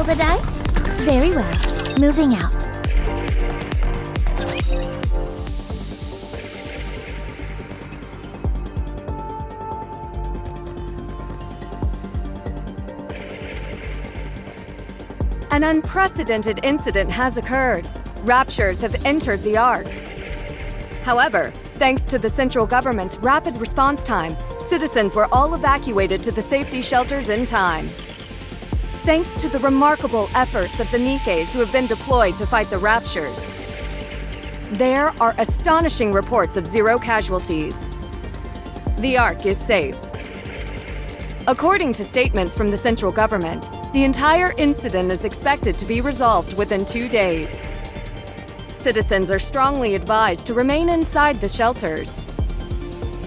the dice? Very well. Moving out. An unprecedented incident has occurred. Raptures have entered the Ark. However, thanks to the central government's rapid response time, citizens were all evacuated to the safety shelters in time. Thanks to the remarkable efforts of the Nikkes who have been deployed to fight the Raptures, there are astonishing reports of 0 casualties. The Ark is safe. According to statements from the central government, the entire incident is expected to be resolved within 2 days. Citizens are strongly advised to remain inside the shelters.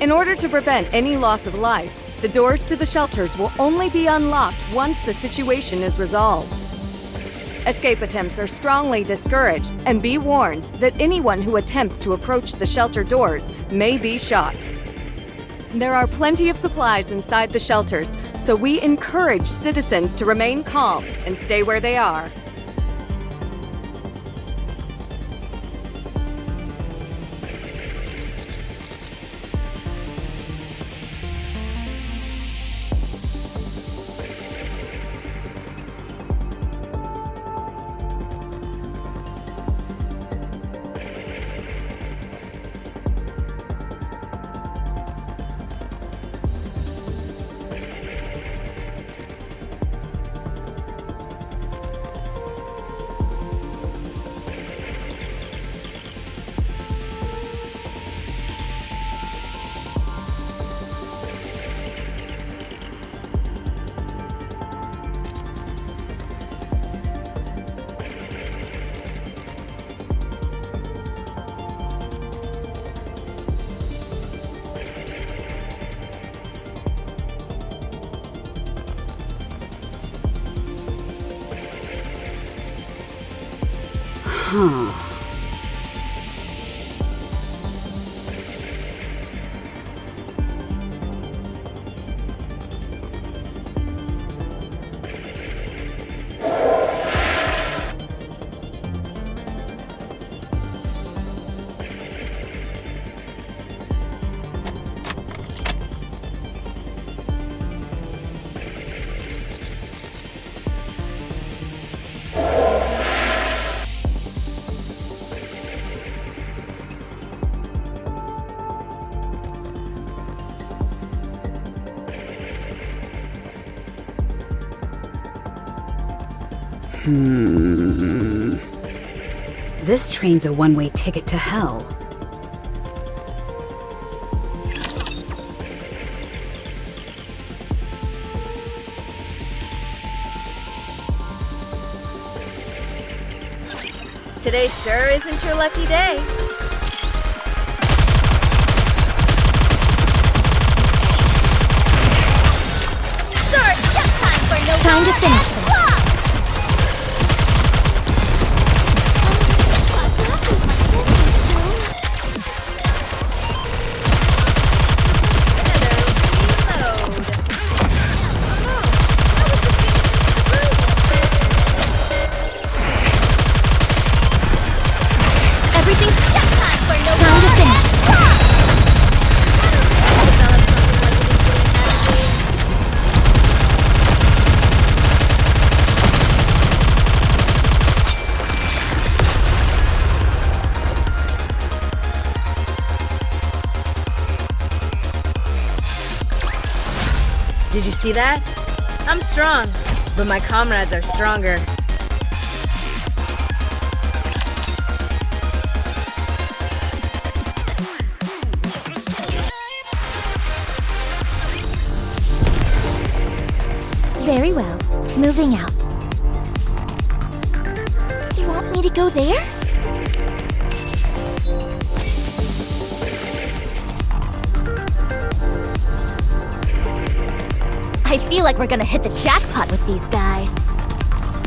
In order to prevent any loss of life, the doors to the shelters will only be unlocked once the situation is resolved. Escape attempts are strongly discouraged, and be warned that anyone who attempts to approach the shelter doors may be shot. There are plenty of supplies inside the shelters, so we encourage citizens to remain calm and stay where they are. This train's a one-way ticket to hell. Today sure isn't your lucky day. Sword, just time for no Time to finish this. Did you see that? I'm strong, but my comrades are stronger. Very well. Moving out. You want me to go there? I feel like we're gonna hit the jackpot with these guys.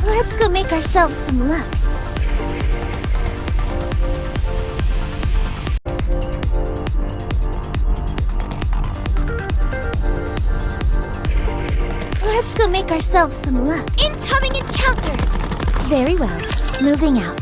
Let's go make ourselves some luck. Let's go make ourselves some luck. Incoming encounter! Very well. Moving out.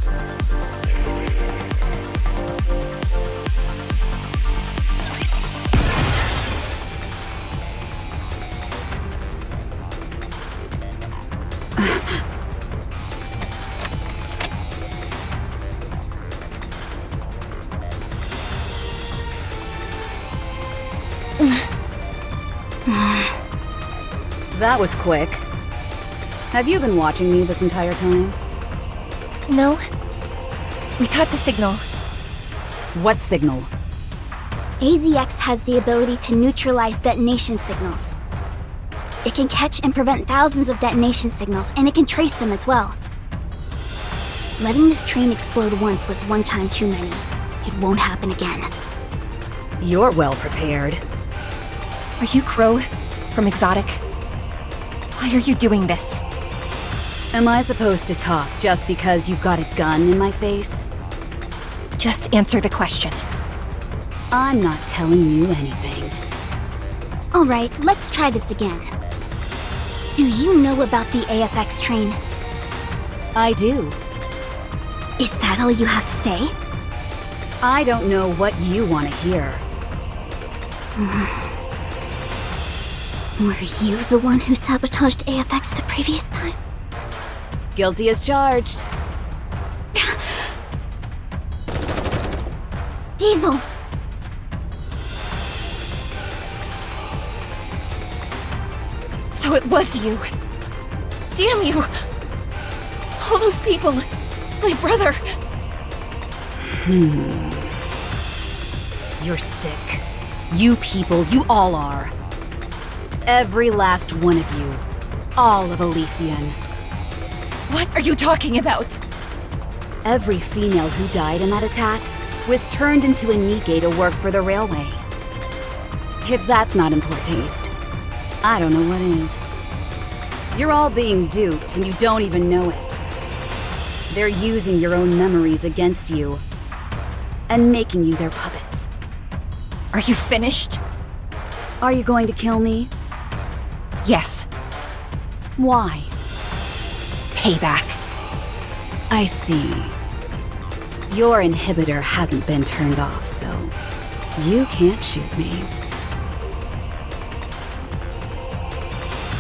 That was quick. Have you been watching me this entire time? No. We caught the signal. What signal? AZX has the ability to neutralize detonation signals. It can catch and prevent thousands of detonation signals, and it can trace them as well. Letting this train explode once was one time too many. It won't happen again. You're well prepared. Are you Crow from Exotic? Why are you doing this? Am I supposed to talk just because you've got a gun in my face? Just answer the question. I'm not telling you anything. Alright, let's try this again. Do you know about the AFX train? I do. Is that all you have to say? I don't know what you want to hear. Were you the one who sabotaged AFX the previous time? Guilty as charged. Diesel! So it was you. Damn you! All those people! My brother! You're sick. You people, you all are. Every last one of you. All of Elysian. What are you talking about? Every female who died in that attack was turned into a Nikke to work for the railway. If that's not in poor taste, I don't know what is. You're all being duped and you don't even know it. They're using your own memories against you and making you their puppets. Are you finished? Are you going to kill me? Yes. Why? Payback. I see. Your inhibitor hasn't been turned off, so you can't shoot me.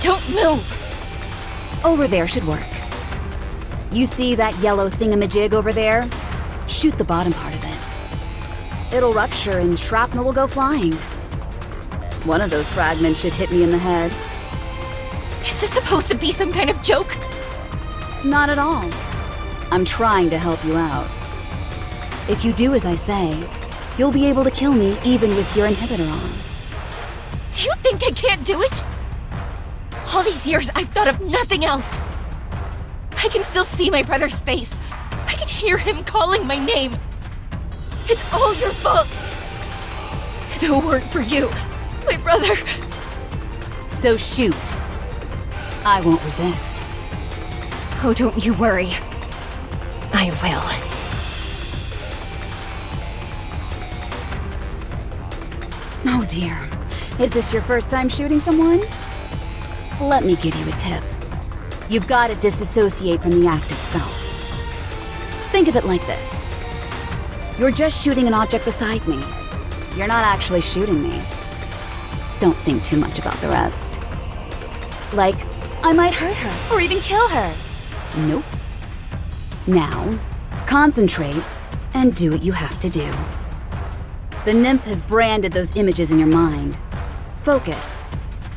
Don't move! Over there should work. You see that yellow thingamajig over there? Shoot the bottom part of it. It'll rupture and shrapnel will go flying. One of those fragments should hit me in the head. Is this supposed to be some kind of joke? Not at all. I'm trying to help you out. If you do as I say, you'll be able to kill me even with your inhibitor on. Do you think I can't do it? All these years I've thought of nothing else. I can still see my brother's face. I can hear him calling my name. It's all your fault. If it weren't for you, my brother... So shoot. I won't resist. Oh, don't you worry. I will. Oh dear. Is this your first time shooting someone? Let me give you a tip. You've got to disassociate from the act itself. Think of it like this. You're just shooting an object beside me. You're not actually shooting me. Don't think too much about the rest. Like, I might hurt her, or even kill her. Nope. Now, concentrate, and do what you have to do. The nymph has branded those images in your mind. Focus,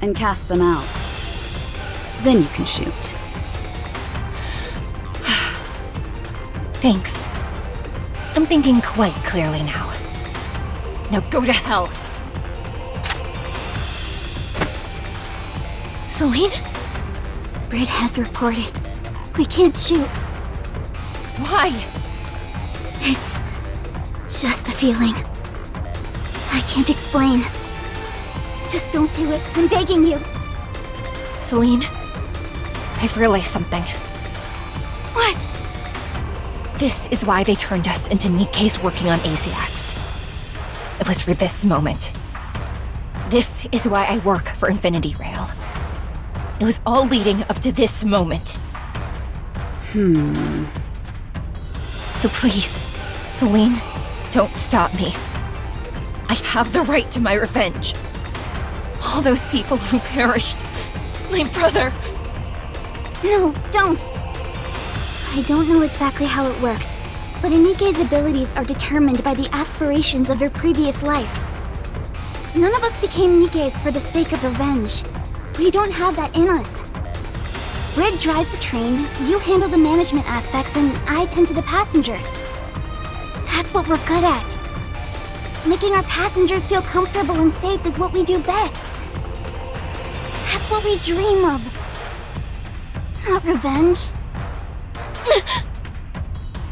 and cast them out. Then you can shoot. Thanks. I'm thinking quite clearly now. Now go to hell. Celine? Britt has reported. We can't shoot. Why? It's just a feeling. I can't explain. Just don't do it. I'm begging you. Celine, I've realized something. What? This is why they turned us into Nikke's working on AZX. It was for this moment. This is why I work for Infinity Rail. It was all leading up to this moment. So please, Celine, don't stop me. I have the right to my revenge. All those people who perished. My brother. No, don't! I don't know exactly how it works, but Nikke's abilities are determined by the aspirations of their previous life. None of us became Nikke's for the sake of revenge. We don't have that in us. Rid drives the train, you handle the management aspects, and I tend to the passengers. That's what we're good at. Making our passengers feel comfortable and safe is what we do best. That's what we dream of. Not revenge.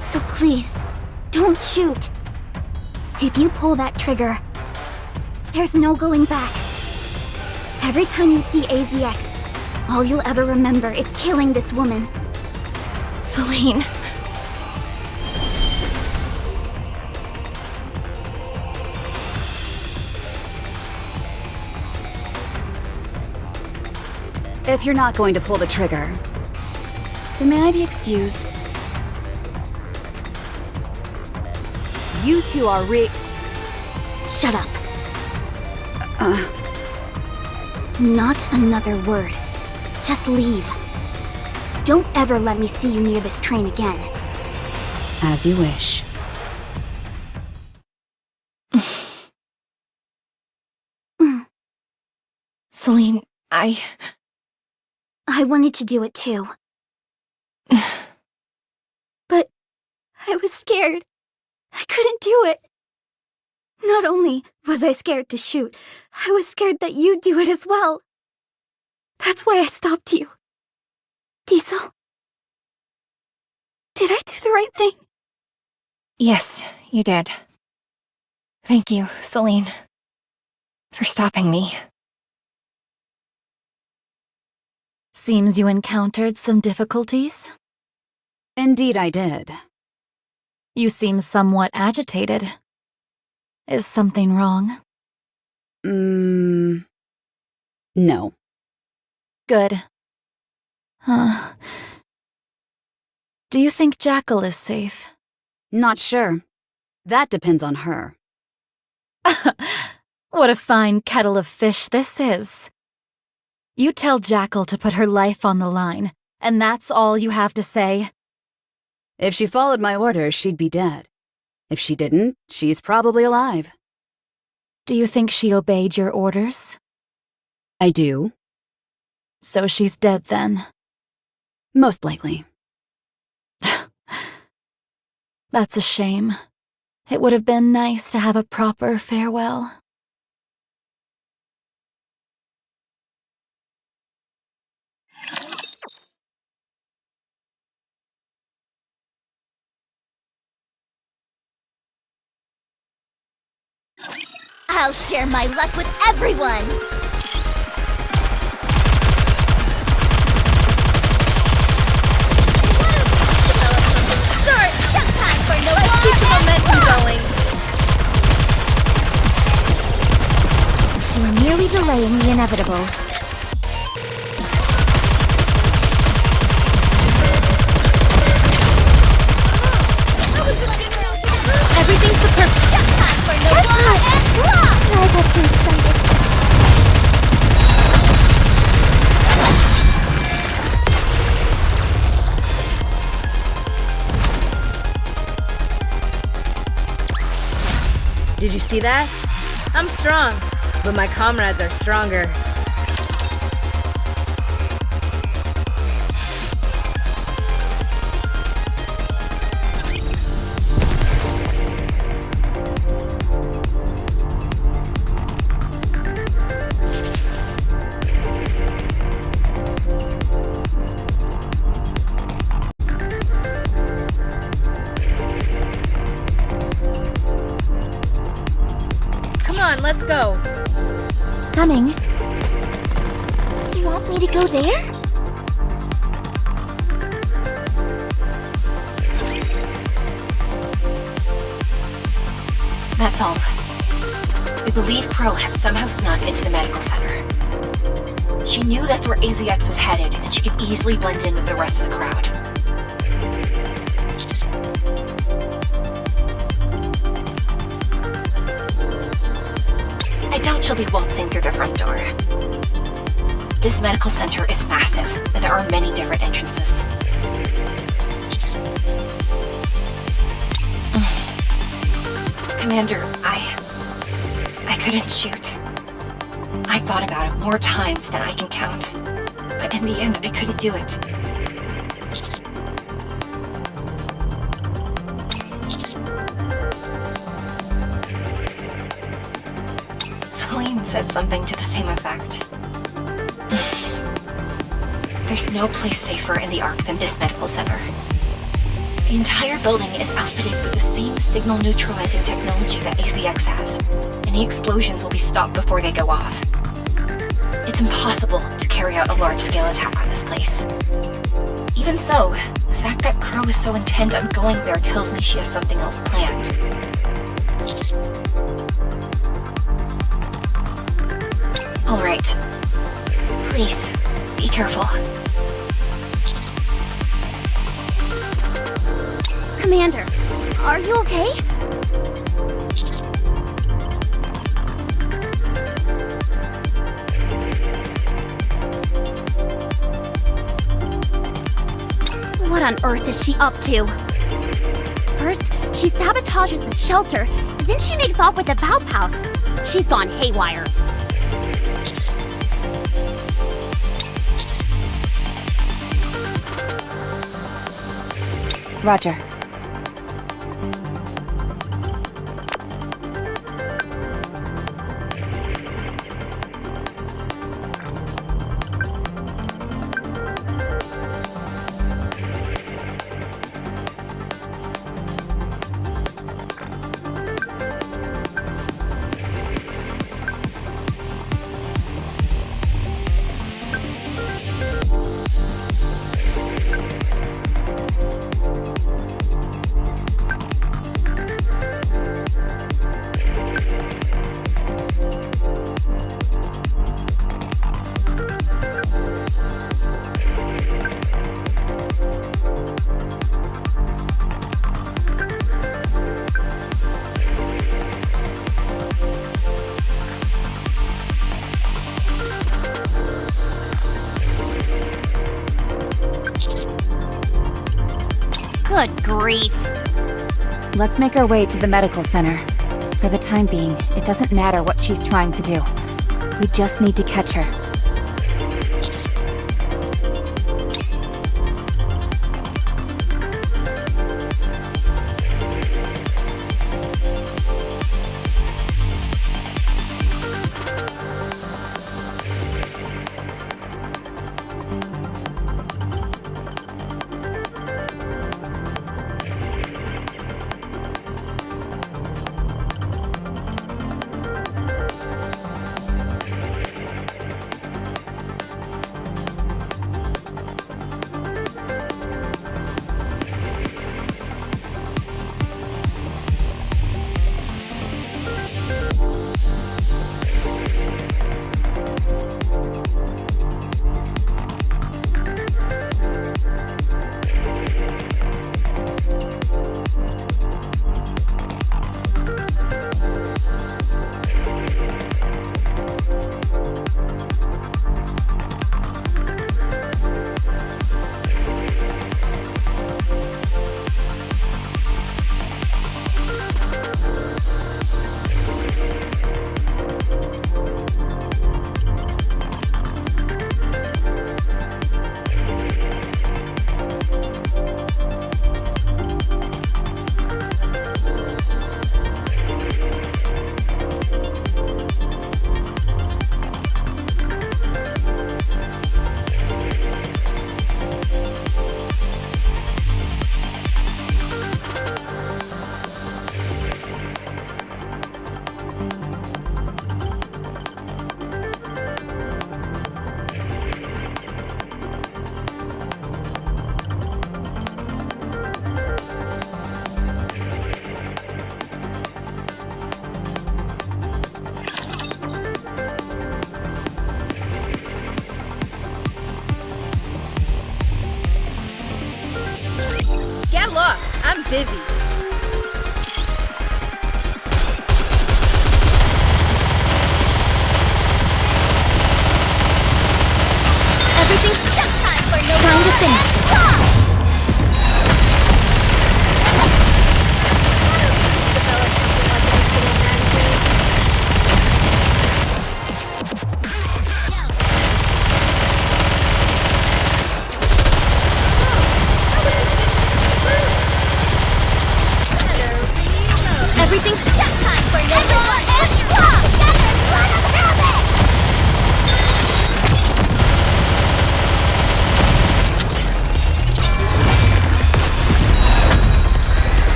So please, don't shoot. If you pull that trigger, there's no going back. Every time you see AZX, all you'll ever remember is killing this woman. Celine. If you're not going to pull the trigger, then may I be excused? You two are Shut up. Not another word. Just leave. Don't ever let me see you near this train again. As you wish. Celine, I wanted to do it too. But I was scared. I couldn't do it. Not only was I scared to shoot, I was scared that you'd do it as well. That's why I stopped you. Diesel? Did I do the right thing? Yes, you did. Thank you, Celine, for stopping me. Seems you encountered some difficulties. Indeed I did. You seem somewhat agitated. Is something wrong? No. Good. Huh. Do you think Jackal is safe? Not sure. That depends on her. What a fine kettle of fish this is. You tell Jackal to put her life on the line, and that's all you have to say? If she followed my orders, she'd be dead. If she didn't, she's probably alive. Do you think she obeyed your orders? I do. So she's dead then? Most likely. That's a shame. It would have been nice to have a proper farewell. I'll share my luck with everyone! Start! Time for no Let's keep the momentum going! You're merely delaying the inevitable. Everything's the perfect time for no and block! I got too excited. Did you see that? I'm strong, but my comrades are stronger. Let's go. Coming. You want me to go there? That's all. We believe Pro has somehow snuck into the medical center. She knew that's where AZX was headed, and she could easily blend in with the rest of the crowd. I doubt she'll be waltzing through the front door. This medical center is massive, and there are many different entrances. Commander, I couldn't shoot. I thought about it more times than I can count, but in the end, I couldn't do it. Celine said something to the same effect. There's no place safer in the Ark than this medical center. The entire building is outfitted with the same signal neutralizing technology that AZX has. Any explosions will be stopped before they go off. It's impossible to carry out a large-scale attack on this place. Even so, the fact that Crow is so intent on going there tells me she has something else planned. All right. Please, be careful. Commander, are you okay? What on earth is she up to? First, she sabotages the shelter, then she makes off with the Valve House. She's gone haywire. Roger. Good grief. Let's make our way to the medical center. For the time being, it doesn't matter what she's trying to do. We just need to catch her.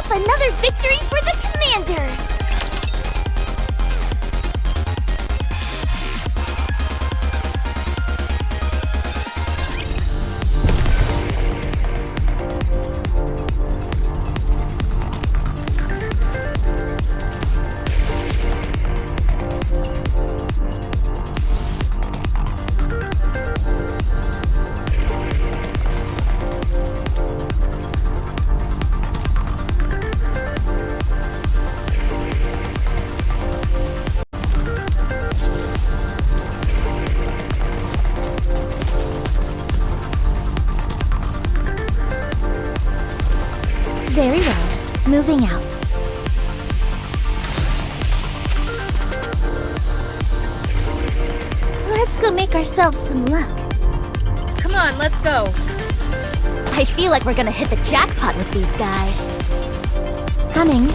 Another victory for the Commander! Very well. Moving out. Let's go make ourselves some luck. Come on, let's go. I feel like we're gonna hit the jackpot with these guys. Coming.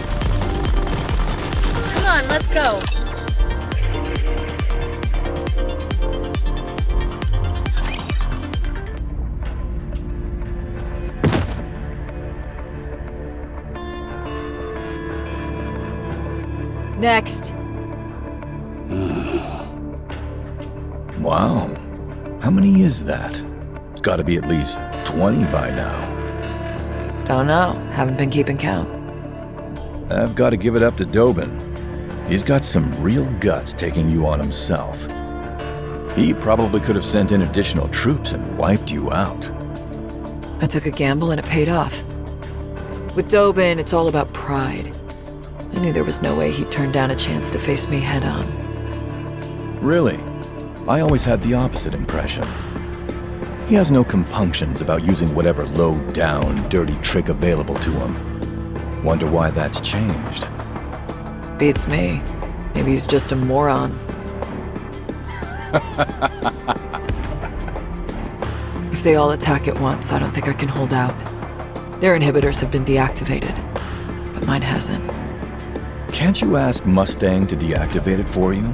Come on, let's go. Next. Wow. How many is that? It's gotta be at least 20 by now. Don't know. Haven't been keeping count. I've gotta give it up to Dobin. He's got some real guts taking you on himself. He probably could have sent in additional troops and wiped you out. I took a gamble and it paid off. With Dobin, it's all about pride. I knew there was no way he'd turn down a chance to face me head on. Really? I always had the opposite impression. He has no compunctions about using whatever low-down, dirty trick available to him. Wonder why that's changed. Beats me. Maybe he's just a moron. If they all attack at once, I don't think I can hold out. Their inhibitors have been deactivated, but mine hasn't. Can't you ask Mustang to deactivate it for you?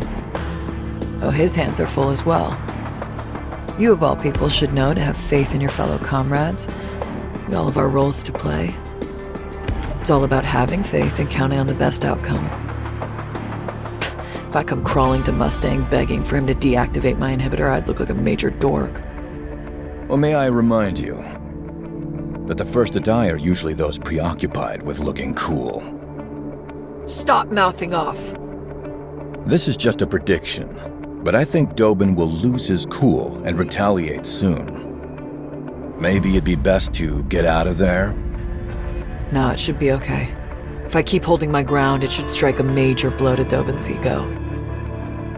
Oh, his hands are full as well. You of all people should know to have faith in your fellow comrades. We all have our roles to play. It's all about having faith and counting on the best outcome. If I come crawling to Mustang begging for him to deactivate my inhibitor, I'd look like a major dork. Well, may I remind you that the first to die are usually those preoccupied with looking cool. Stop mouthing off! This is just a prediction, but I think Dobin will lose his cool and retaliate soon. Maybe it'd be best to get out of there? No, it should be okay. If I keep holding my ground, it should strike a major blow to Dobin's ego.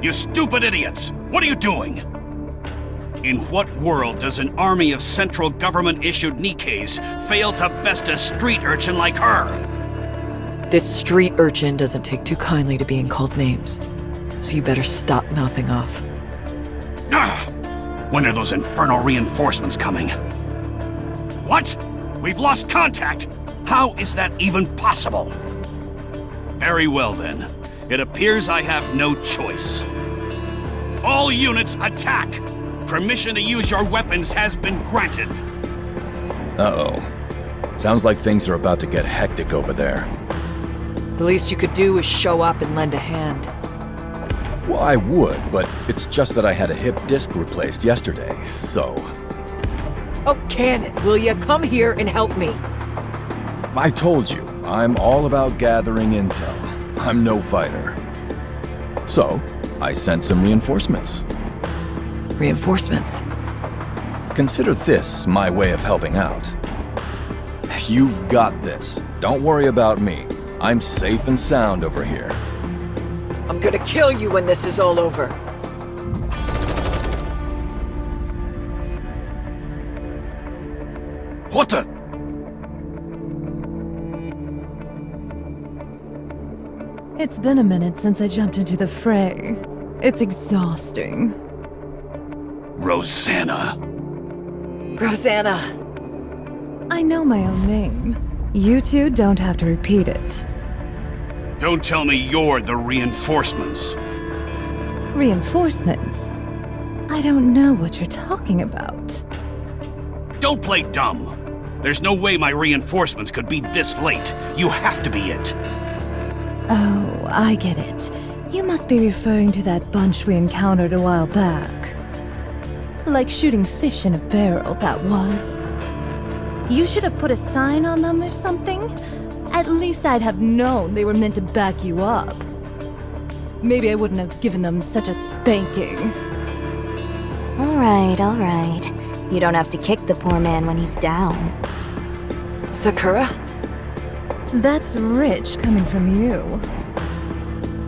You stupid idiots! What are you doing? In what world does an army of central government-issued Nikkes fail to best a street urchin like her? This street urchin doesn't take too kindly to being called names, so you better stop mouthing off. Ah! When are those infernal reinforcements coming? What? We've lost contact! How is that even possible? Very well then. It appears I have no choice. All units attack! Permission to use your weapons has been granted. Uh-oh. Sounds like things are about to get hectic over there. The least you could do is show up and lend a hand. Well, I would, but it's just that I had a hip disc replaced yesterday, so... Oh, Cannon, will you come here and help me? I told you, I'm all about gathering intel. I'm no fighter. So, I sent some reinforcements. Reinforcements? Consider this my way of helping out. You've got this. Don't worry about me. I'm safe and sound over here. I'm gonna kill you when this is all over. What the? It's been a minute since I jumped into the fray. It's exhausting. Rosanna. Rosanna! I know my own name. You two don't have to repeat it. Don't tell me you're the reinforcements. Reinforcements? I don't know what you're talking about. Don't play dumb. There's no way my reinforcements could be this late. You have to be it. Oh, I get it. You must be referring to that bunch we encountered a while back. Like shooting fish in a barrel, that was. You should have put a sign on them or something. At least I'd have known they were meant to back you up. Maybe I wouldn't have given them such a spanking. All right. You don't have to kick the poor man when he's down. Sakura? That's rich coming from you.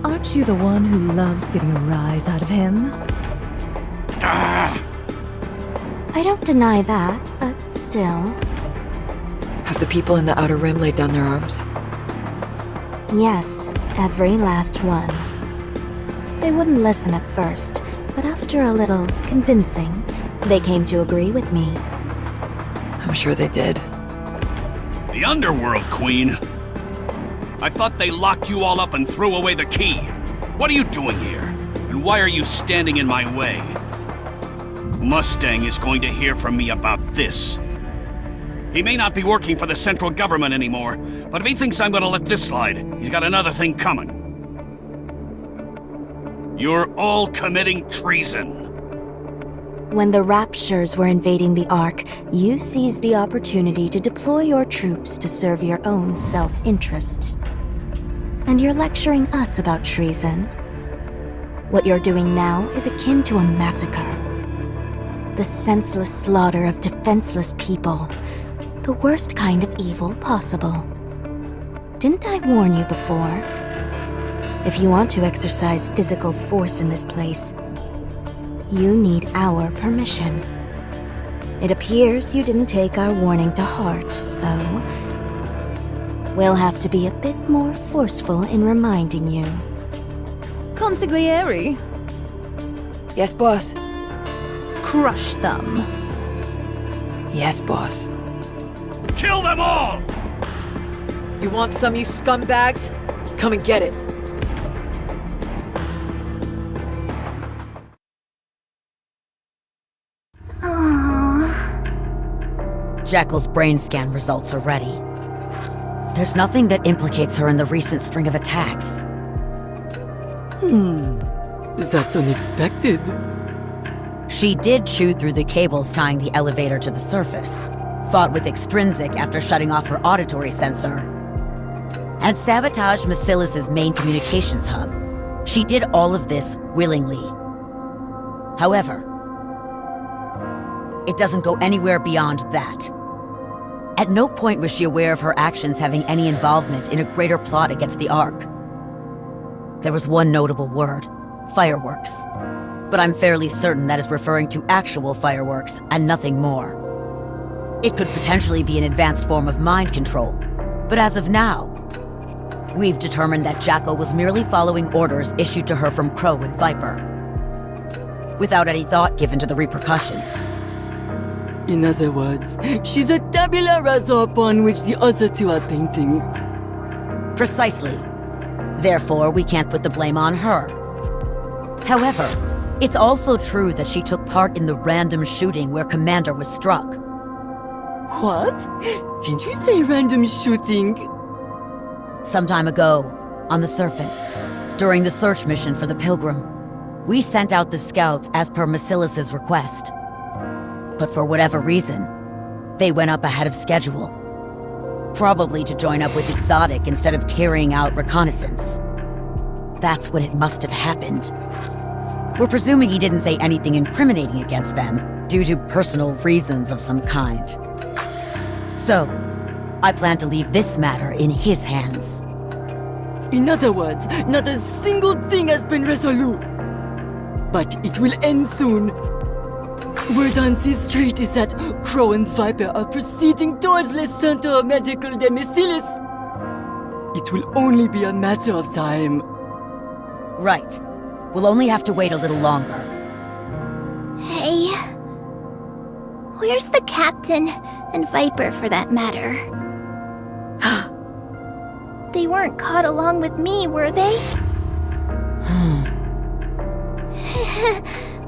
Aren't you the one who loves getting a rise out of him? I don't deny that, but still. Have the people in the Outer Rim laid down their arms? Yes, every last one. They wouldn't listen at first, but after a little convincing, they came to agree with me. I'm sure they did. The Underworld, Queen. I thought they locked you all up and threw away the key. What are you doing here? And why are you standing in my way? Mustang is going to hear from me about this. He may not be working for the central government anymore, but if he thinks I'm gonna let this slide, he's got another thing coming. You're all committing treason. When the Raptures were invading the Ark, you seized the opportunity to deploy your troops to serve your own self-interest. And you're lecturing us about treason. What you're doing now is akin to a massacre. The senseless slaughter of defenseless people. The worst kind of evil possible. Didn't I warn you before? If you want to exercise physical force in this place, you need our permission. It appears you didn't take our warning to heart, so we'll have to be a bit more forceful in reminding you. Consigliere, Yes, boss. crush them. Yes, boss. Kill them all! You want some, you scumbags? Come and get it. Jackal's brain scan results are ready. There's nothing that implicates her in the recent string of attacks. That's unexpected. She did chew through the cables tying the elevator to the surface, fought with Extrinsic after shutting off her auditory sensor, and sabotaged Basilis's main communications hub. She did all of this willingly. However, it doesn't go anywhere beyond that. At no point was she aware of her actions having any involvement in a greater plot against the Ark. There was one notable word, fireworks. But I'm fairly certain that is referring to actual fireworks and nothing more. It could potentially be an advanced form of mind control, but as of now, we've determined that Jackal was merely following orders issued to her from Crow and Viper, without any thought given to the repercussions. In other words, she's a tabula rasa upon which the other two are painting. Precisely. Therefore, we can't put the blame on her. However, it's also true that she took part in the random shooting where Commander was struck. What? Did you say random shooting? Some time ago, on the surface, during the search mission for the Pilgrim, we sent out the scouts as per Basilis's request. But for whatever reason, they went up ahead of schedule. Probably to join up with Exotic instead of carrying out reconnaissance. That's when it must have happened. We're presuming he didn't say anything incriminating against them due to personal reasons of some kind. So, I plan to leave this matter in his hands. In other words, not a single thing has been resolute. But it will end soon. Word on this street is that Crow and Viper are proceeding towards the Center of Medical de Basilis. It will only be a matter of time. Right. We'll only have to wait a little longer. Hey. Where's the captain? And Viper, for that matter. They weren't caught along with me, were they?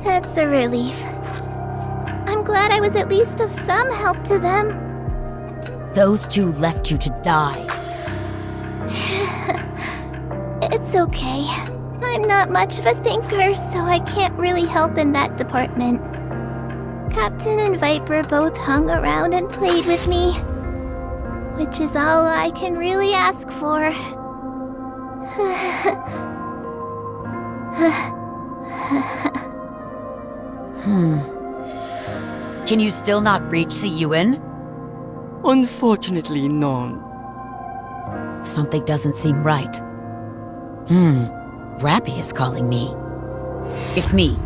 That's a relief. I'm glad I was at least of some help to them. Those two left you to die. It's okay. I'm not much of a thinker, so I can't really help in that department. Captain and Viper both hung around and played with me, which is all I can really ask for. Can you still not reach Siyuin? Unfortunately, no. Something doesn't seem right. Rappy is calling me. It's me.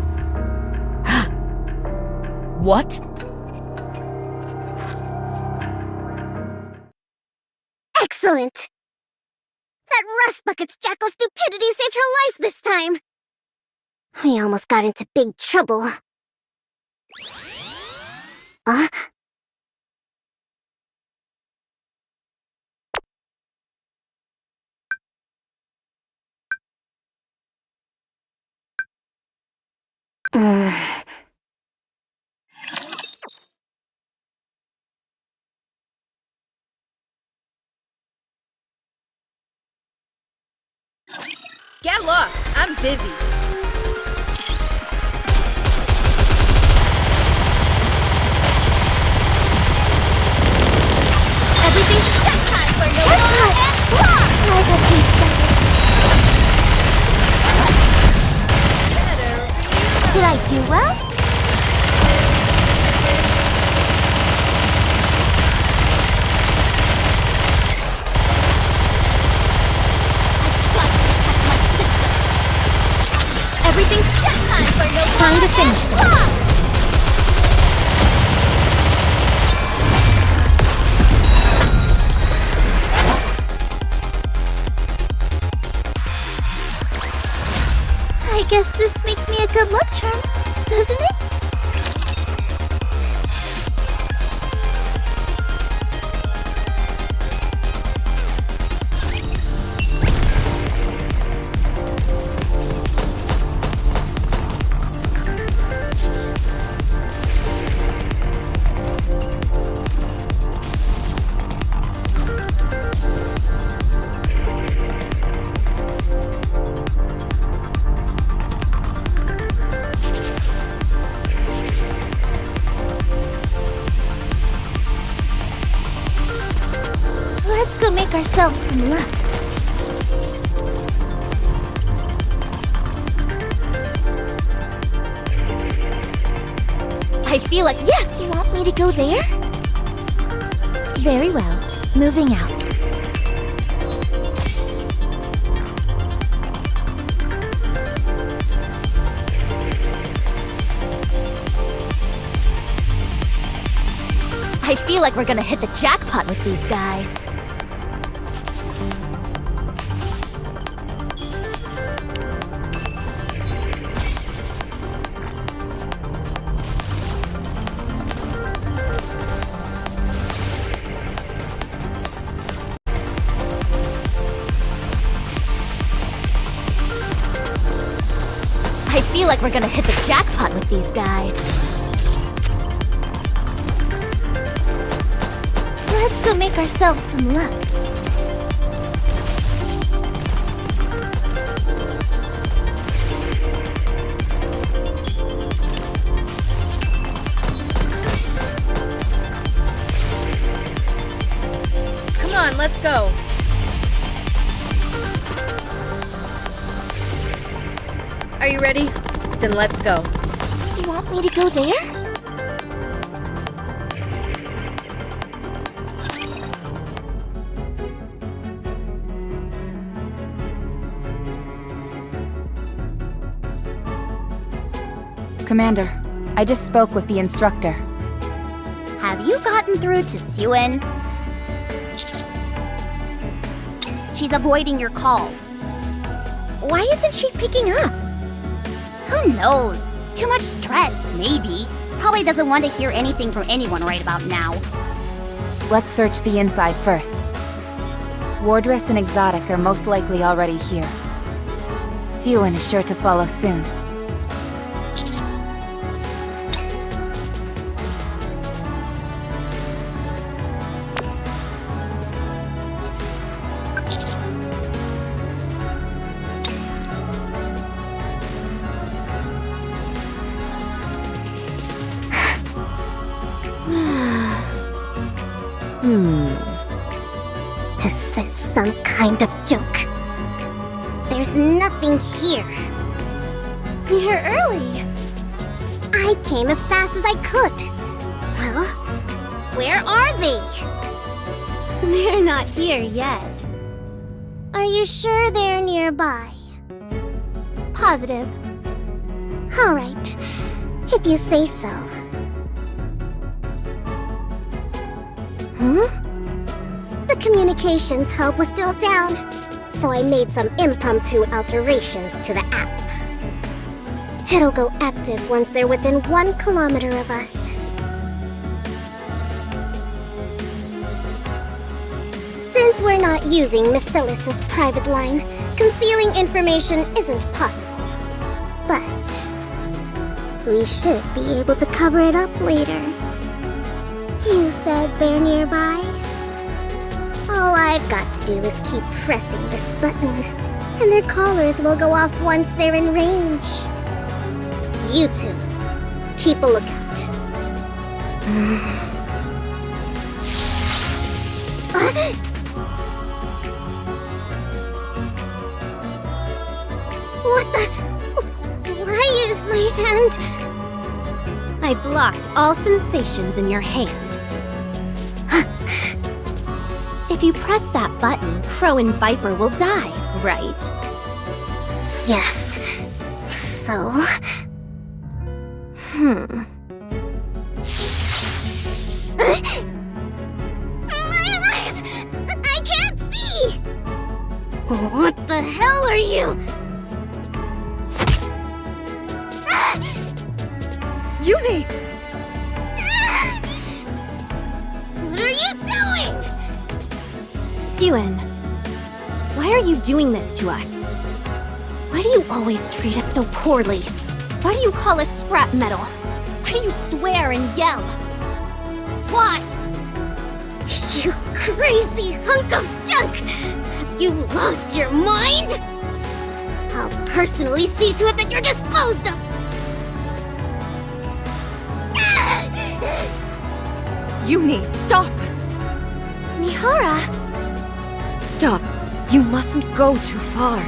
What? Excellent! That rust bucket's jackal stupidity saved her life this time! We almost got into big trouble. Get lost! I'm busy. Everything's set time for no more and rock! I got too excited. Did I do well? Everything's set time for no more time to finish this. I guess this makes me a good luck charm, doesn't it? Let's go make ourselves some luck. I feel like yes! You want me to go there? Very well. Moving out. I feel like we're gonna hit the jackpot with these guys. I feel like we're gonna hit the jackpot with these guys. Let's go make ourselves some luck. Come on, let's go. Are you ready? Then let's go. You want me to go there? Commander, I just spoke with the instructor. Have you gotten through to Siyuin? She's avoiding your calls. Why isn't she picking up? Who knows? Too much stress, maybe. Probably doesn't want to hear anything from anyone right about now. Let's search the inside first. Wardress and Exotic are most likely already here. Siyuin is sure to follow soon. Some kind of joke. There's nothing here. You're early. I came as fast as I could. Well, where are they? They're not here yet. Are you sure they're nearby? Positive. Alright, if you say so. The communications hub was still down, so I made some impromptu alterations to the app. It'll go active once they're within 1 kilometer of us. Since we're not using Basilis's private line, concealing information isn't possible. But we should be able to cover it up later. You said they're nearby? All I've got to do is keep pressing this button, and their collars will go off once they're in range. You two, keep a lookout. What the? Why is my hand? I blocked all sensations in your hand. If you press that button, Crow and Viper will die, right? Yes. So? My eyes! I can't see! What the hell are you? Uni! What are you doing? Suen, why are you doing this to us? Why do you always treat us so poorly? Why do you call us scrap metal? Why do you swear and yell? Why? You crazy hunk of junk! Have you lost your mind? I'll personally see to it that you're disposed of! Uni, stop! Mihara! Stop. You mustn't go too far.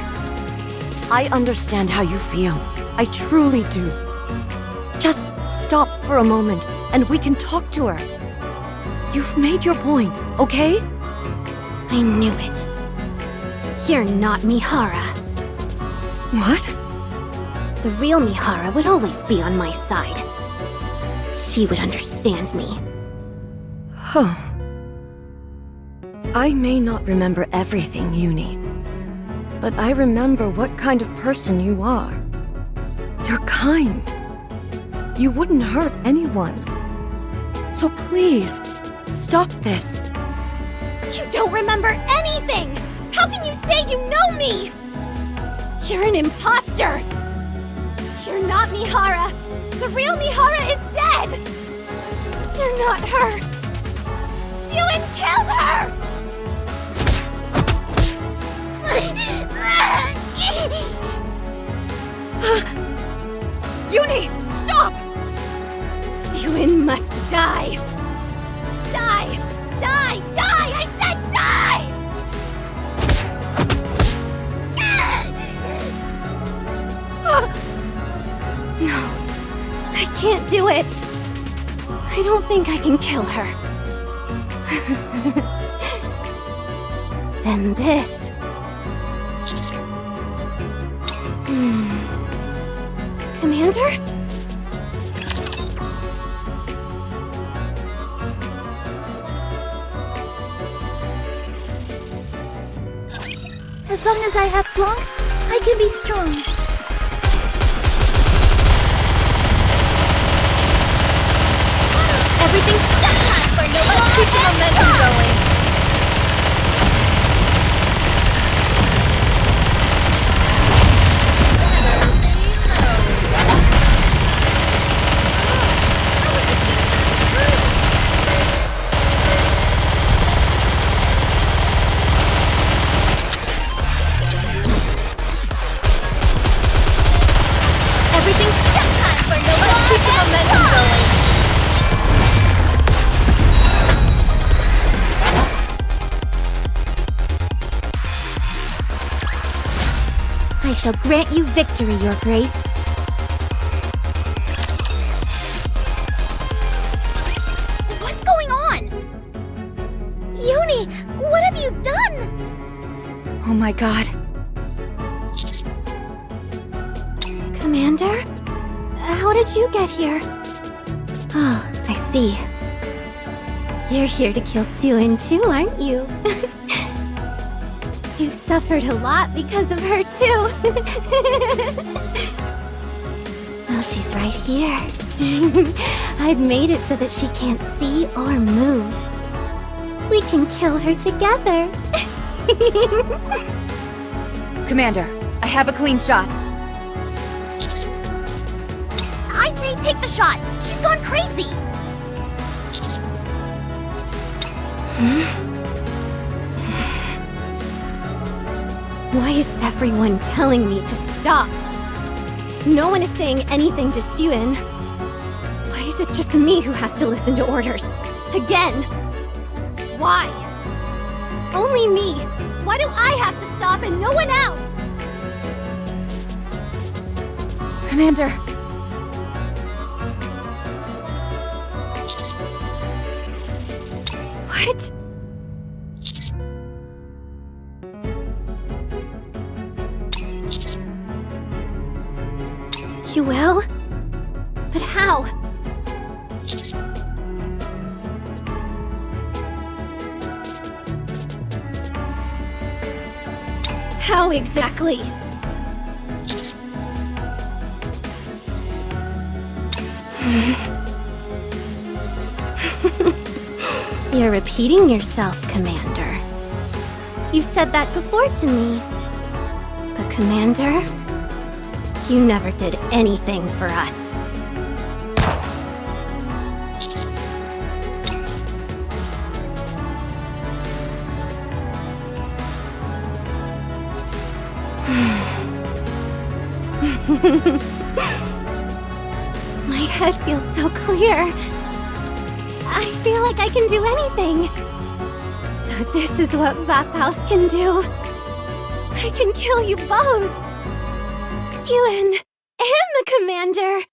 I understand how you feel. I truly do. Just stop for a moment, and we can talk to her. You've made your point, okay? I knew it. You're not Mihara. What? The real Mihara would always be on my side. She would understand me. Huh. I may not remember everything, Uni. But I remember what kind of person you are. You're kind. You wouldn't hurt anyone. So please, stop this. You don't remember anything! How can you say you know me? You're an imposter! You're not Mihara! The real Mihara is dead! You're not her! Suen killed her! Uni, stop! Suen must die! Die! Die! Die! I said die! No, I can't do it. I don't think I can kill her. Then this. Commander? As long as I have Blanc, I can be strong. Everything's set time for no one. Let's keep the momentum going. Everything's set time for no one. Let's keep the momentum going. I shall grant you victory, Your Grace. What's going on? Uni, what have you done? Oh my god. Commander? How did you get here? Oh, I see. You're here to kill Suin too, aren't you? You've suffered a lot because of her too. Well, she's right here. I've made it so that she can't see or move. We can kill her together. Commander, I have a clean shot. I say take the shot. She's gone crazy. Why is everyone telling me to stop? No one is saying anything to Suin. Why is it just me who has to listen to orders? Again? Why? Only me. Why do I have to stop and no one else? Commander. What? You will? But how? How exactly? You're repeating yourself, Commander. You've said that before to me. But Commander, you never did anything for us. My head feels so clear. I feel like I can do anything. So this is what Vaphaus can do. I can kill you both. Suin and the Commander.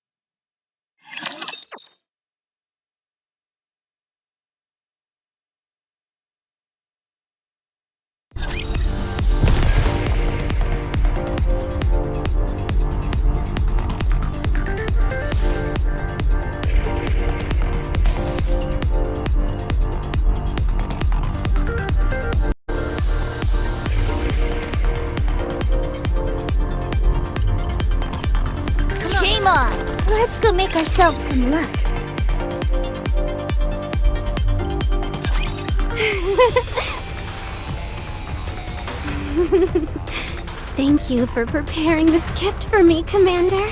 Game on! Let's go make ourselves some luck. Thank you for preparing this gift for me, Commander.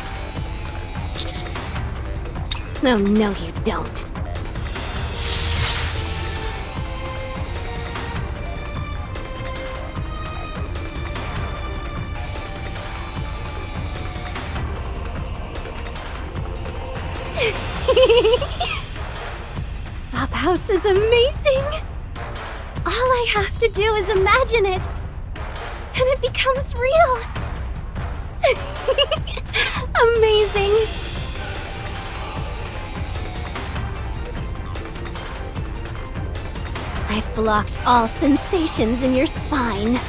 Oh, no, you don't. Vaphaus is amazing! All I have to do is imagine it, and it becomes real! Amazing! I've blocked all sensations in your spine.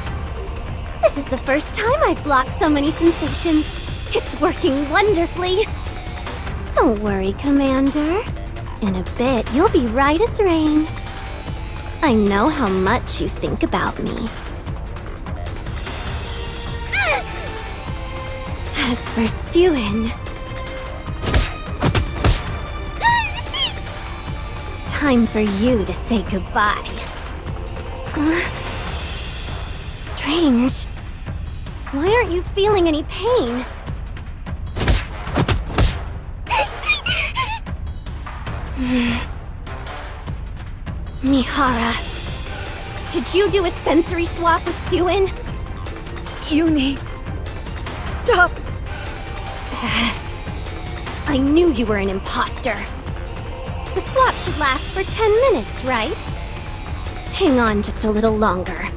This is the first time I've blocked so many sensations. It's working wonderfully. Don't worry, Commander. In a bit, you'll be right as rain. I know how much you think about me. As for Suin... time for you to say goodbye. Strange. Why aren't you feeling any pain? Mihara, did you do a sensory swap with Suin? Uni, stop. I knew you were an imposter. The swap should last for 10 minutes, right? Hang on just a little longer.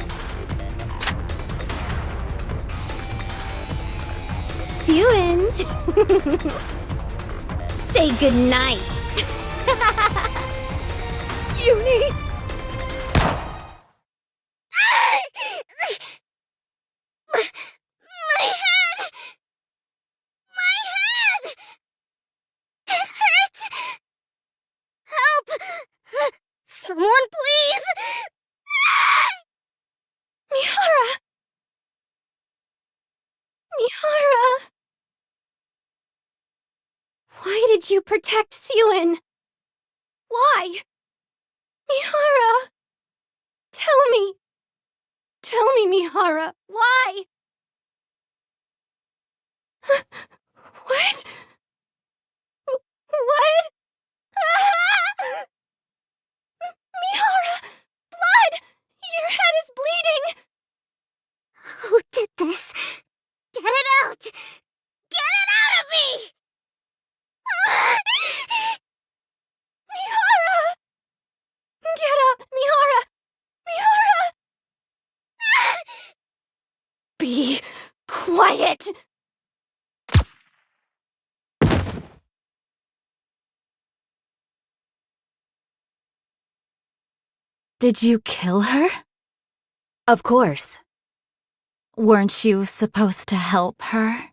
Sewin. Say goodnight. Uni! My head! My head! It hurts! Help! Someone please! Mihara! Mihara! Why did you protect Sewin? Why? Mihara! Tell me! Tell me, Mihara, why? What? What? Mihara! Blood! Your head is bleeding! Who did this? Get it out! Get it out of me! Mihara! Get up, Mihara! Mihara! Be quiet! Did you kill her? Of course. Weren't you supposed to help her?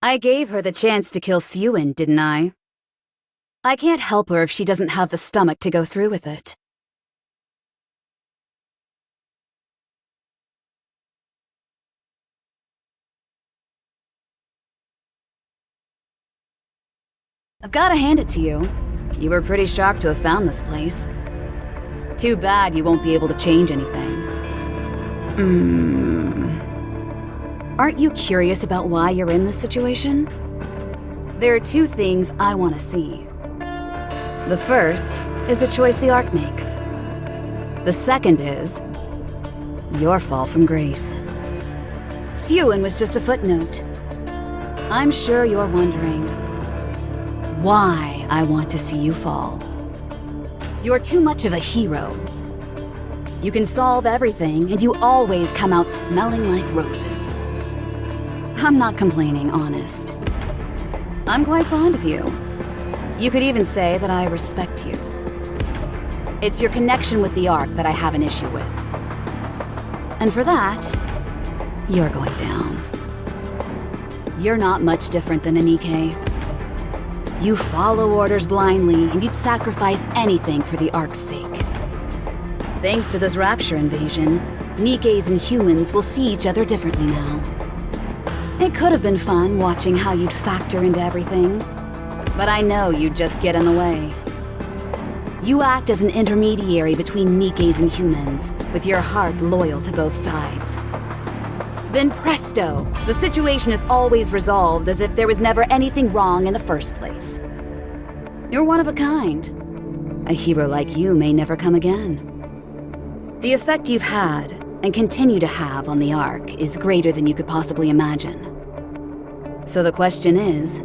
I gave her the chance to kill Sewin, didn't I? I can't help her if she doesn't have the stomach to go through with it. I've gotta hand it to you. You were pretty sharp to have found this place. Too bad you won't be able to change anything. Aren't you curious about why you're in this situation? There are two things I want to see. The first is the choice the Ark makes. The second is your fall from grace. Sewin was just a footnote. I'm sure you're wondering why I want to see you fall. You're too much of a hero. You can solve everything, and you always come out smelling like roses. I'm not complaining, honest. I'm quite fond of you. You could even say that I respect you. It's your connection with the Ark that I have an issue with. And for that, you're going down. You're not much different than a Nikke. You follow orders blindly, and you'd sacrifice anything for the Ark's sake. Thanks to this Rapture invasion, Nikkes and humans will see each other differently now. It could have been fun watching how you'd factor into everything, but I know you'd just get in the way. You act as an intermediary between Nikkes and humans, with your heart loyal to both sides. Then presto, the situation is always resolved as if there was never anything wrong in the first place. You're one of a kind. A hero like you may never come again. The effect you've had, and continue to have on the Ark, is greater than you could possibly imagine. So the question is,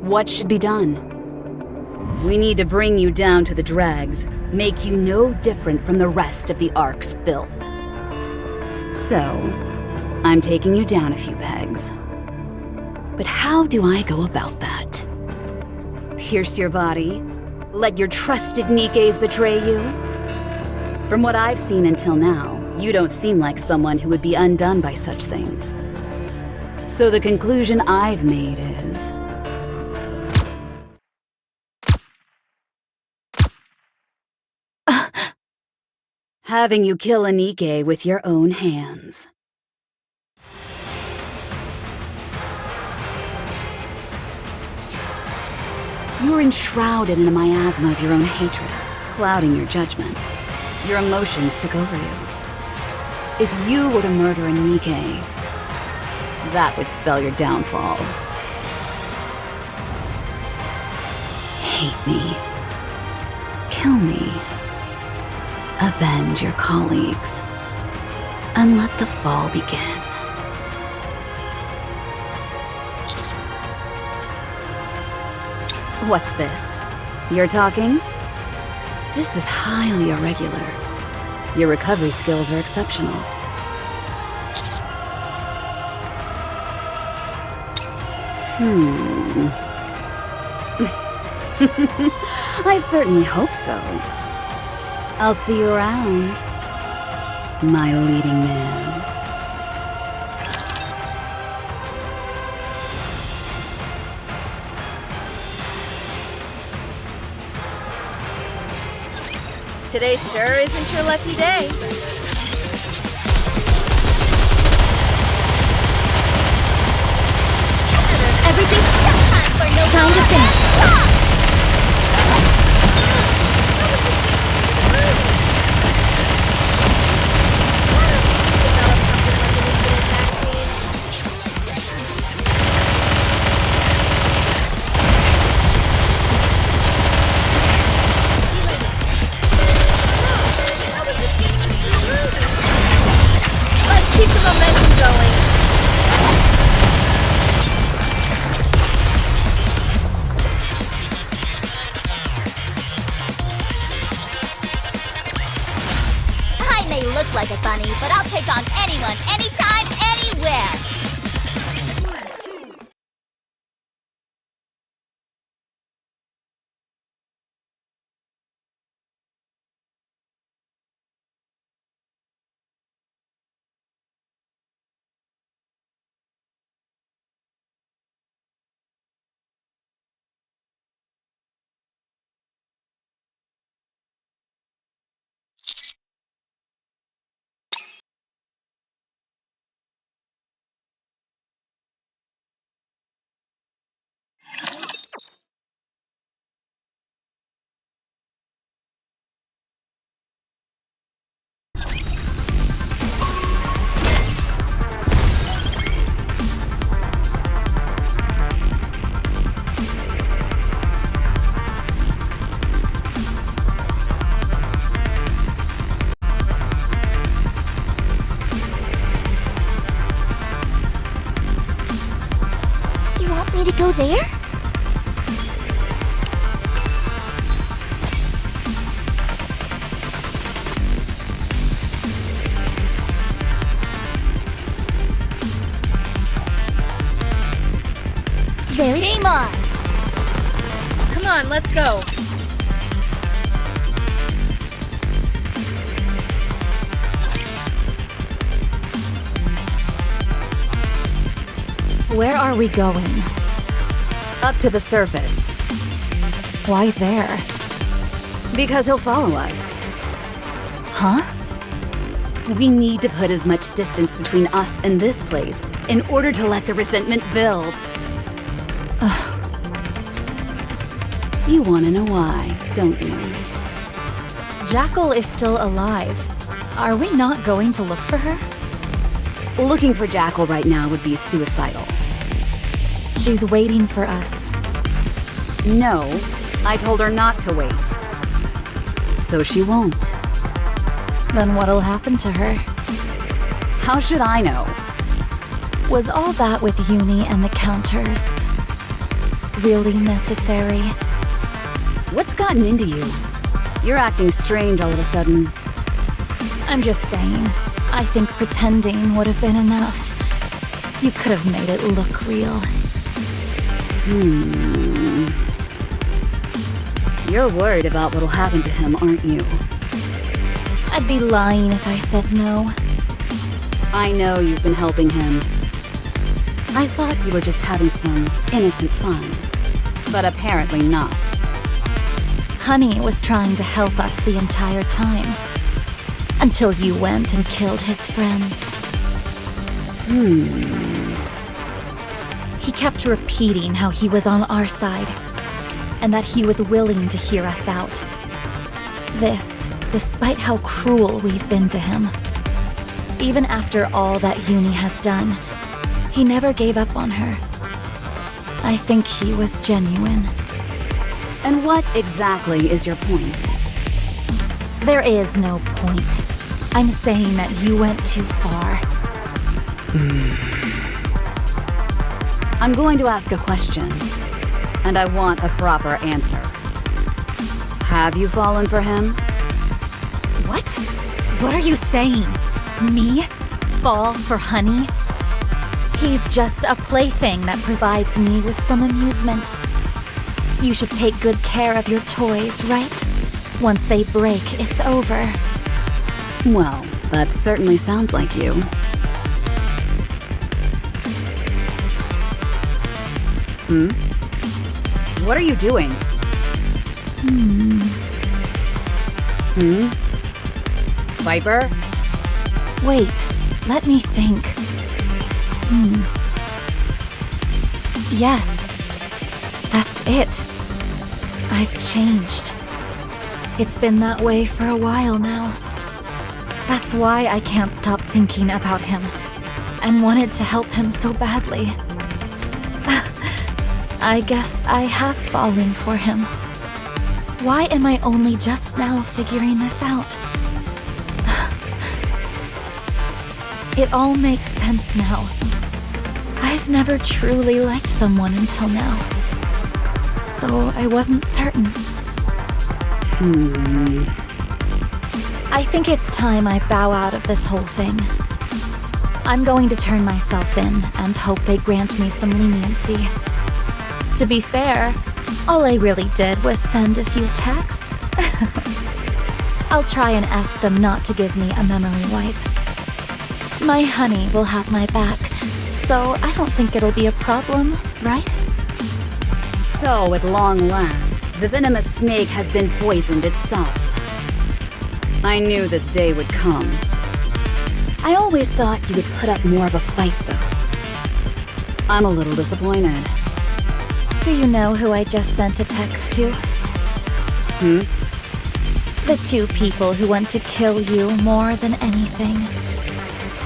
what should be done? We need to bring you down to the dregs, make you no different from the rest of the Ark's filth. So, I'm taking you down a few pegs. But how do I go about that? Pierce your body? Let your trusted Nikkes betray you? From what I've seen until now, you don't seem like someone who would be undone by such things. So the conclusion I've made is... having you kill a Nikke with your own hands. You're enshrouded in a miasma of your own hatred, clouding your judgment. Your emotions took over you. If you were to murder a Nikke, that would spell your downfall. Hate me. Kill me. Avenge your colleagues. And let the fall begin. What's this? You're talking? This is highly irregular. Your recovery skills are exceptional. I certainly hope so. I'll see you around, my leading man. Today sure isn't your lucky day. Everything's Time for no time to think. Let's keep the momentum going. I may look like a bunny, but I'll take on anyone, anytime, anywhere. You want me to go there? Game on! Come on, let's go. Where are we going? Up to the surface. Why there? Because he'll follow us. Huh? We need to put as much distance between us and this place in order to let the resentment build. You want to know why, don't you? Jackal is still alive. Are we not going to look for her? Looking for Jackal right now would be suicidal. She's waiting for us. No, I told her not to wait. So she won't. Then what'll happen to her? How should I know? Was all that with Uni and the counters really necessary? What's gotten into you? You're acting strange all of a sudden. I'm just saying, I think pretending would have been enough. You could have made it look real. You're worried about what'll happen to him, aren't you? I'd be lying if I said no. I know you've been helping him. I thought you were just having some innocent fun. But apparently not. Honey was trying to help us the entire time. Until you went and killed his friends. He kept repeating how he was on our side. And that he was willing to hear us out. This, despite how cruel we've been to him. Even after all that Uni has done, he never gave up on her. I think he was genuine. And what exactly is your point? There is no point. I'm saying that you went too far. I'm going to ask a question, and I want a proper answer. Have you fallen for him? What? What are you saying? Me? Fall for Honey? He's just a plaything that provides me with some amusement. You should take good care of your toys, right? Once they break, it's over. Well, that certainly sounds like you. What are you doing? Viper? Wait, let me think. Yes, that's it. I've changed. It's been that way for a while now. That's why I can't stop thinking about him, and wanted to help him so badly. I guess I have fallen for him. Why am I only just now figuring this out? It all makes sense now. I've never truly liked someone until now. So I wasn't certain. I think it's time I bow out of this whole thing. I'm going to turn myself in and hope they grant me some leniency. To be fair, all I really did was send a few texts. I'll try and ask them not to give me a memory wipe. My honey will have my back, so I don't think it'll be a problem, right? So, at long last, the venomous snake has been poisoned itself. I knew this day would come. I always thought you would put up more of a fight, though. I'm a little disappointed. Do you know who I just sent a text to? The two people who want to kill you more than anything.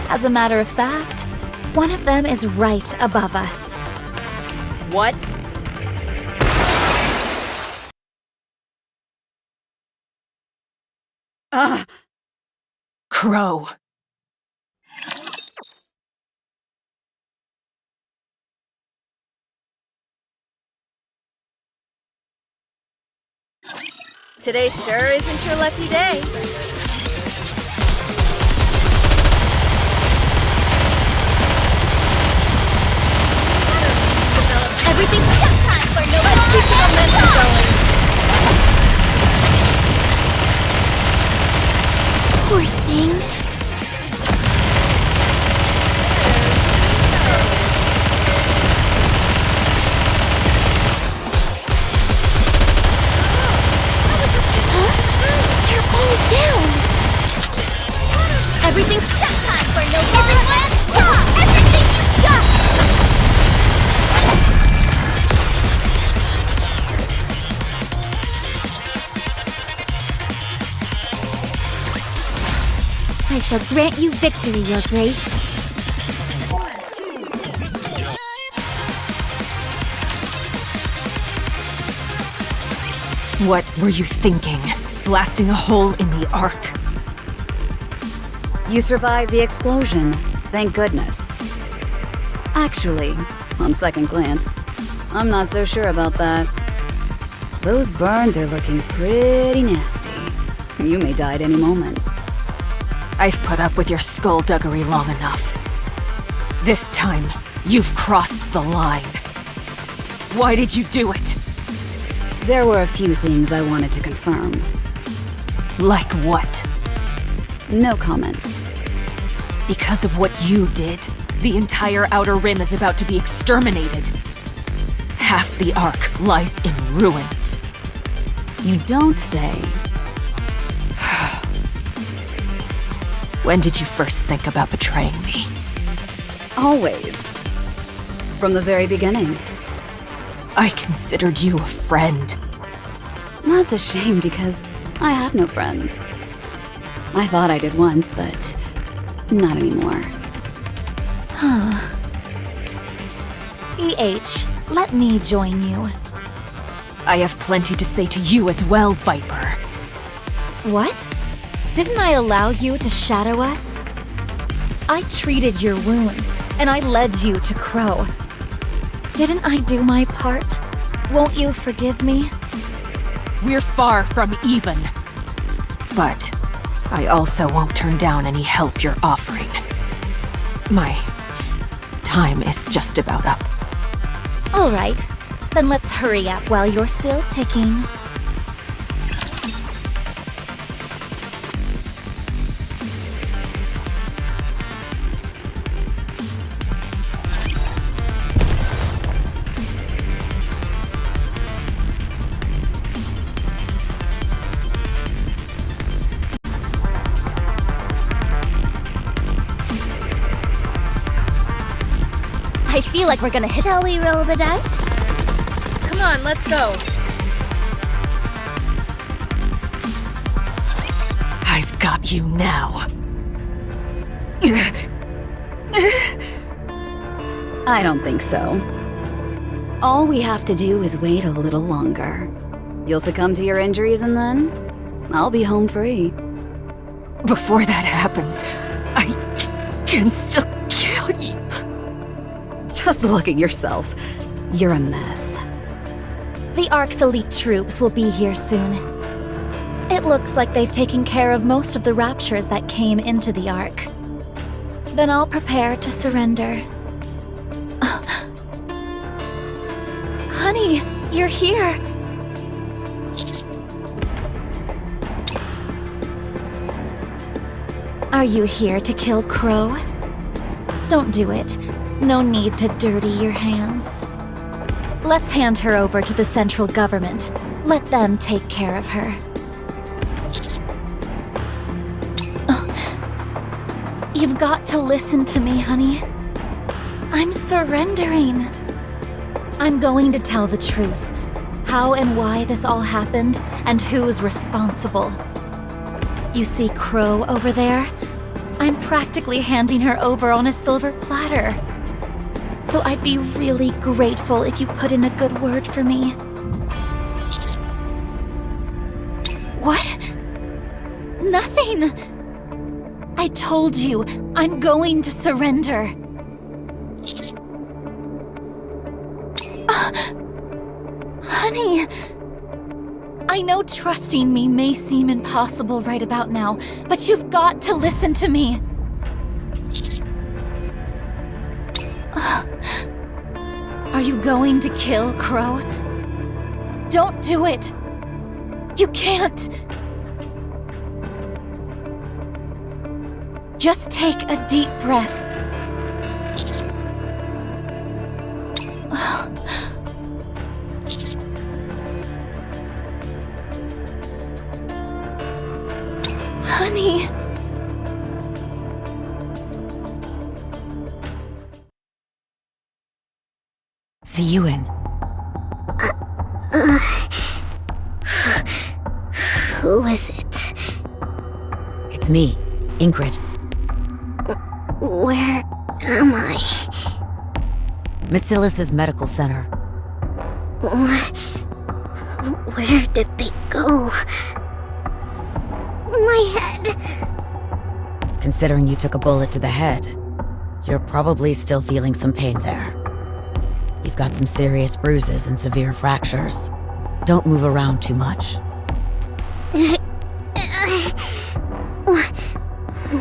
As a matter of fact, one of them is right above us. What? Crow. Today sure isn't your lucky day. Everything's just time for no. Let's keep the momentum going. Poor thing. They're all down. Everything's just time for no. Everyone, drop everything you got. I shall grant you victory, Your Grace. What were you thinking? Blasting a hole in the Ark? You survived the explosion, thank goodness. Actually, on second glance, I'm not so sure about that. Those burns are looking pretty nasty. You may die at any moment. I've put up with your skullduggery long enough. This time, you've crossed the line. Why did you do it? There were a few things I wanted to confirm. Like what? No comment. Because of what you did, the entire Outer Rim is about to be exterminated. Half the Ark lies in ruins. You don't say. When did you first think about betraying me? Always. From the very beginning. I considered you a friend. That's a shame because I have no friends. I thought I did once, but not anymore. EH, let me join you. I have plenty to say to you as well, Viper. What? Didn't I allow you to shadow us? I treated your wounds, and I led you to Crow. Didn't I do my part? Won't you forgive me? We're far from even. But I also won't turn down any help you're offering. My time is just about up. All right, then let's hurry up while you're still ticking. I feel like we're gonna hit. Shall we roll the dice? Come on, let's go. I've got you now. I don't think so. All we have to do is wait a little longer. You'll succumb to your injuries and then I'll be home free. Before that happens, I can still kill you. Just look at yourself. You're a mess. The Ark's elite troops will be here soon. It looks like they've taken care of most of the raptures that came into the Ark. Then I'll prepare to surrender. Honey, you're here! Are you here to kill Crow? Don't do it. No need to dirty your hands. Let's hand her over to the central government. Let them take care of her. You've got to listen to me, honey. I'm surrendering. I'm going to tell the truth. How and why this all happened, and who's responsible. You see Crow over there? I'm practically handing her over on a silver platter. So I'd be really grateful if you put in a good word for me. What? Nothing! I told you, I'm going to surrender. Honey! I know trusting me may seem impossible right about now, but you've got to listen to me. Are you going to kill Crow? Don't do it! You can't! Just take a deep breath. Honey... See you in. Who is it? It's me, Ingrid. Where am I? Basilis's medical center. Where did they go? My head! Considering you took a bullet to the head, you're probably still feeling some pain there. You've got some serious bruises and severe fractures. Don't move around too much.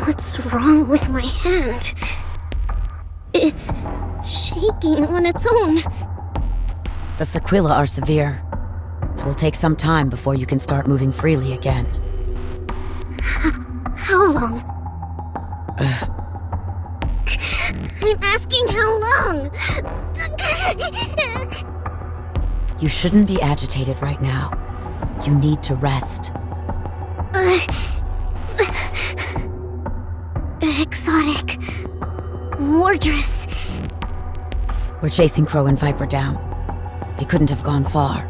What's wrong with my hand? It's shaking on its own. The sequelae are severe. It will take some time before you can start moving freely again. How long? I'm asking how long? You shouldn't be agitated right now. You need to rest. Exotic. Wardress. We're chasing Crow and Viper down. They couldn't have gone far.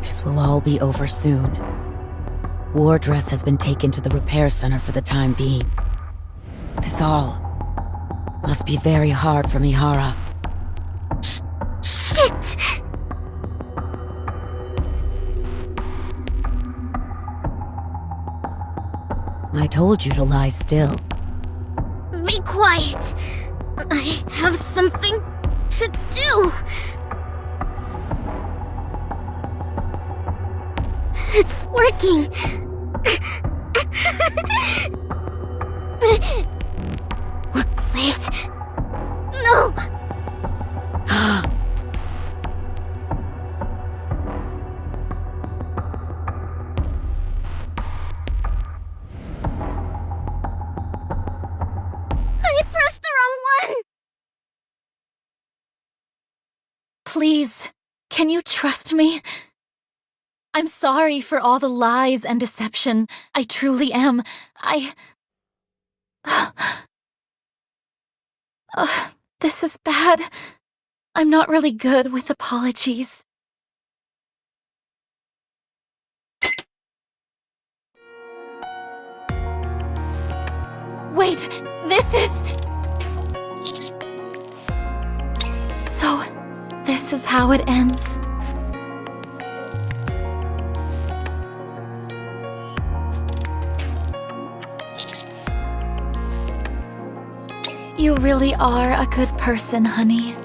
This will all be over soon. Wardress has been taken to the repair center for the time being. This all must be very hard for Mihara. Shit! I told you to lie still. Be quiet! I have something to do! It's working! Wait... No! Please, can you trust me? I'm sorry for all the lies and deception. I truly am. This is bad. I'm not really good with apologies. Wait, this is... So, this is how it ends. You really are a good person, honey.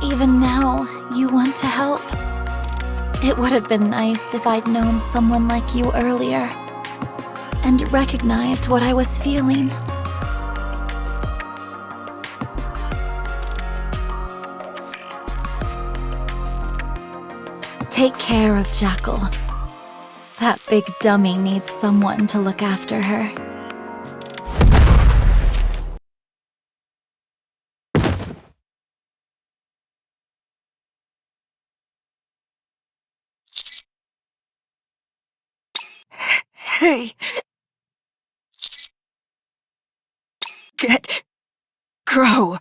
Even now, you want to help. It would have been nice if I'd known someone like you earlier, and recognized what I was feeling. Take care of Jackal. That big dummy needs someone to look after her. Hey! Grow!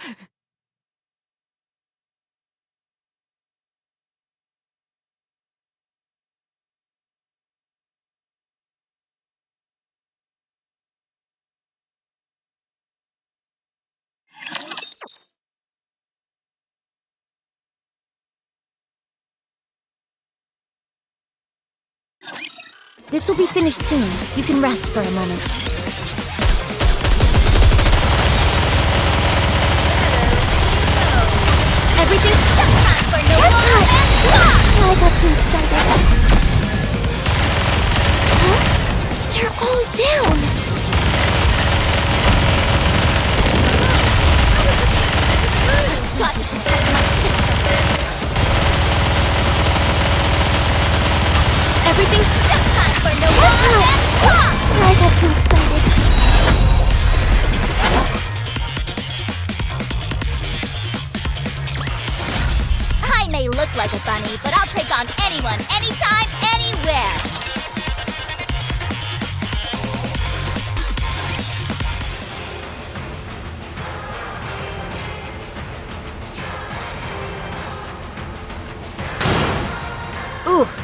This will be finished soon. You can rest for a moment. Everything's set for no more. I got too excited. Huh? You're all down. Got to protect my sister. Everything's set time for no more. I got too excited. I may look like a bunny, but I'll take on anyone, anytime, anywhere. Oof.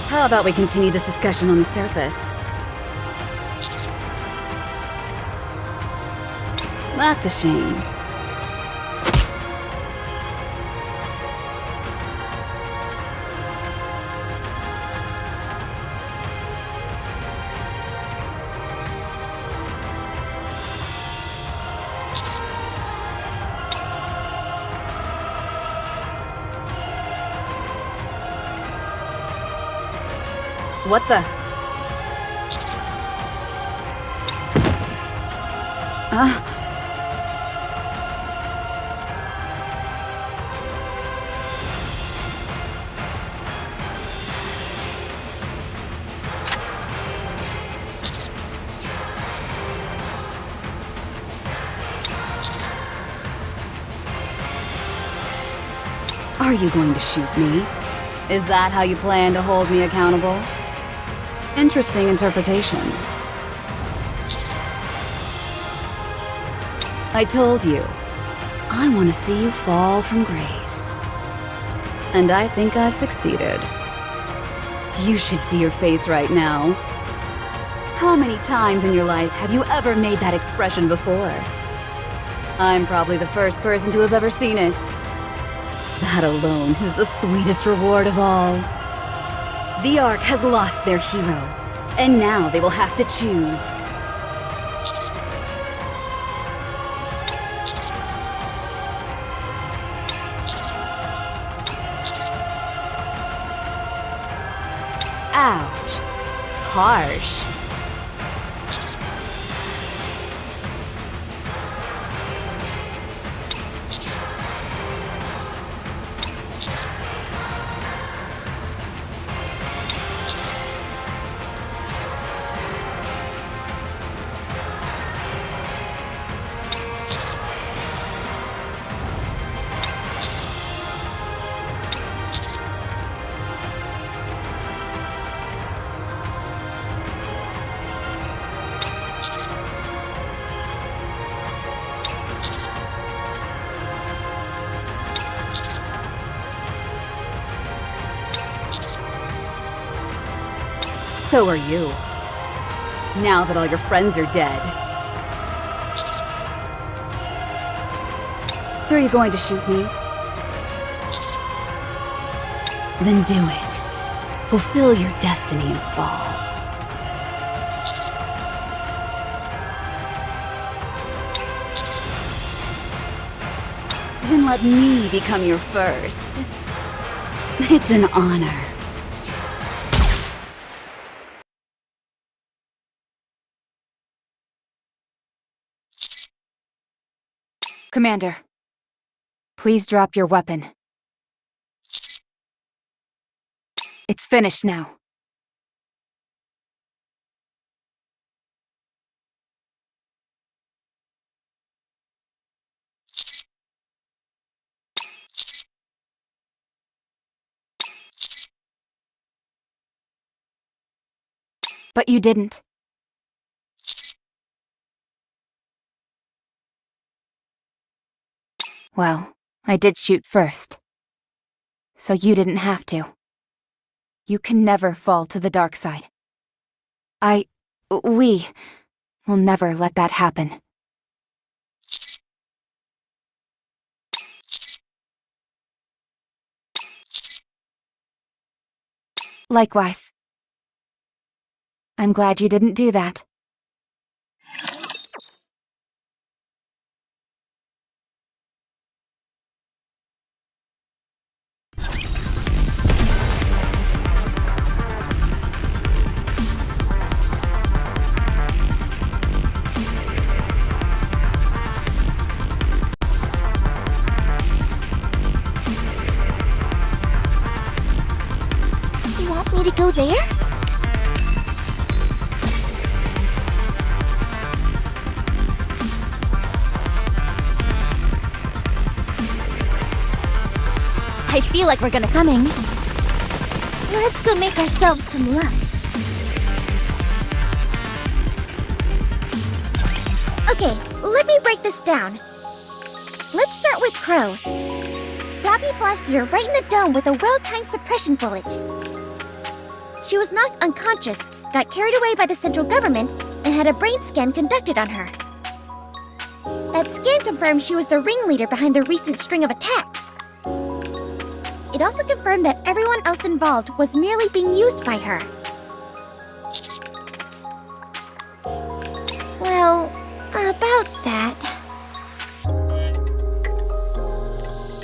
How about we continue this discussion on the surface? That's a shame. What the? Are you going to shoot me? Is that how you plan to hold me accountable? Interesting interpretation. I told you, I want to see you fall from grace. And I think I've succeeded. You should see your face right now. How many times in your life have you ever made that expression before? I'm probably the first person to have ever seen it. That alone is the sweetest reward of all. The Ark has lost their hero, and now they will have to choose. Ouch. Harsh. So are you. Now that all your friends are dead. So are you going to shoot me? Then do it. Fulfill your destiny and fall. Then let me become your first. It's an honor. Commander, please drop your weapon. It's finished now. But you didn't. Well, I did shoot first. So you didn't have to. You can never fall to the dark side. We will never let that happen. Likewise. I'm glad you didn't do that. You want me to go there? I feel like we're gonna coming. Let's go make ourselves some luck. Okay, let me break this down. Let's start with Crow. Robbie blasted her right in the dome with a well-timed suppression bullet. She was knocked unconscious, got carried away by the central government, and had a brain scan conducted on her. That scan confirmed she was the ringleader behind the recent string of attacks. It also confirmed that everyone else involved was merely being used by her. Well, about that.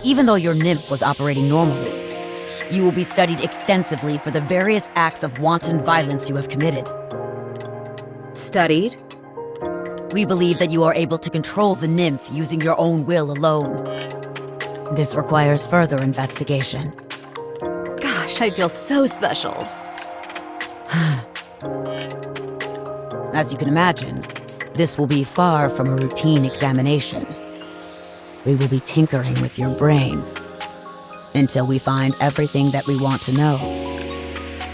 Even though your nymph was operating normally, you will be studied extensively for the various acts of wanton violence you have committed. Studied? We believe that you are able to control the nymph using your own will alone. This requires further investigation. Gosh, I feel so special. As you can imagine, this will be far from a routine examination. We will be tinkering with your brain until we find everything that we want to know.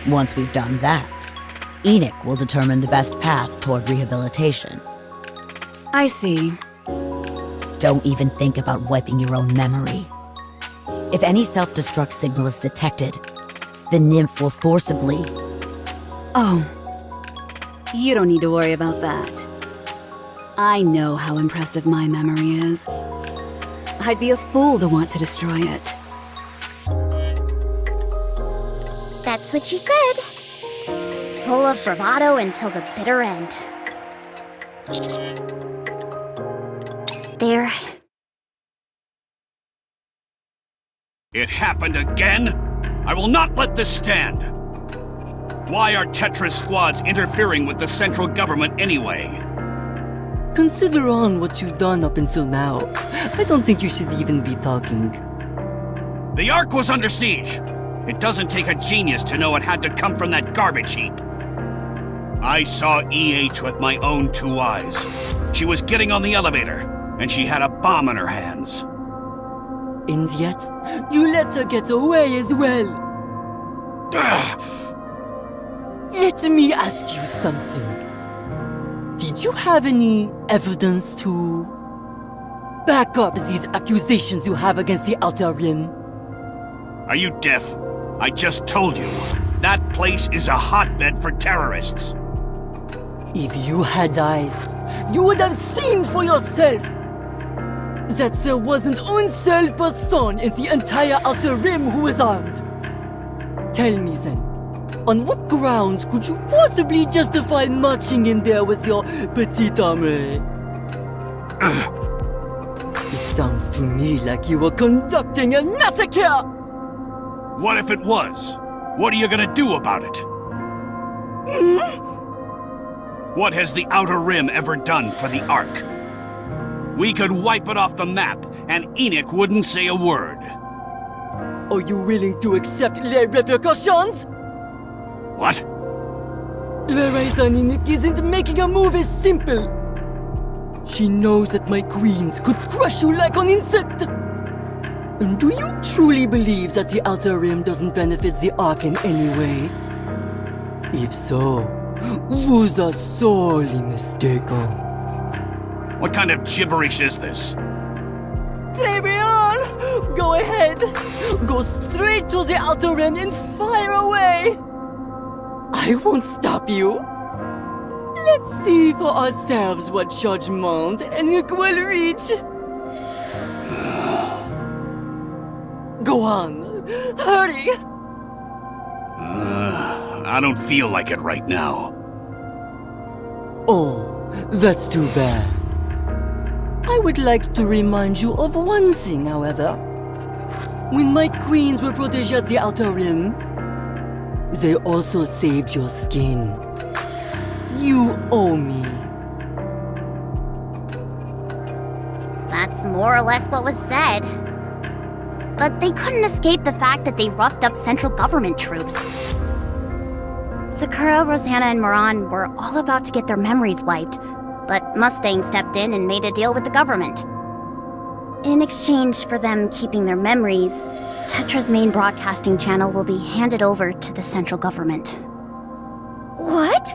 Once we've done that, Enoch will determine the best path toward rehabilitation. I see. Don't even think about wiping your own memory. If any self-destruct signal is detected, the nymph will forcibly... Oh, you don't need to worry about that. I know how impressive my memory is. I'd be a fool to want to destroy it. That's what she said. Full of bravado until the bitter end. There. It happened again? I will not let this stand! Why are Tetra's squads interfering with the central government anyway? Consider on what you've done up until now. I don't think you should even be talking. The Ark was under siege! It doesn't take a genius to know it had to come from that garbage heap. I saw EH with my own 2 eyes. She was getting on the elevator, and she had a bomb in her hands. And yet, you let her get away as well. Let me ask you something. Did you have any evidence to back up these accusations you have against the Outer Rim? Are you deaf? I just told you. That place is a hotbed for terrorists. If you had eyes, you would have seen for yourself that there wasn't one single person in the entire Outer Rim who was armed. Tell me then, on what grounds could you possibly justify marching in there with your petite armée? It sounds to me like you were conducting a massacre! What if it was? What are you gonna do about it? What has the Outer Rim ever done for the Ark? We could wipe it off the map, and Enoch wouldn't say a word. Are you willing to accept les repercussions? What? The reason Enoch isn't making a move is simple. She knows that my queens could crush you like an insect. And do you truly believe that the Outer Rim doesn't benefit the Ark in any way? If so, vous are sorely mistaken. What kind of gibberish is this? Très bien! Go ahead! Go straight to the Outer Rim and fire away! I won't stop you. Let's see for ourselves what judgment Enoch will reach. Go on. Hurry! I don't feel like it right now. Oh, that's too bad. I would like to remind you of one thing, however. When my queens were protégées at the Outer Rim, they also saved your skin. You owe me. That's more or less what was said. But they couldn't escape the fact that they roughed up central government troops. Sakura, Rosanna, and Moran were all about to get their memories wiped, but Mustang stepped in and made a deal with the government. In exchange for them keeping their memories, Tetra's main broadcasting channel will be handed over to the central government. What?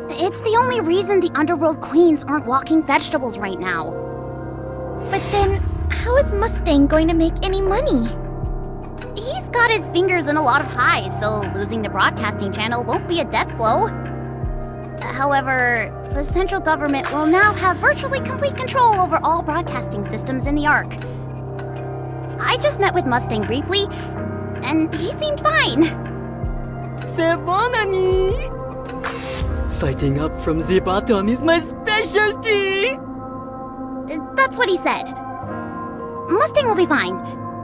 It's the only reason the Underworld Queens aren't walking vegetables right now. But then, how is Mustang going to make any money? He's got his fingers in a lot of pies, so losing the broadcasting channel won't be a death blow. However, the central government will now have virtually complete control over all broadcasting systems in the Ark. I just met with Mustang briefly, and he seemed fine. C'est bon, ami! Fighting up from the bottom is my specialty! That's what he said. Mustang will be fine.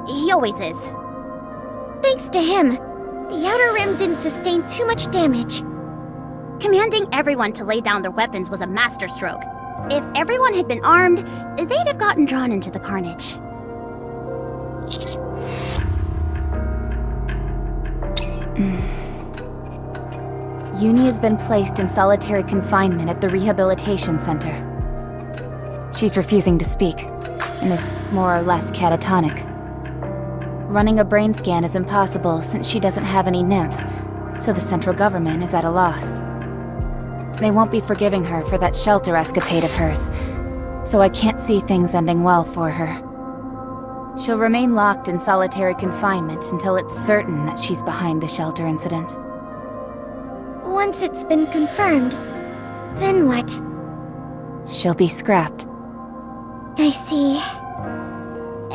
He always is. Thanks to him, the Outer Rim didn't sustain too much damage. Commanding everyone to lay down their weapons was a masterstroke. If everyone had been armed, they'd have gotten drawn into the carnage. Uni has been placed in solitary confinement at the rehabilitation center. She's refusing to speak, and is more or less catatonic. Running a brain scan is impossible since she doesn't have any nymph, so the central government is at a loss. They won't be forgiving her for that shelter escapade of hers, so I can't see things ending well for her. She'll remain locked in solitary confinement until it's certain that she's behind the shelter incident. Once it's been confirmed, then what? She'll be scrapped. I see.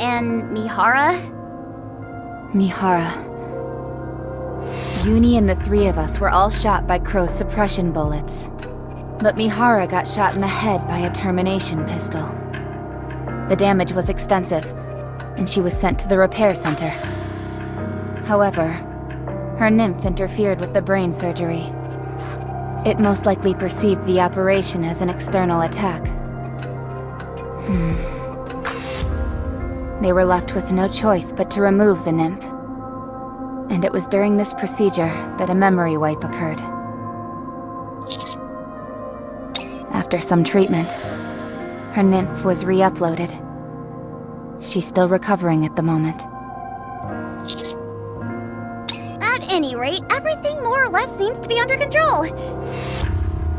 And Mihara? Mihara. Uni and the three of us were all shot by Crow's suppression bullets. But Mihara got shot in the head by a termination pistol. The damage was extensive, and she was sent to the repair center. However, her nymph interfered with the brain surgery. It most likely perceived the operation as an external attack. They were left with no choice but to remove the nymph. And it was during this procedure that a memory wipe occurred. After some treatment, her nymph was re-uploaded. She's still recovering at the moment. At any rate, everything more or less seems to be under control.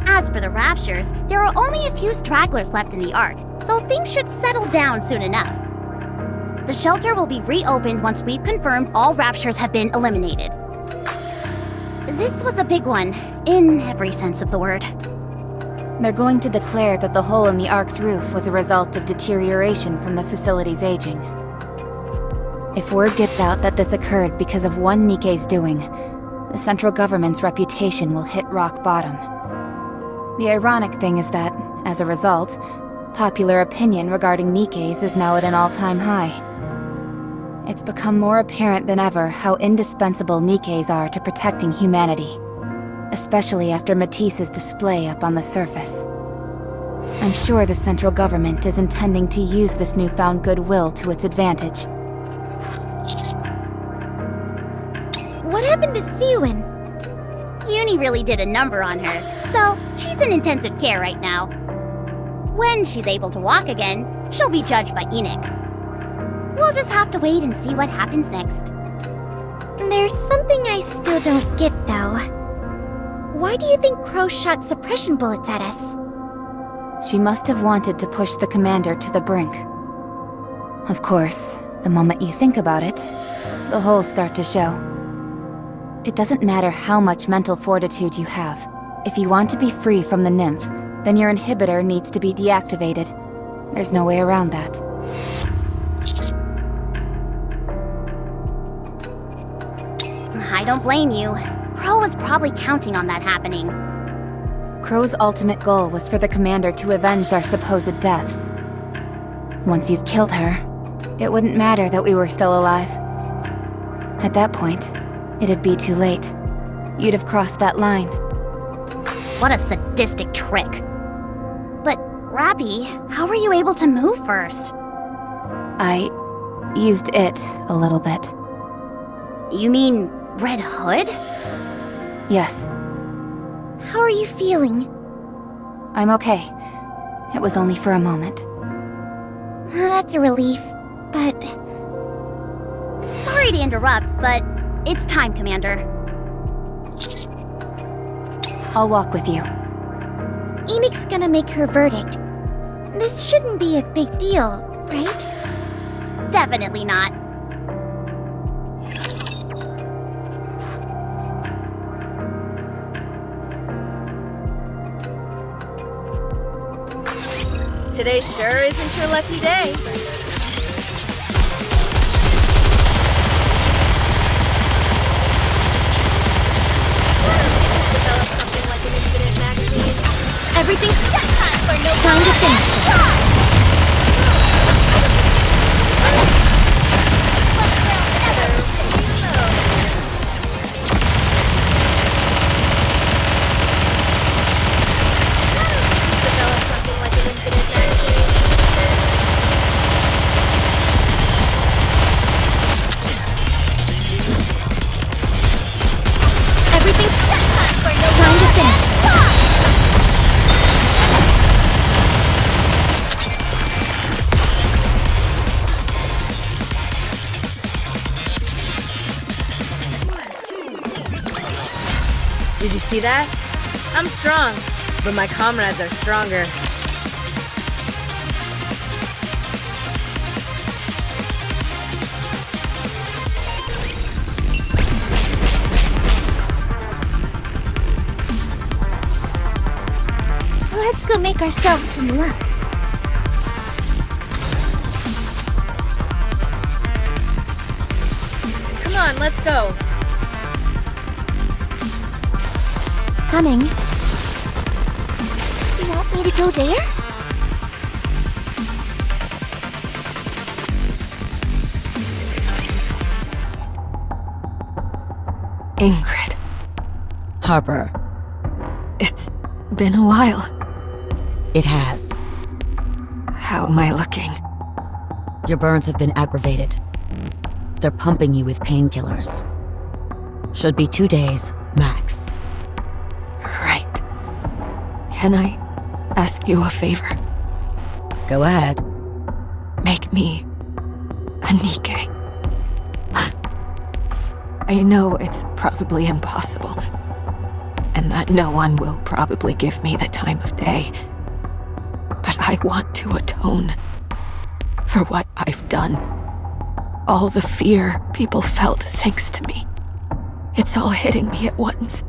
As for the Raptures, there are only a few stragglers left in the Ark, so things should settle down soon enough. The shelter will be reopened once we've confirmed all Raptures have been eliminated. This was a big one, in every sense of the word. They're going to declare that the hole in the Ark's roof was a result of deterioration from the facility's aging. If word gets out that this occurred because of one Nikke's doing, the central government's reputation will hit rock bottom. The ironic thing is that, as a result, popular opinion regarding Nikke's is now at an all-time high. It's become more apparent than ever how indispensable Nikke's are to protecting humanity, especially after Matisse's display up on the surface. I'm sure the central government is intending to use this newfound goodwill to its advantage. What happened to Siwin? Uni really did a number on her, so she's in intensive care right now. When she's able to walk again, she'll be judged by Enoch. We'll just have to wait and see what happens next. There's something I still don't get, though. Why do you think Crow shot suppression bullets at us? She must have wanted to push the commander to the brink. Of course, the moment you think about it, the holes start to show. It doesn't matter how much mental fortitude you have. If you want to be free from the nymph, then your inhibitor needs to be deactivated. There's no way around that. I don't blame you. Crow was probably counting on that happening. Crow's ultimate goal was for the commander to avenge our supposed deaths. Once you'd killed her, it wouldn't matter that we were still alive. At that point, it'd be too late. You'd have crossed that line. What a sadistic trick. But, Rappy, how were you able to move first? I used it a little bit. You mean Red Hood? Yes. How are you feeling? I'm okay. It was only for a moment. That's a relief, but... Sorry to interrupt, but it's time, Commander. I'll walk with you. Enoch's gonna make her verdict. This shouldn't be a big deal, right? Definitely not. Today sure isn't your lucky day. Develop something like an infinite magazine. Everything's set time for no time to think. Did you see that? I'm strong, but my comrades are stronger. Let's go make ourselves some luck. Come on, let's go. Coming. You want me to go there? Ingrid. Harper. It's been a while. It has. How am I looking? Your burns have been aggravated. They're pumping you with painkillers. Should be 2 days, max. Right. Can I ask you a favor? Go ahead. Make me a Nikke. I know it's probably impossible, and that no one will probably give me the time of day. But I want to atone for what I've done. All the fear people felt thanks to me. It's all hitting me at once.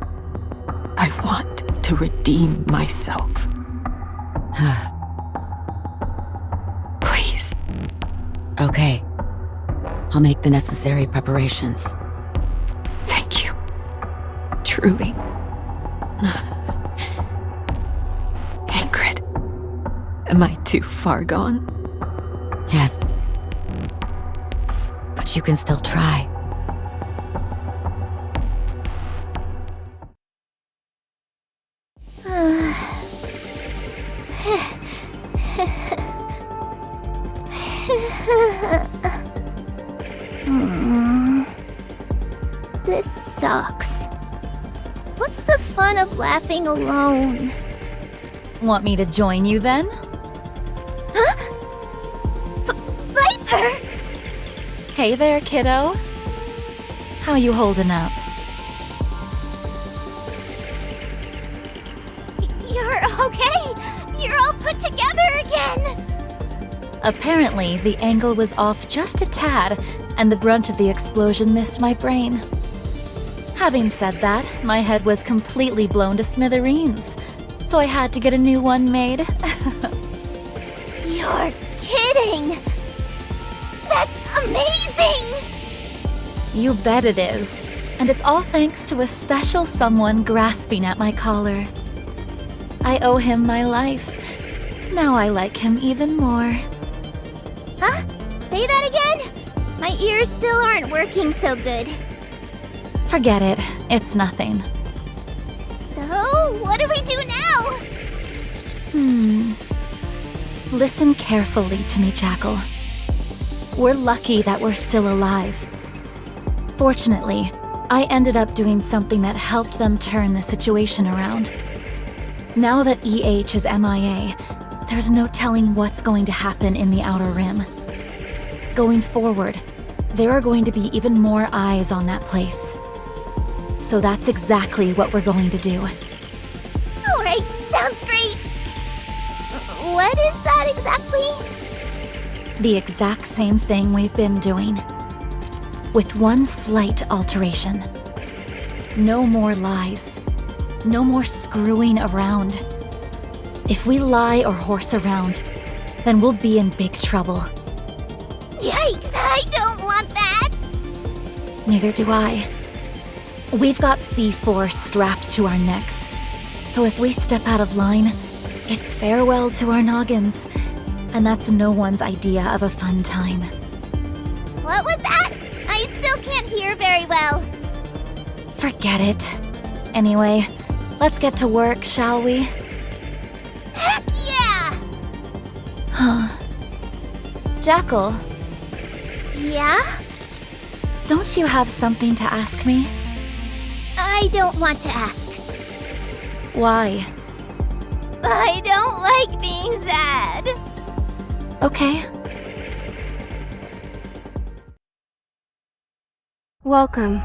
I want to redeem myself. Please. Okay. I'll make the necessary preparations. Thank you. Truly. Ingrid, am I too far gone? Yes. But you can still try. This sucks. What's the fun of laughing alone? Want me to join you then? Huh? Viper! Hey there, kiddo. How you holding up? You're okay? You're all put together again! Apparently, the angle was off just a tad, and the brunt of the explosion missed my brain. Having said that, my head was completely blown to smithereens, so I had to get a new one made. You're kidding! That's amazing! You bet it is. And it's all thanks to a special someone grasping at my collar. I owe him my life. Now I like him even more. Huh? Say that again? My ears still aren't working so good. Forget it. It's nothing. So, what do we do now? Listen carefully to me, Jackal. We're lucky that we're still alive. Fortunately, I ended up doing something that helped them turn the situation around. Now that EH is MIA, there's no telling what's going to happen in the Outer Rim. Going forward, there are going to be even more eyes on that place. So that's exactly what we're going to do. Alright, sounds great. What is that exactly? The exact same thing we've been doing. With one slight alteration. No more lies. No more screwing around. If we lie or horse around, then we'll be in big trouble. Yikes, I don't want that! Neither do I. We've got C4 strapped to our necks, so if we step out of line, it's farewell to our noggins, and that's no one's idea of a fun time. What was that? I still can't hear very well. Forget it. Anyway, let's get to work, shall we? Heck yeah! Huh. Jackal, Yeah? don't you have something to ask me? I don't want to ask. Why? I don't like being sad. Okay. Welcome.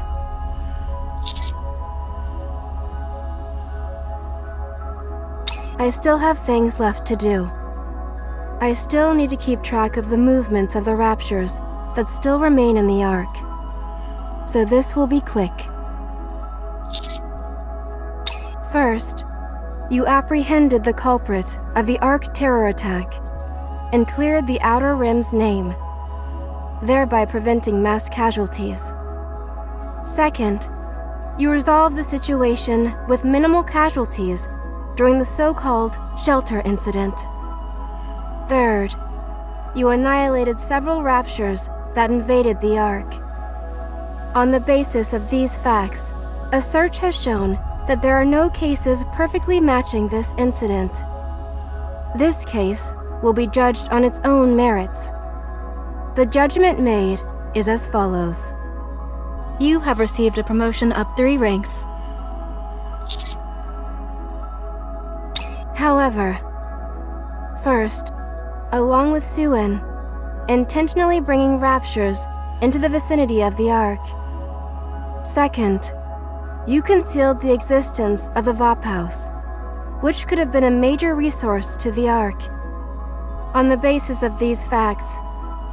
I still have things left to do. I still need to keep track of the movements of the Raptures that still remain in the Ark. So this will be quick. First, you apprehended the culprit of the Ark terror attack and cleared the Outer Rim's name, thereby preventing mass casualties. Second, you resolved the situation with minimal casualties during the so-called shelter incident. Third, you annihilated several Raptures that invaded the Ark. On the basis of these facts, a search has shown that there are no cases perfectly matching this incident. This case will be judged on its own merits. The judgment made is as follows. You have received a promotion up 3 ranks. However, first, along with Suen, intentionally bringing Raptures into the vicinity of the Ark. Second, you concealed the existence of the Vop House, which could have been a major resource to the Ark. On the basis of these facts,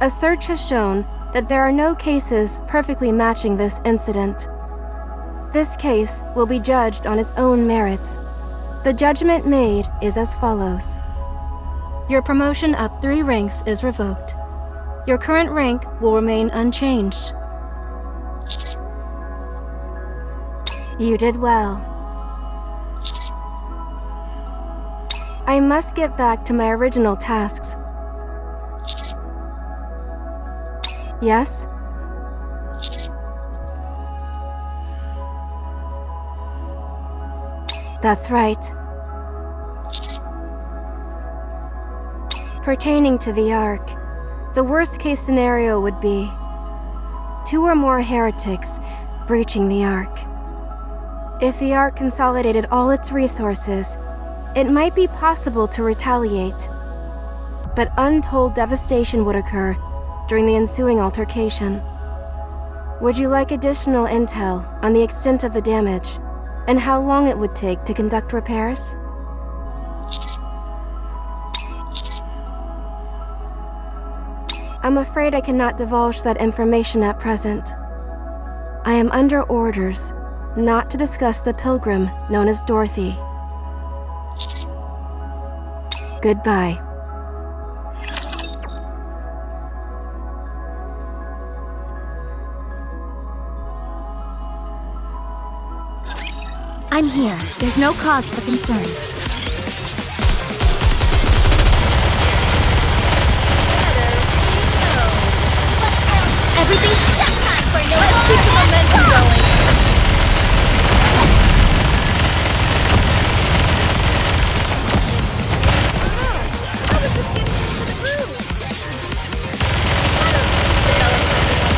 a search has shown that there are no cases perfectly matching this incident. This case will be judged on its own merits. The judgment made is as follows. Your promotion up 3 ranks is revoked. Your current rank will remain unchanged. You did well. I must get back to my original tasks. Yes? That's right. Pertaining to the Ark, the worst-case scenario would be 2 or more heretics breaching the Ark. If the Ark consolidated all its resources, it might be possible to retaliate. But untold devastation would occur during the ensuing altercation. Would you like additional intel on the extent of the damage and how long it would take to conduct repairs? I'm afraid I cannot divulge that information at present. I am under orders not to discuss the pilgrim known as Dorothy. Goodbye. I'm here. There's no cause for concern. Everything's just time for no. Let's keep the momentum going.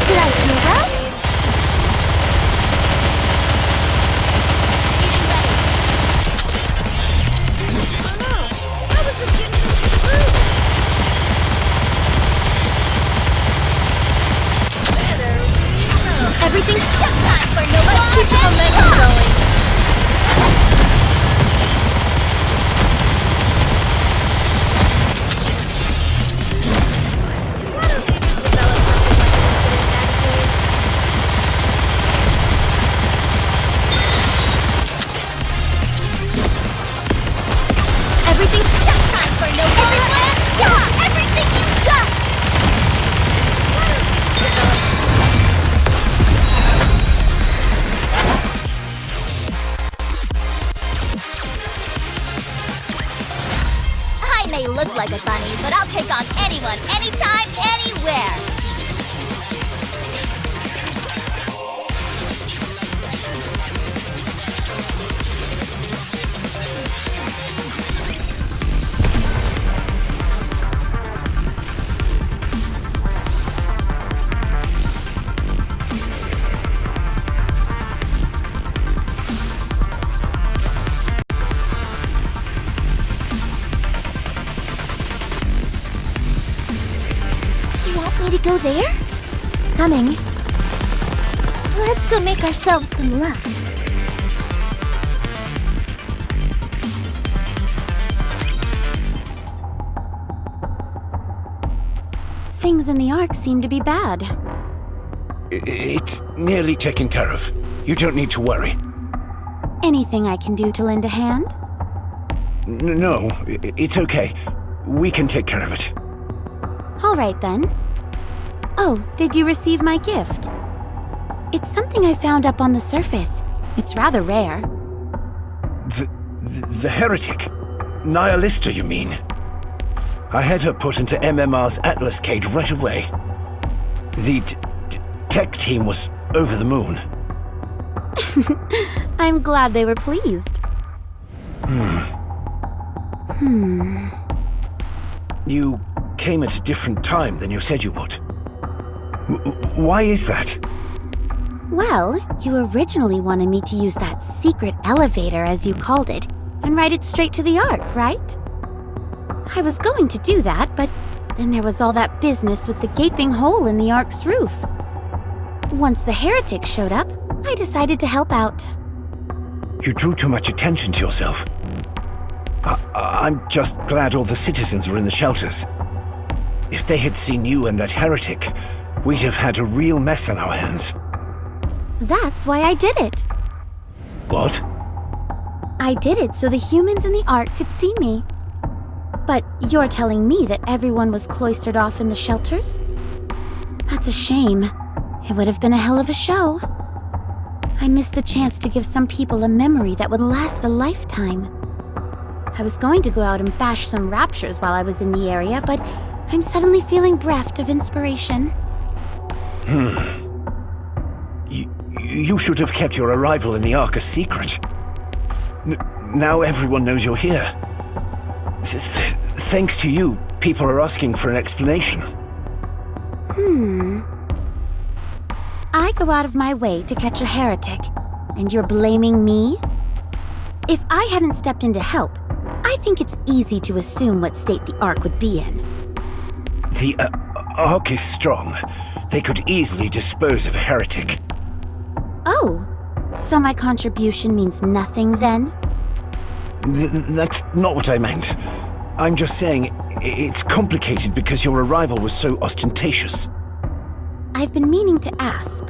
Did I do that? Everything's just time for no. Let's keep the momentum going. Everything's just time for no. Everyone, yeah, everything you've got. I may look like a bunny, but I'll take on anyone, anytime, anywhere. To go there? Coming. Let's go make ourselves some luck. Things in the Ark seem to be bad. It's nearly taken care of. You don't need to worry. Anything I can do to lend a hand? No, it's okay. We can take care of it. All right then. Oh, did you receive my gift? It's something I found up on the surface. It's rather rare. The heretic? Nihilista, you mean? I had her put into MMR's Atlas cage right away. The tech team was over the moon. I'm glad they were pleased. You came at a different time than you said you would. Why is that? Well, you originally wanted me to use that secret elevator, as you called it, and ride it straight to the Ark, right? I was going to do that, but then there was all that business with the gaping hole in the Ark's roof. Once the heretic showed up, I decided to help out. You drew too much attention to yourself. I'm just glad all the citizens were in the shelters. If they had seen you and that heretic, we'd have had a real mess on our hands. That's why I did it. What? I did it so the humans in the Ark could see me. But you're telling me that everyone was cloistered off in the shelters? That's a shame. It would have been a hell of a show. I missed the chance to give some people a memory that would last a lifetime. I was going to go out and bash some raptures while I was in the area, but I'm suddenly feeling bereft of inspiration. You should have kept your arrival in the Ark a secret. Now everyone knows you're here. Thanks to you, people are asking for an explanation. I go out of my way to catch a heretic, and you're blaming me? If I hadn't stepped in to help, I think it's easy to assume what state the Ark would be in. The Ark is strong. They could easily dispose of a heretic. Oh, so my contribution means nothing then? That's not what I meant. I'm just saying it's complicated because your arrival was so ostentatious. I've been meaning to ask.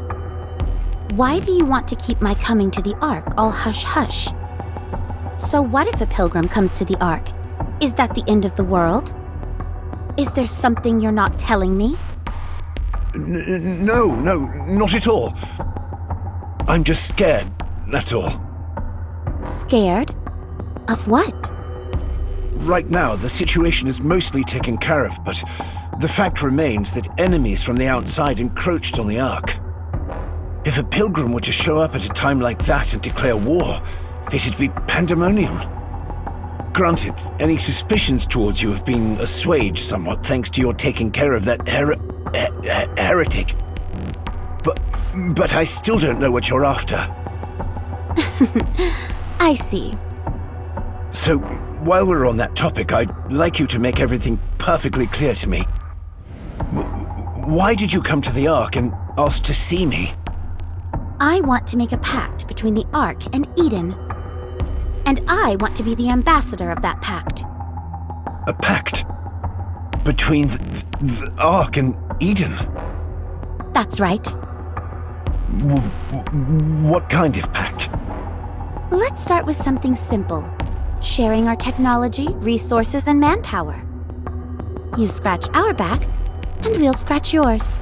Why do you want to keep my coming to the Ark all hush-hush? So what if a pilgrim comes to the Ark? Is that the end of the world? Is there something you're not telling me? No, not at all. I'm just scared, that's all. Scared? Of what? Right now, the situation is mostly taken care of, but the fact remains that enemies from the outside encroached on the Ark. If a pilgrim were to show up at a time like that and declare war, it'd be pandemonium. Granted, any suspicions towards you have been assuaged somewhat thanks to your taking care of that heretic. But I still don't know what you're after. I see. So, while we're on that topic, I'd like you to make everything perfectly clear to me. Why did you come to the Ark and ask to see me? I want to make a pact between the Ark and Eden. And I want to be the ambassador of that pact. A pact? Between the Ark and Eden? That's right. What kind of pact? Let's start with something simple. Sharing our technology, resources, and manpower. You scratch our back, and we'll scratch yours.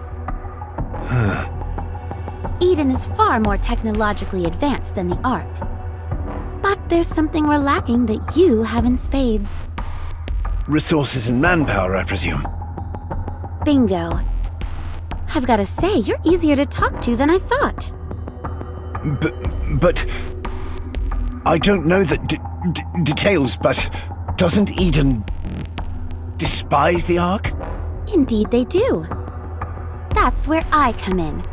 Eden is far more technologically advanced than the Ark. But there's something we're lacking that you have in spades. Resources and manpower, I presume. Bingo. I've gotta say, you're easier to talk to than I thought. But I don't know the details, but doesn't Eden despise the Ark? Indeed they do. That's where I come in.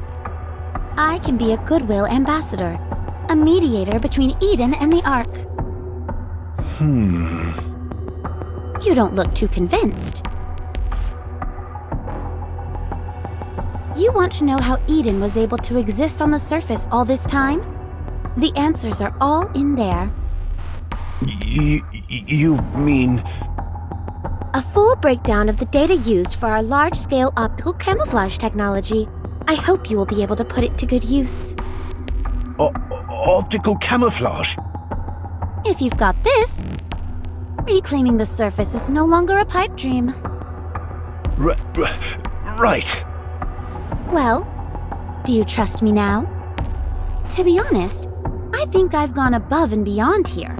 I can be a goodwill ambassador, a mediator between Eden and the Ark. You don't look too convinced. You want to know how Eden was able to exist on the surface all this time? The answers are all in there. You mean... A full breakdown of the data used for our large-scale optical camouflage technology. I hope you will be able to put it to good use. Optical camouflage? If you've got this, reclaiming the surface is no longer a pipe dream. Right. Well, do you trust me now? To be honest, I think I've gone above and beyond here.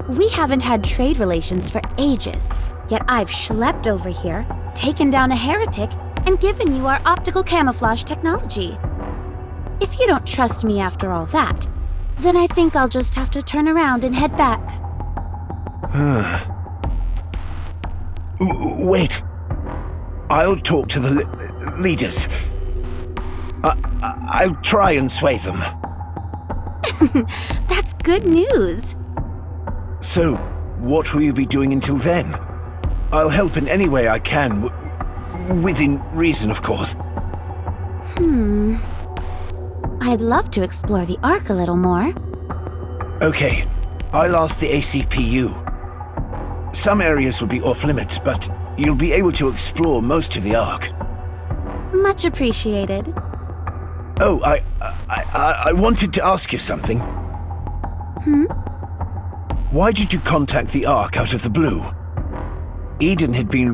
We haven't had trade relations for ages, yet I've schlepped over here, taken down a heretic, and given you our optical camouflage technology. If you don't trust me after all that, then I think I'll just have to turn around and head back. Wait. I'll talk to the leaders. I'll try and sway them. That's good news. So, what will you be doing until then? I'll help in any way I can, within reason, of course. I'd love to explore the Ark a little more. Okay, I'll ask the ACPU. Some areas will be off-limits, but you'll be able to explore most of the Ark. Much appreciated. Oh, I wanted to ask you something. Why did you contact the Ark out of the blue? Eden had been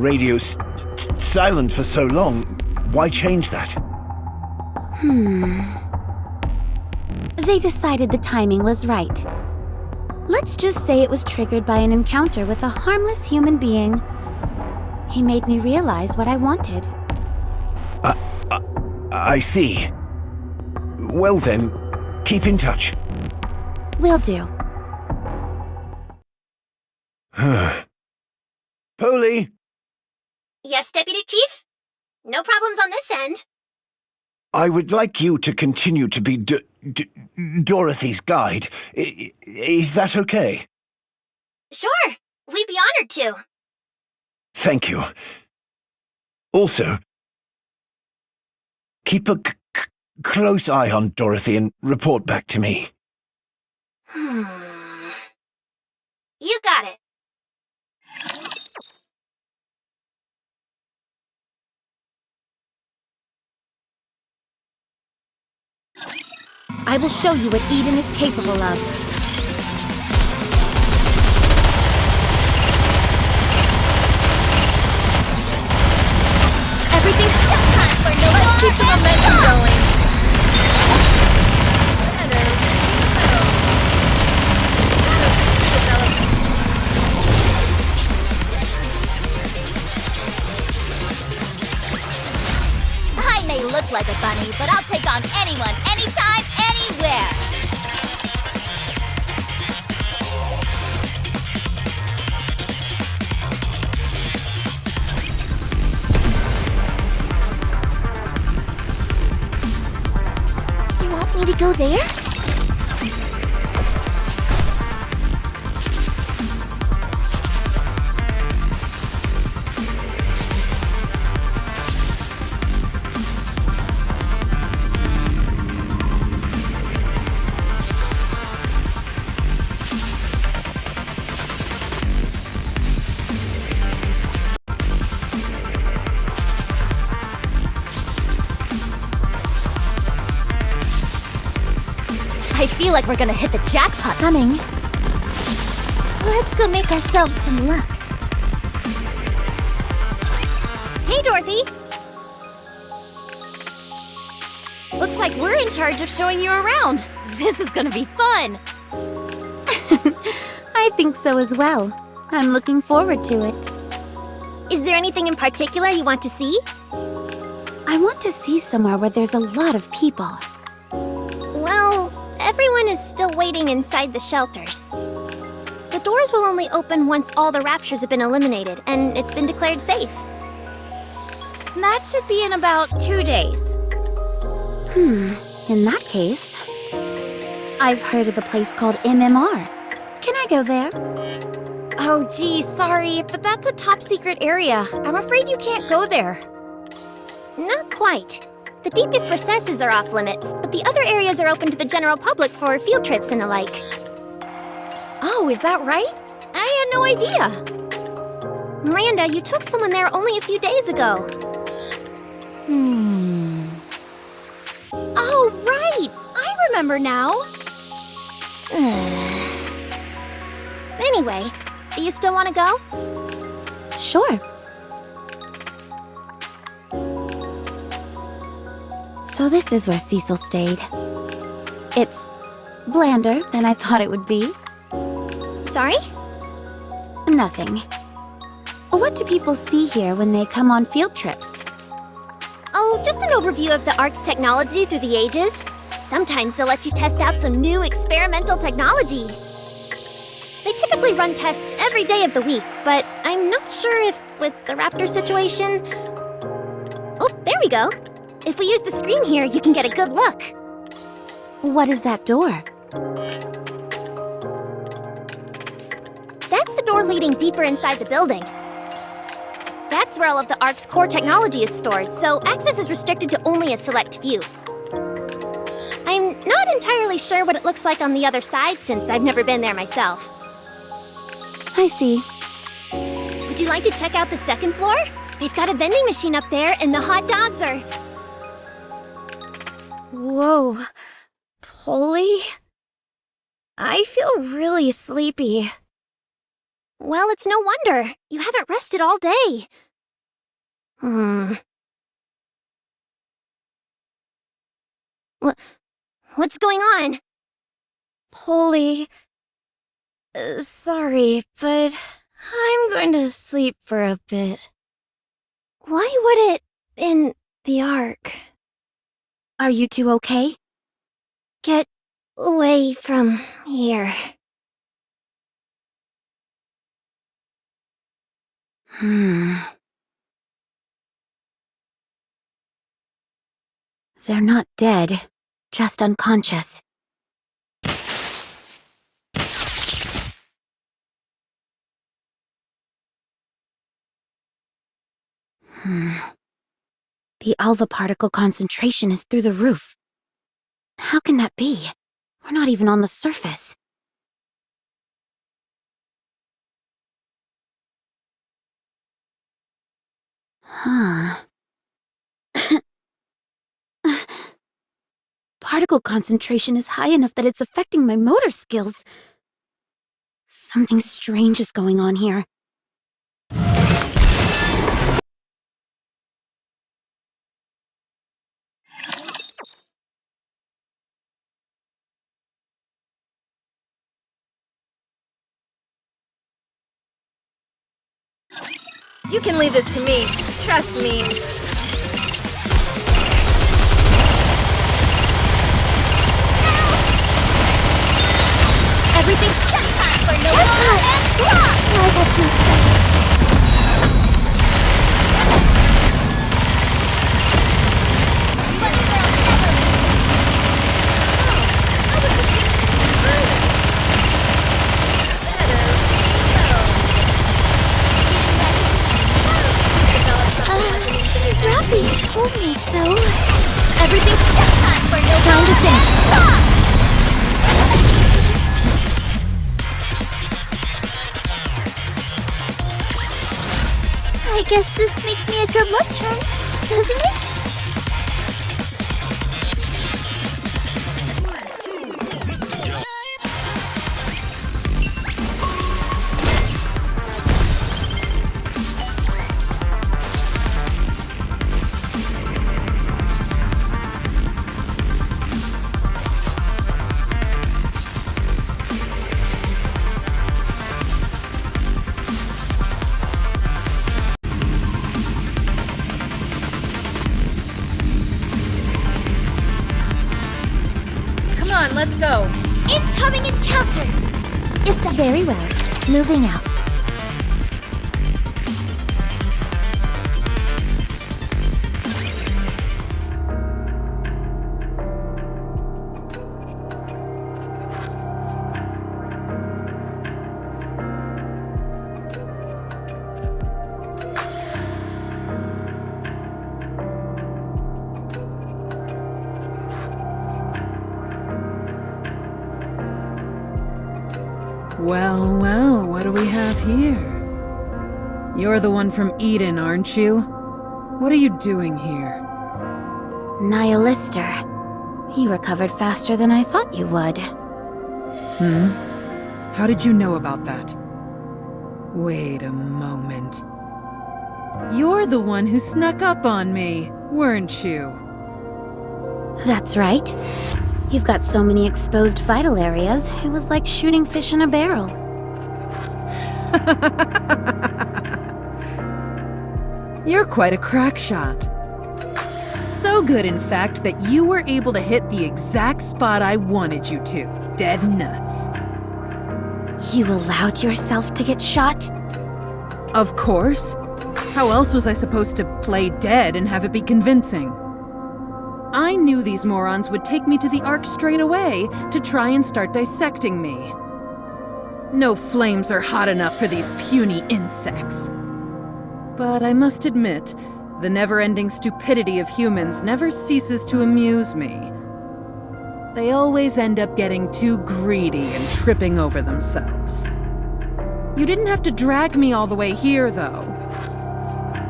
silent for so long. Why change that? They decided the timing was right. Let's just say it was triggered by an encounter with a harmless human being. He made me realize what I wanted. I see. Well then, keep in touch. Will do. Polly! Yes, Deputy Chief? No problems on this end. I would like you to continue to be Dorothy's guide. Is that okay? Sure, we'd be honored to. Thank you. Also, keep a close eye on Dorothy and report back to me. You got it. I will show you what Eden is capable of. Everything's just time for no one. Keep the momentum going. I may look like a bunny, but I'll take on anyone, anytime, anywhere. You want me to go there? I feel like we're gonna hit the jackpot. Coming. Let's go make ourselves some luck. Hey, Dorothy. Looks like we're in charge of showing you around. This is gonna be fun. I think so as well. I'm looking forward to it. Is there anything in particular you want to see? I want to see somewhere where there's a lot of people. Well, everyone is still waiting inside the shelters. The doors will only open once all the raptures have been eliminated, and it's been declared safe. That should be in about 2 days. In that case, I've heard of a place called MMR. Can I go there? Oh, gee, sorry, but that's a top-secret area. I'm afraid you can't go there. Not quite. The deepest recesses are off-limits, but the other areas are open to the general public for field trips and the like. Oh, is that right? I had no idea. Miranda, you took someone there only a few days ago. Oh, right! I remember now. Anyway, do you still want to go? Sure. So this is where Cecil stayed. It's blander than I thought it would be. Sorry? Nothing. What do people see here when they come on field trips? Oh, just an overview of the Ark's technology through the ages. Sometimes they'll let you test out some new experimental technology. They typically run tests every day of the week, but I'm not sure if, with the raptor situation... Oh, there we go. If we use the screen here, you can get a good look. What is that door? That's the door leading deeper inside the building. That's where all of the Ark's core technology is stored, so access is restricted to only a select few. I'm not entirely sure what it looks like on the other side, since I've never been there myself. I see. Would you like to check out the second floor? They've got a vending machine up there, and the hot dogs are... Whoa. Polly? I feel really sleepy. Well, it's no wonder. You haven't rested all day. What's going on? Polly, sorry, but I'm going to sleep for a bit. Why would it in the Ark? Are you two okay? Get away from here. They're not dead, just unconscious. The alpha particle concentration is through the roof. How can that be? We're not even on the surface. Particle concentration is high enough that it's affecting my motor skills. Something strange is going on here. You can leave this to me. Trust me. Everything's set time for no Rappy told me so. Everything's set time for no time to think. I guess this makes me a good luck charm, doesn't it? Let's go. Incoming encounter! Is that very well? Moving out. Well, well, what do we have here? You're the one from Eden, aren't you? What are you doing here? Nihilister. You recovered faster than I thought you would. How did you know about that? Wait a moment. You're the one who snuck up on me, weren't you? That's right. You've got so many exposed vital areas, it was like shooting fish in a barrel. You're quite a crack shot. So good, in fact, that you were able to hit the exact spot I wanted you to. Dead nuts. You allowed yourself to get shot? Of course. How else was I supposed to play dead and have it be convincing? I knew these morons would take me to the Ark straight away to try and start dissecting me. No flames are hot enough for these puny insects. But I must admit, the never-ending stupidity of humans never ceases to amuse me. They always end up getting too greedy and tripping over themselves. You didn't have to drag me all the way here, though.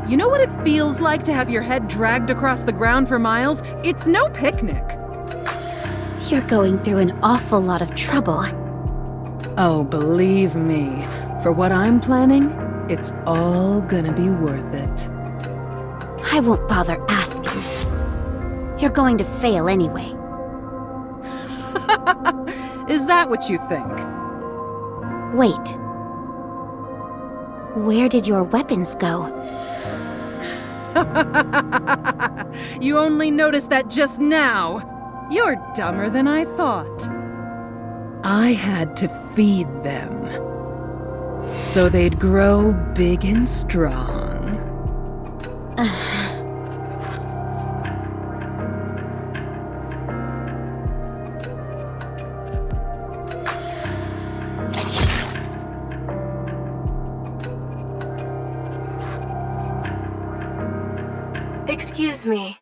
You know what it feels like to have your head dragged across the ground for miles? It's no picnic. You're going through an awful lot of trouble. Oh, believe me, for what I'm planning, it's all gonna be worth it. I won't bother asking. You're going to fail anyway. Is that what you think? Wait. Where did your weapons go? You only noticed that just now. You're dumber than I thought. I had to feed them, so they'd grow big and strong. Excuse me.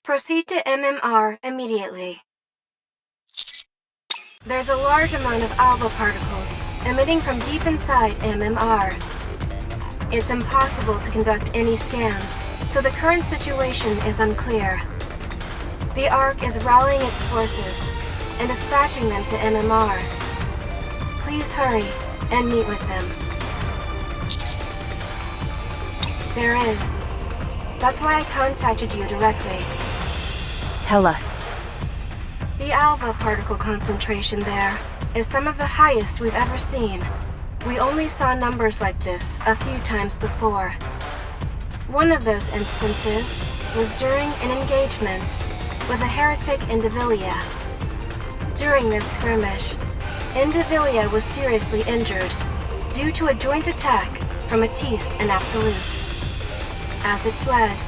Proceed to MMR immediately. There's a large amount of alpha particles emitting from deep inside MMR. It's impossible to conduct any scans, so the current situation is unclear. The Ark is rallying its forces and dispatching them to MMR. Please hurry and meet with them. There is. That's why I contacted you directly. Tell us. The alpha particle concentration there is some of the highest we've ever seen. We only saw numbers like this a few times before. One of those instances was during an engagement with a heretic Indivilia. During this skirmish, Indivilia was seriously injured due to a joint attack from Matisse and Absolute. As it fled,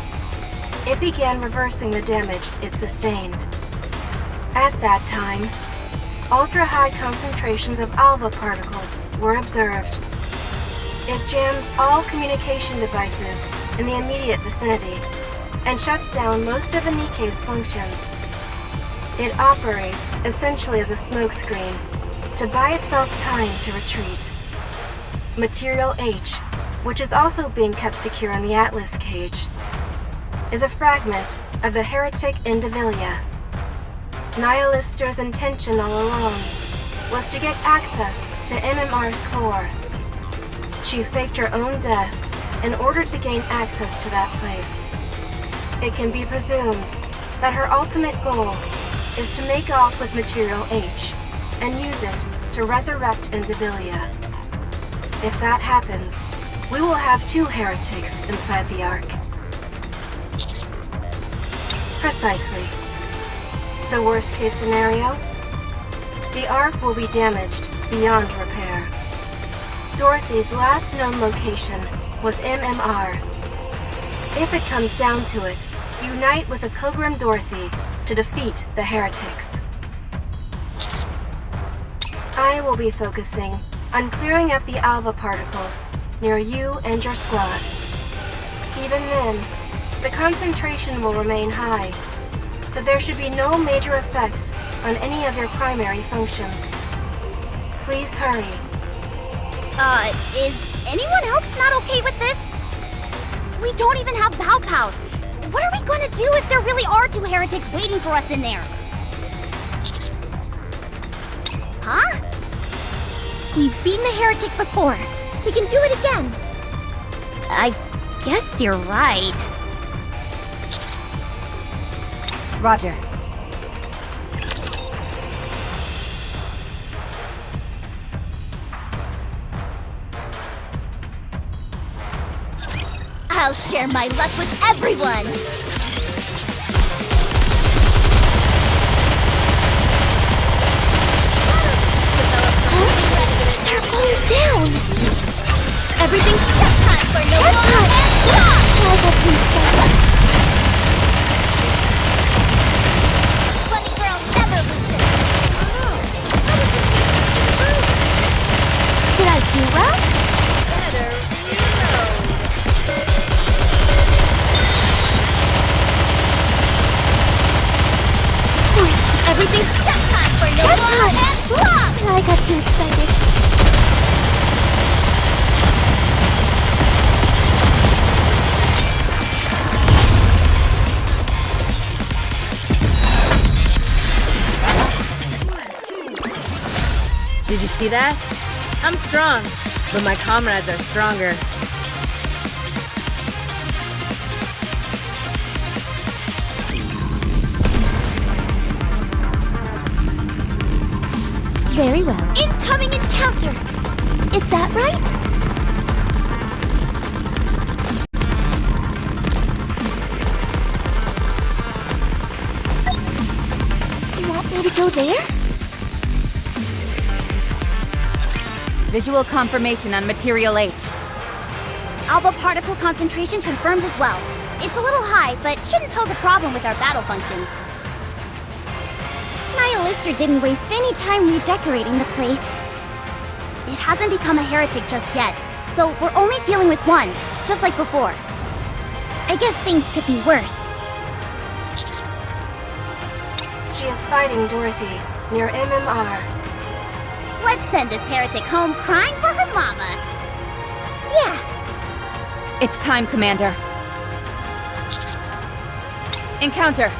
it began reversing the damage it sustained. At that time, ultra-high concentrations of alpha particles were observed. It jams all communication devices in the immediate vicinity and shuts down most of a Nikke's functions. It operates essentially as a smokescreen to buy itself time to retreat. Material H, which is also being kept secure in the Atlas cage, is a fragment of the heretic Indivilia. Nihilister's intention all along was to get access to MMR's core. She faked her own death in order to gain access to that place. It can be presumed that her ultimate goal is to make off with Material H and use it to resurrect Indivilia. If that happens, we will have two heretics inside the Ark. Precisely. The worst case scenario? The Ark will be damaged beyond repair. Dorothy's last known location was MMR. If it comes down to it, unite with a Pilgrim Dorothy to defeat the heretics. I will be focusing on clearing up the alpha particles near you and your squad. Even then, the concentration will remain high, but there should be no major effects on any of your primary functions. Please hurry. Is anyone else not okay with this? We don't even have pow-pows. What are we gonna do if there really are two heretics waiting for us in there? Huh? We've beaten a heretic before. We can do it again. I guess you're right. Roger. I'll share my luck with everyone! They're falling down! Everything's set time for no more and block! Bunny girl never loses! Did I do well? Better reload! Everything's set time for no more and block! I got too excited. Did you see that? I'm strong, but my comrades are stronger. Very well. Incoming encounter! Is that right? You want me to go there? Visual confirmation on Material H. Alpha particle concentration confirmed as well. It's a little high, but shouldn't pose a problem with our battle functions. Nihilister didn't waste any time redecorating the place. It hasn't become a heretic just yet, so we're only dealing with one, just like before. I guess things could be worse. She is fighting Dorothy, near MMR. Let's send this heretic home crying for her mama. Yeah. It's time, Commander. Encounter.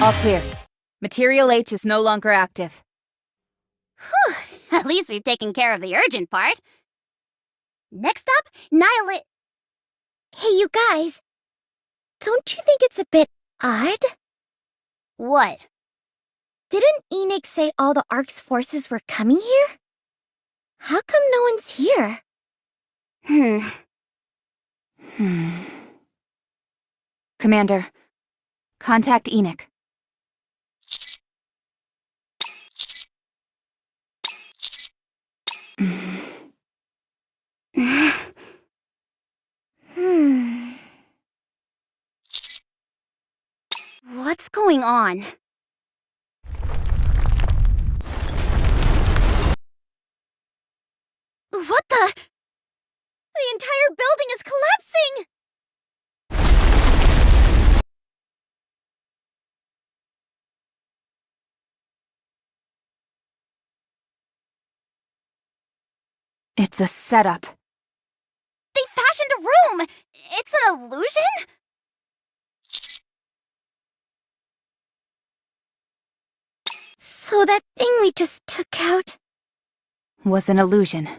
All clear. Material H is no longer active. Whew, at least we've taken care of the urgent part. Next up, Hey, you guys. Don't you think it's a bit odd? What? Didn't Enix say all the Ark's forces were coming here? How come no one's here? Commander, contact Enoch. What's going on? What the? The entire building is collapsing! It's a setup. They fashioned a room! It's an illusion? So that thing we just took out Was an illusion,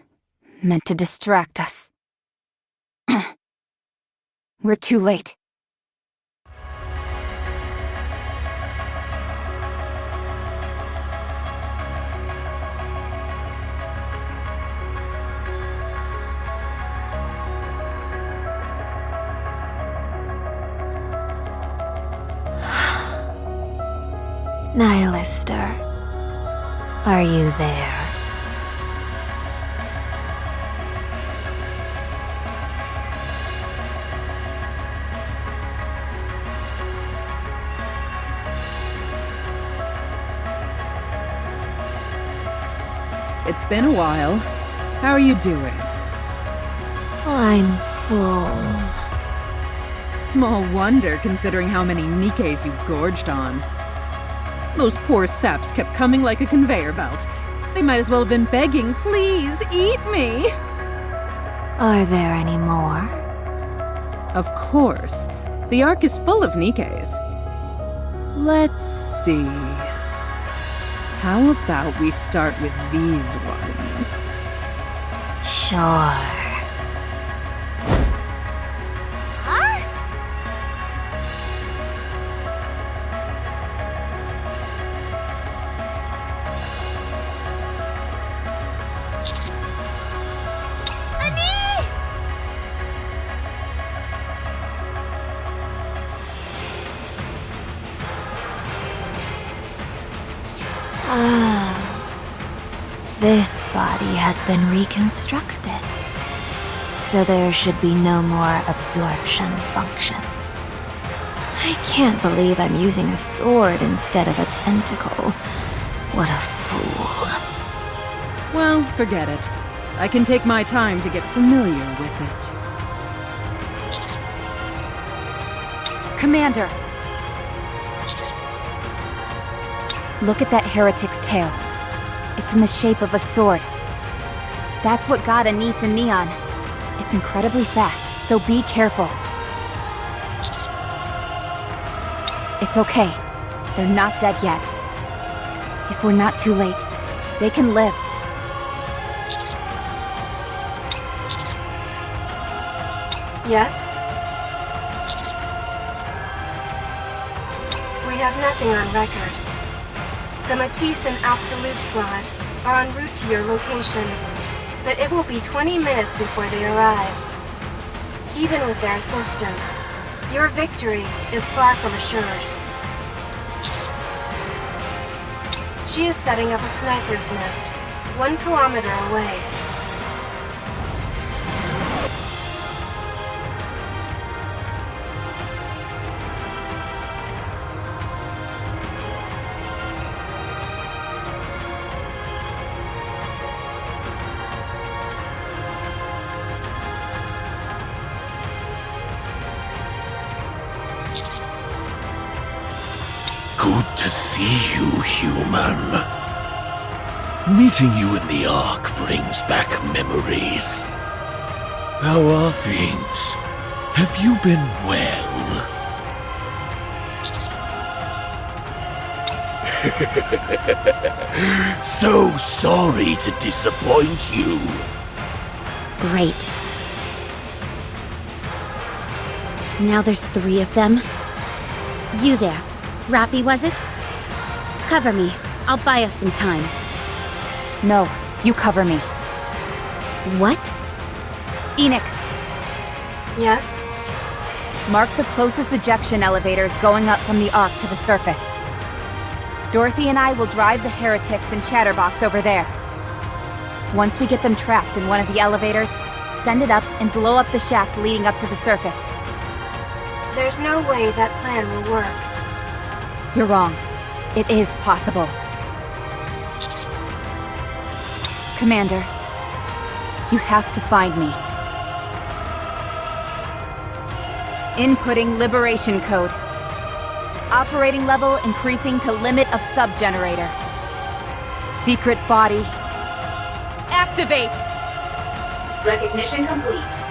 meant to distract us. We're too late. Nihilister, are you there? It's been a while. How are you doing? I'm full. Small wonder, considering how many Nikkes you gorged on. Those poor saps kept coming like a conveyor belt. They might as well have been begging, please, eat me! Are there any more? Of course. The Ark is full of Nikkes. Let's see. How about we start with these ones? Sure. This body has been reconstructed, so there should be no more absorption function. I can't believe I'm using a sword instead of a tentacle. What a fool. Well, forget it. I can take my time to get familiar with it. Commander! Look at that heretic's tail. It's in the shape of a sword. That's what got Anise and Neon. It's incredibly fast, so be careful. It's okay. They're not dead yet. If we're not too late, they can live. Yes? We have nothing on record. The Matisse and Absolute Squad are en route to your location, but it will be 20 minutes before they arrive. Even with their assistance, your victory is far from assured. She is setting up a sniper's nest, 1 kilometer away. Good to see you, human. Meeting you in the Ark brings back memories. How are things? Have you been well? So sorry to disappoint you. Great. Now there's 3 of them. You there. Rappy, was it? Cover me. I'll buy us some time. No, you cover me. What? Enoch. Yes? Mark the closest ejection elevators going up from the Ark to the surface. Dorothy and I will drive the heretics and Chatterbox over there. Once we get them trapped in one of the elevators, send it up and blow up the shaft leading up to the surface. There's no way that plan will work. You're wrong. It is possible. Commander, you have to find me. Inputting liberation code. Operating level increasing to limit of sub-generator. Secret body. Activate! Recognition complete.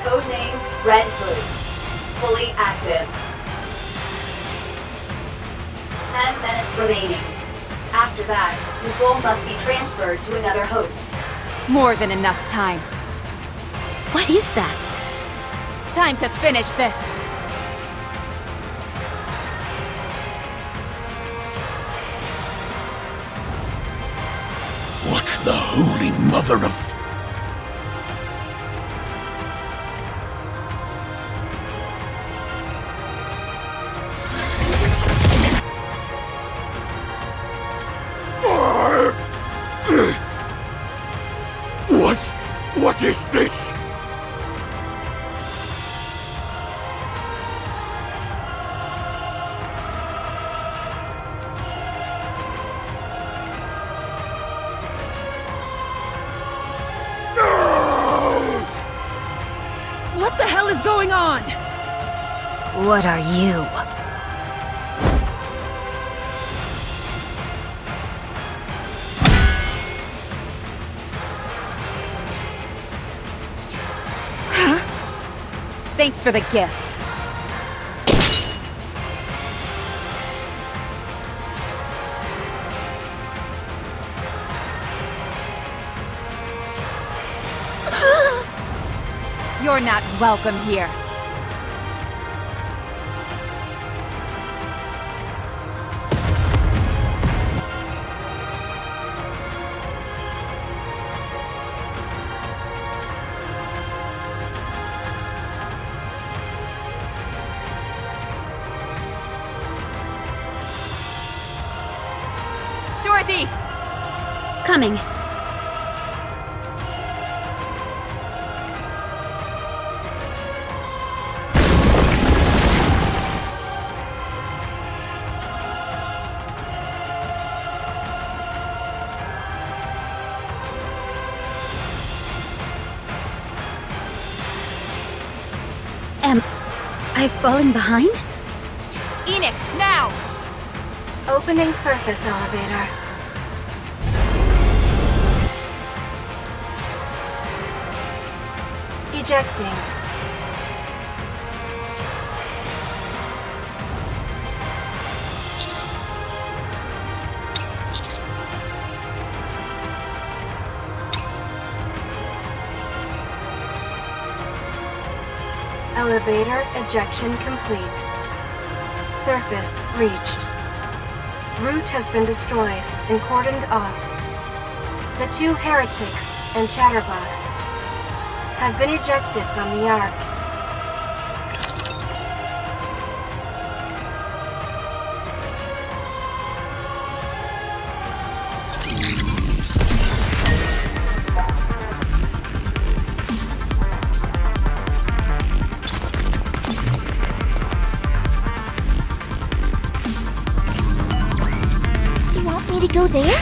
Codename Red Hood. Fully active. 10 minutes remaining. After that, control must be transferred to another host. More than enough time. What is that? Time to finish this. What the holy mother of... What is this? What the hell is going on? What are you? Thanks for the gift. You're not welcome here. Dorothy! Coming. Am I falling behind? Enoch, now! Opening surface elevator. Ejecting. Elevator ejection complete. Surface reached. Route has been destroyed and cordoned off. The two heretics and Chatterbox have been ejected from the Ark. You want me to go there?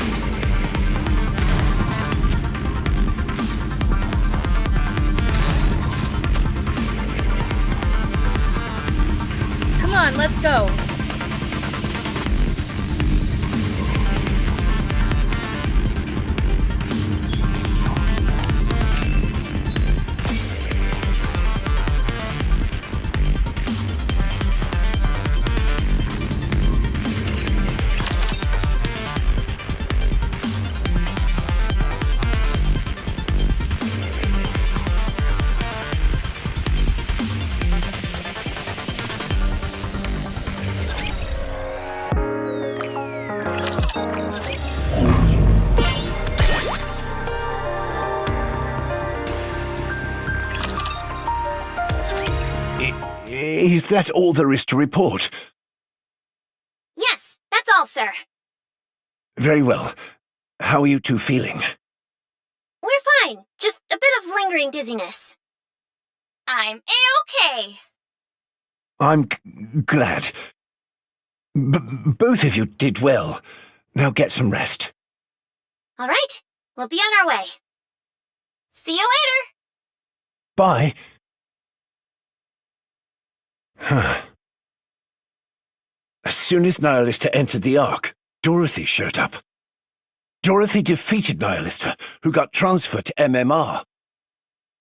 Come on, let's go. Is that all there is to report? Yes, that's all, sir. Very well. How are you two feeling? We're fine. Just a bit of lingering dizziness. I'm A-okay. I'm glad. Both of you did well. Now get some rest. All right, we'll be on our way. See you later. Bye. Huh. As soon as Nihilista entered the Ark, Dorothy showed up. Dorothy defeated Nihilista, who got transferred to MMR.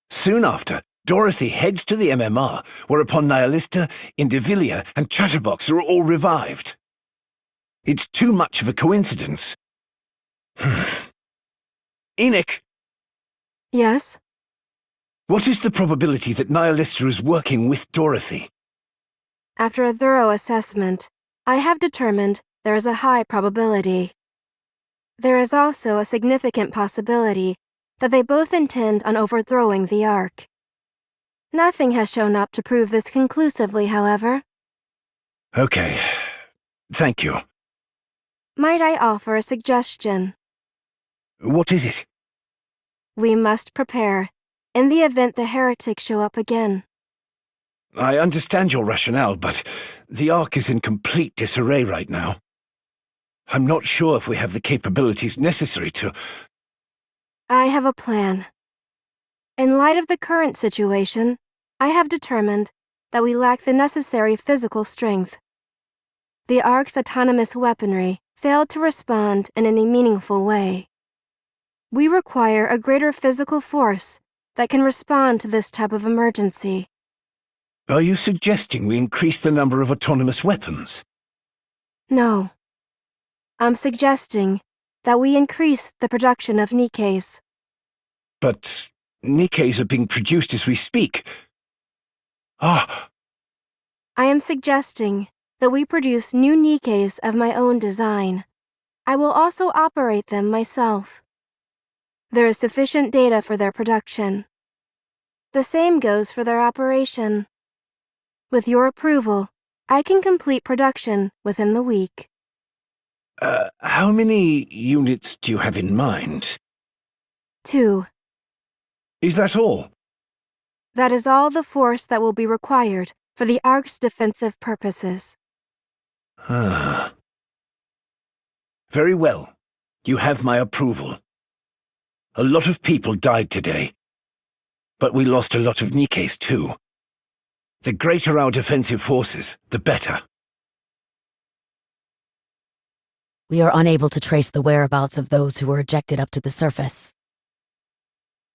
Soon after, Dorothy heads to the MMR, whereupon Nihilista, Indivilia, and Chatterbox are all revived. It's too much of a coincidence. Enoch! Yes? What is the probability that Nihilista is working with Dorothy? After a thorough assessment, I have determined there is a high probability. There is also a significant possibility that they both intend on overthrowing the Ark. Nothing has shown up to prove this conclusively, however. Okay. Thank you. Might I offer a suggestion? What is it? We must prepare, in the event the heretics show up again. I understand your rationale, but the Ark is in complete disarray right now. I'm not sure if we have the capabilities necessary to... I have a plan. In light of the current situation, I have determined that we lack the necessary physical strength. The Ark's autonomous weaponry failed to respond in any meaningful way. We require a greater physical force that can respond to this type of emergency. Are you suggesting we increase the number of autonomous weapons? No. I'm suggesting that we increase the production of Nikkes. But Nikkes are being produced as we speak. Ah! I am suggesting that we produce new Nikkes of my own design. I will also operate them myself. There is sufficient data for their production. The same goes for their operation. With your approval, I can complete production within the week. How many units do you have in mind? 2. Is that all? That is all the force that will be required for the Ark's defensive purposes. Ah. Very well. You have my approval. A lot of people died today. But we lost a lot of Nikkes too. The greater our defensive forces, the better. We are unable to trace the whereabouts of those who were ejected up to the surface.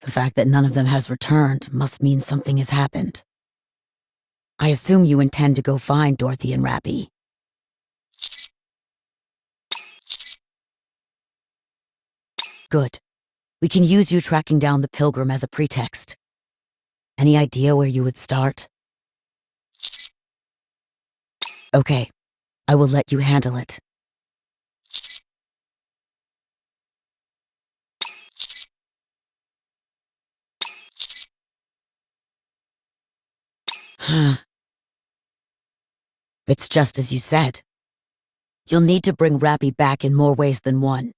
The fact that none of them has returned must mean something has happened. I assume you intend to go find Dorothy and Rappy. Good. We can use you tracking down the Pilgrim as a pretext. Any idea where you would start? Okay, I will let you handle it. It's just as you said. You'll need to bring Rappy back in more ways than one.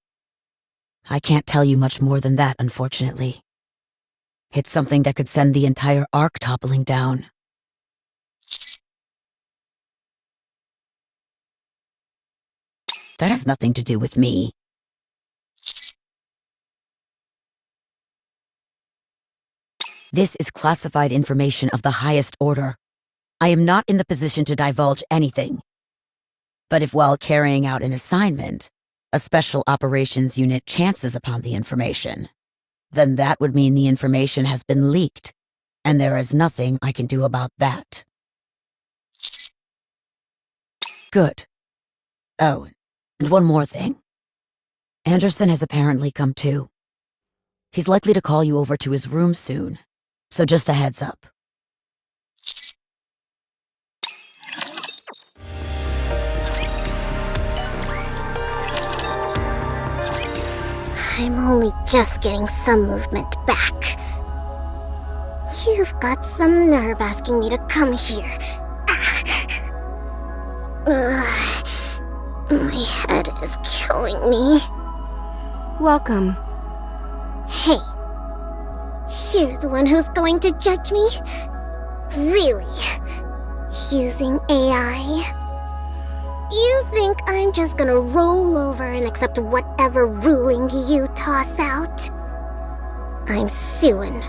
I can't tell you much more than that, unfortunately. It's something that could send the entire Ark toppling down. That has nothing to do with me. This is classified information of the highest order. I am not in the position to divulge anything. But if while carrying out an assignment, a special operations unit chances upon the information, then that would mean the information has been leaked, and there is nothing I can do about that. Good. Oh, and one more thing. Anderson has apparently come to. He's likely to call you over to his room soon, so just a heads up. I'm only just getting some movement back. You've got some nerve asking me to come here. My head is killing me. Welcome. Hey, you're the one who's going to judge me? Really? Using AI? You think I'm just gonna roll over and accept whatever ruling you toss out? I'm Suan,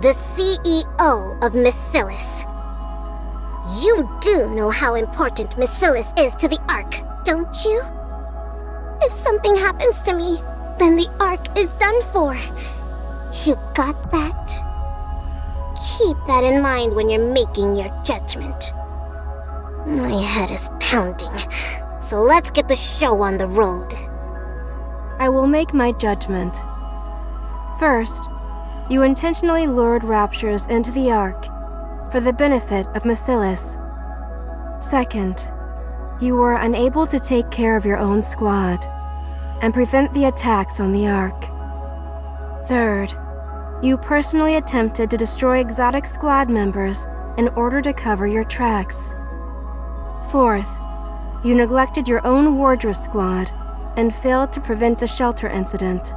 the CEO of Miscelis. You do know how important Miscelis is to the Ark, don't you? If something happens to me, then the Ark is done for. You got that? Keep that in mind when you're making your judgment. My head is pounding, so let's get the show on the road. I will make my judgment. First, you intentionally lured Raptures into the Ark for the benefit of Miscelis. Second, you were unable to take care of your own squad and prevent the attacks on the Ark. Third, you personally attempted to destroy exotic squad members in order to cover your tracks. Fourth, you neglected your own wardress squad and failed to prevent a shelter incident.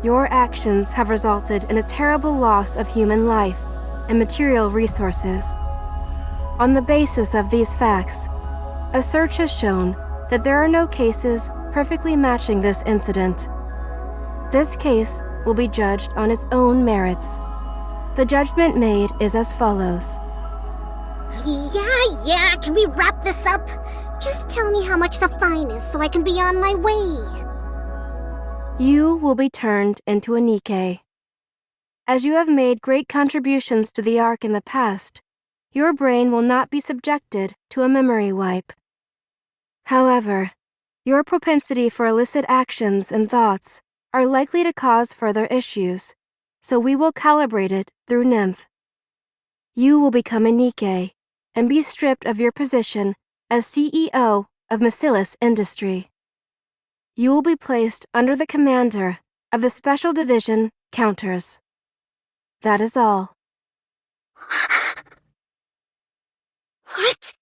Your actions have resulted in a terrible loss of human life and material resources. On the basis of these facts, a search has shown that there are no cases perfectly matching this incident. This case will be judged on its own merits. The judgment made is as follows. Yeah, can we wrap this up? Just tell me how much the fine is so I can be on my way. You will be turned into a Nikke. As you have made great contributions to the Ark in the past, your brain will not be subjected to a memory wipe. However, your propensity for illicit actions and thoughts are likely to cause further issues, so we will calibrate it through Nymph. You will become a Nikke and be stripped of your position as CEO of Macillus Industry. You will be placed under the commander of the Special Division Counters. That is all. What?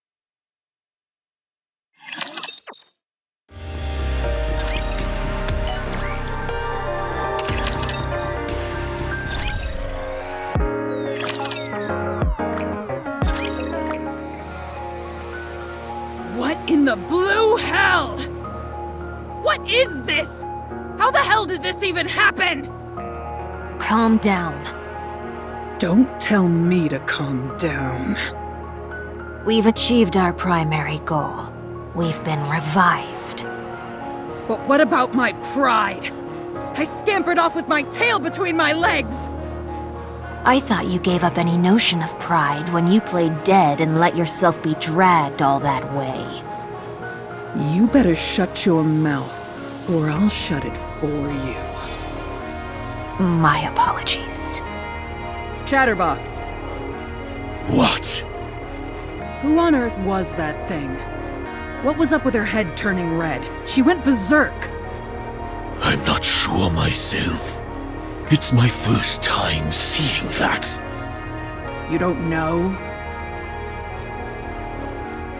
What in the blue hell? What is this? How the hell did this even happen? Calm down. Don't tell me to calm down. We've achieved our primary goal. We've been revived. But what about my pride? I scampered off with my tail between my legs! I thought you gave up any notion of pride when you played dead and let yourself be dragged all that way. You better shut your mouth, or I'll shut it for you. My apologies. Chatterbox. What? Who on earth was that thing? What was up with her head turning red? She went berserk. I'm not sure myself. It's my first time seeing that. You don't know?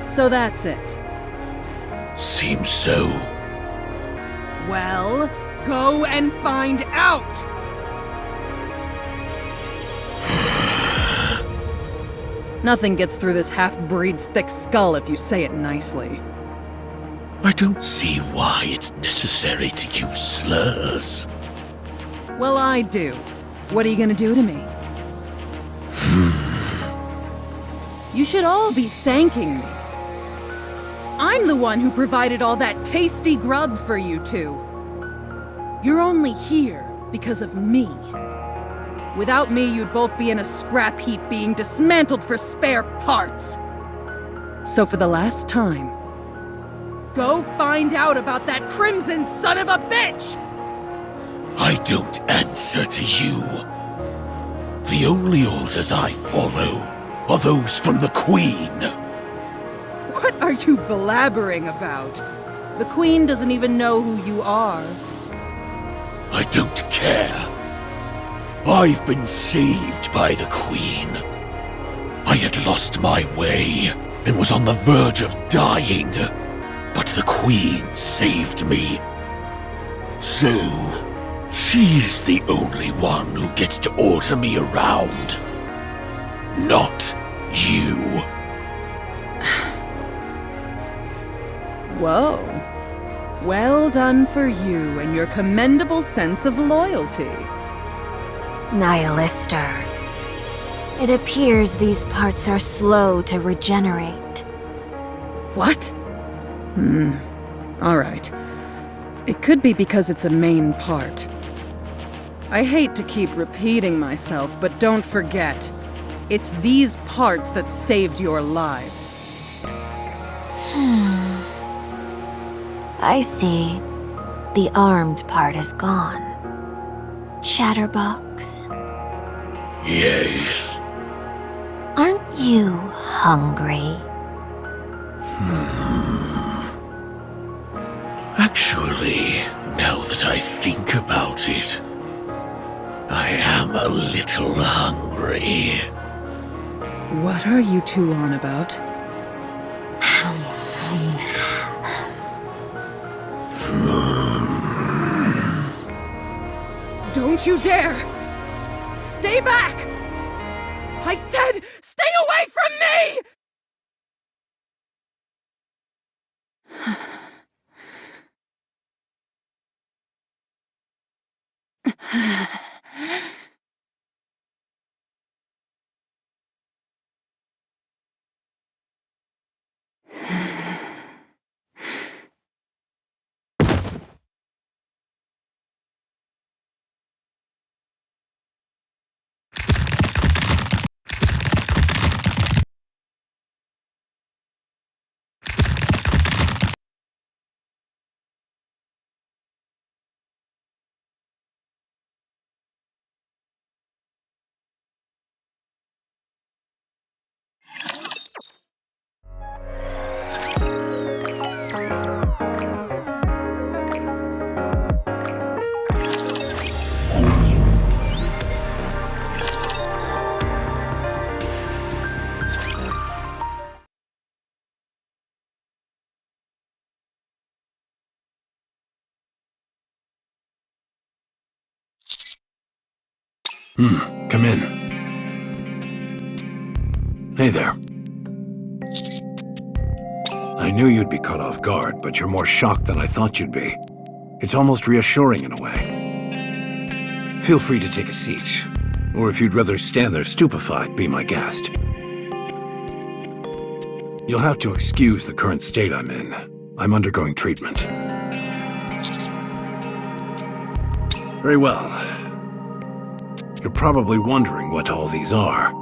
So that's it. Seems so. Well, go and find out! Nothing gets through this half-breed's thick skull if you say it nicely. I don't see why it's necessary to use slurs. Well, I do. What are you gonna do to me? You should all be thanking me. I'm the one who provided all that tasty grub for you two. You're only here because of me. Without me, you'd both be in a scrap heap being dismantled for spare parts. So for the last time, go find out about that crimson son of a bitch! I don't answer to you. The only orders I follow are those from the Queen. What are you blabbering about? The Queen doesn't even know who you are. I don't care. I've been saved by the Queen. I had lost my way and was on the verge of dying, but the Queen saved me. So, she's the only one who gets to order me around. Not you. Whoa. Well done for you and your commendable sense of loyalty. Nihilister. It appears these parts are slow to regenerate. What? Alright. It could be because it's a main part. I hate to keep repeating myself, but don't forget, it's these parts that saved your lives. I see. The armed part is gone. Chatterbox? Yes. Aren't you hungry? Actually, now that I think about it, I am a little hungry. What are you two on about? Don't you dare! Stay back! I said, stay away from me! Come in. Hey there. I knew you'd be caught off guard, but you're more shocked than I thought you'd be. It's almost reassuring in a way. Feel free to take a seat. Or if you'd rather stand there stupefied, be my guest. You'll have to excuse the current state I'm in. I'm undergoing treatment. Very well. You're probably wondering what all these are.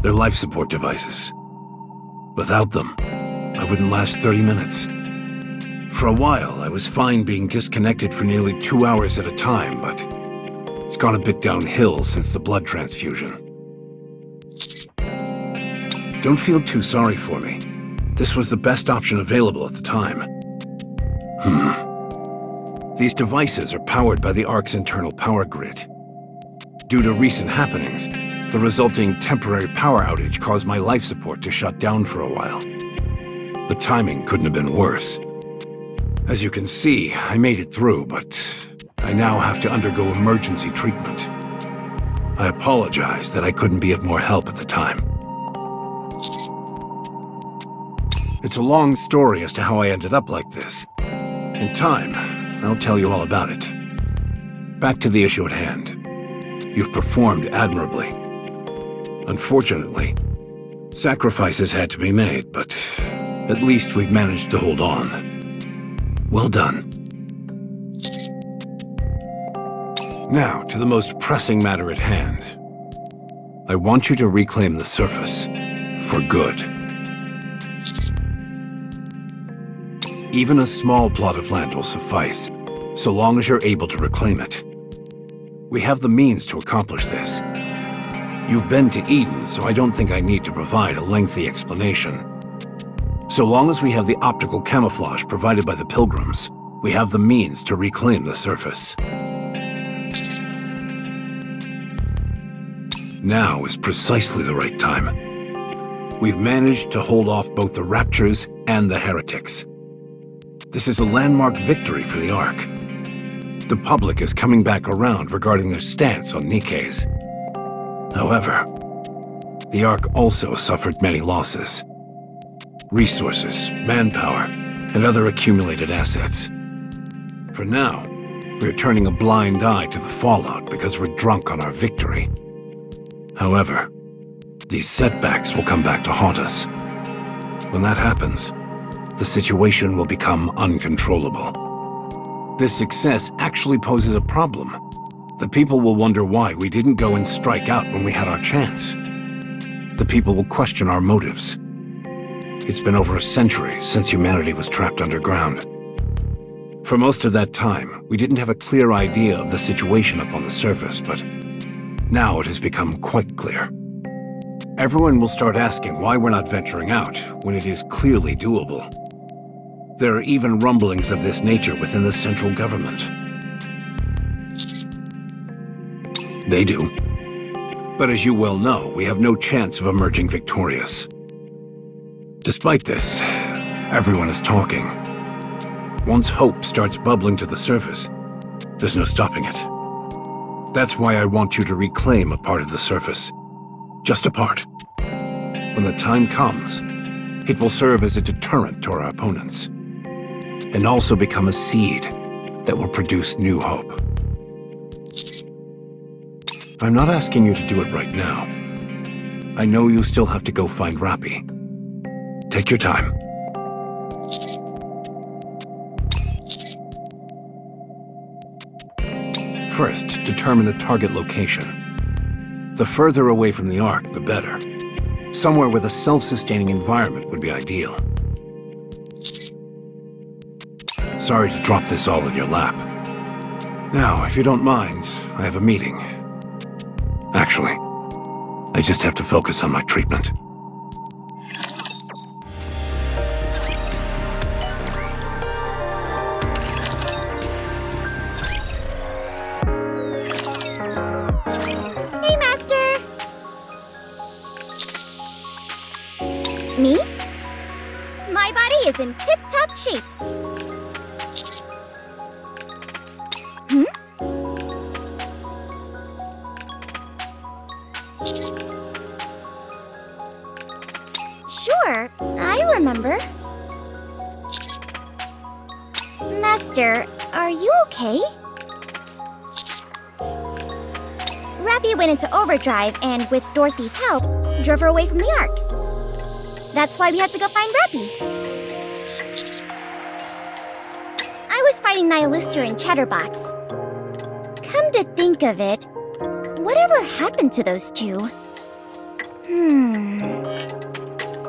They're life support devices. Without them, I wouldn't last 30 minutes. For a while, I was fine being disconnected for nearly 2 hours at a time, but it's gone a bit downhill since the blood transfusion. Don't feel too sorry for me. This was the best option available at the time. These devices are powered by the Ark's internal power grid. Due to recent happenings, the resulting temporary power outage caused my life support to shut down for a while. The timing couldn't have been worse. As you can see, I made it through, but I now have to undergo emergency treatment. I apologize that I couldn't be of more help at the time. It's a long story as to how I ended up like this. In time, I'll tell you all about it. Back to the issue at hand. You've performed admirably. Unfortunately, sacrifices had to be made, but at least we've managed to hold on. Well done. Now, to the most pressing matter at hand. I want you to reclaim the surface. For good. Even a small plot of land will suffice, so long as you're able to reclaim it. We have the means to accomplish this. You've been to Eden, so I don't think I need to provide a lengthy explanation. So long as we have the optical camouflage provided by the Pilgrims, we have the means to reclaim the surface. Now is precisely the right time. We've managed to hold off both the Raptures and the Heretics. This is a landmark victory for the Ark. The public is coming back around regarding their stance on Nikke's. However, the Ark also suffered many losses. Resources, manpower, and other accumulated assets. For now, we're turning a blind eye to the fallout because we're drunk on our victory. However, these setbacks will come back to haunt us. When that happens, the situation will become uncontrollable. This success actually poses a problem. The people will wonder why we didn't go and strike out when we had our chance. The people will question our motives. It's been over a century since humanity was trapped underground. For most of that time, we didn't have a clear idea of the situation up on the surface, but now it has become quite clear. Everyone will start asking why we're not venturing out when it is clearly doable. There are even rumblings of this nature within the central government. They do. But as you well know, we have no chance of emerging victorious. Despite this, everyone is talking. Once hope starts bubbling to the surface, there's no stopping it. That's why I want you to reclaim a part of the surface. Just a part. When the time comes, it will serve as a deterrent to our opponents. And also become a seed that will produce new hope. I'm not asking you to do it right now. I know you still have to go find Rappi. Take your time. First, determine a target location. The further away from the Ark, the better. Somewhere with a self-sustaining environment would be ideal. Sorry to drop this all in your lap. Now, if you don't mind, I have a meeting. Actually, I just have to focus on my treatment. Hey, Master! Me? My body is in tip-top shape. Sure, I remember. Master, are you okay? Rappy went into overdrive and, with Dorothy's help, drove her away from the Ark. That's why we had to go find Rappy. I was fighting Nihilister and Chatterbox. Come to think of it, whatever happened to those two?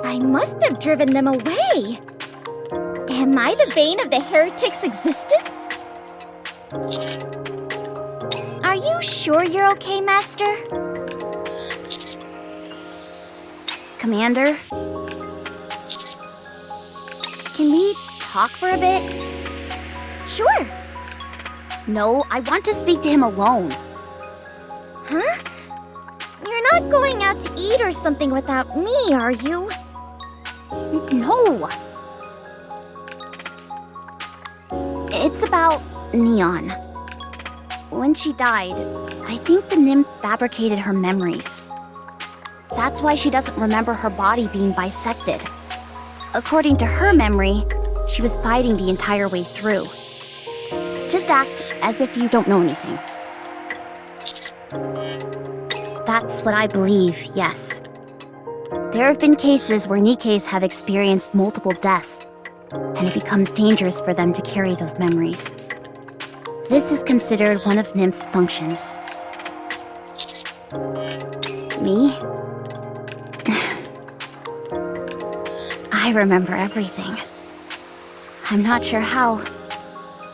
I must have driven them away. Am I the bane of the heretic's existence? Are you sure you're okay, Master? Commander? Can we talk for a bit? Sure. No, I want to speak to him alone. Huh? You're not going out to eat or something without me, are you? No! It's about Neon. When she died, I think the nymph fabricated her memories. That's why she doesn't remember her body being bisected. According to her memory, she was fighting the entire way through. Just act as if you don't know anything. That's what I believe, yes. There have been cases where Nikkes have experienced multiple deaths, and it becomes dangerous for them to carry those memories. This is considered one of Nymph's functions. Me? I remember everything. I'm not sure how,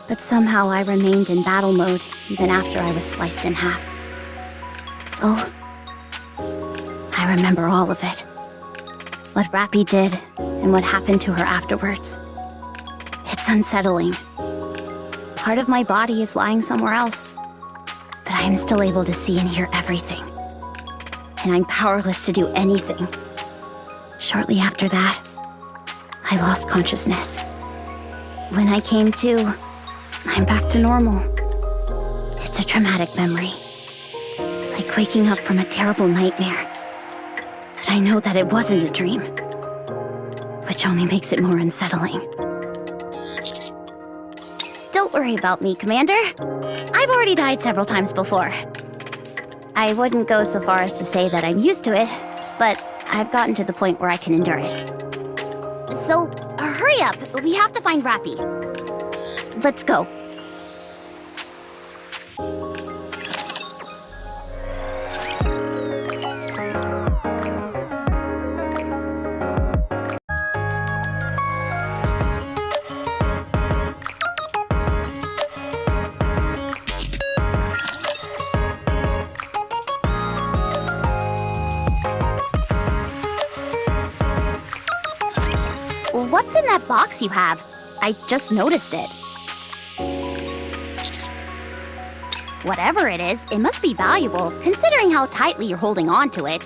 but somehow I remained in battle mode even after I was sliced in half. So, I remember all of it. What Rappy did, and what happened to her afterwards. It's unsettling. Part of my body is lying somewhere else, but I am still able to see and hear everything. And I'm powerless to do anything. Shortly after that, I lost consciousness. When I came to, I'm back to normal. It's a traumatic memory. Like waking up from a terrible nightmare. But I know that it wasn't a dream. Which only makes it more unsettling. Don't worry about me, Commander. I've already died several times before. I wouldn't go so far as to say that I'm used to it, but I've gotten to the point where I can endure it. So, hurry up. We have to find Rappy. Let's go. What's in that box you have? I just noticed it. Whatever it is, it must be valuable, considering how tightly you're holding on to it.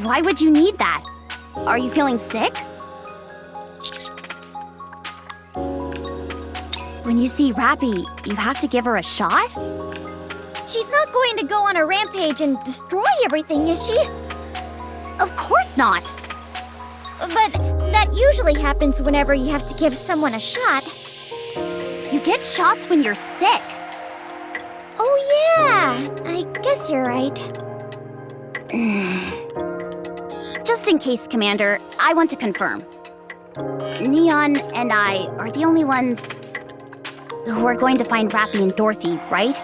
Why would you need that? Are you feeling sick? When you see Rappy, you have to give her a shot? She's not going to go on a rampage and destroy everything, is she? Of course not! But that usually happens whenever you have to give someone a shot. You get shots when you're sick. Oh yeah, I guess you're right. Just in case, Commander, I want to confirm. Neon and I are the only ones who are going to find Rappy and Dorothy, right?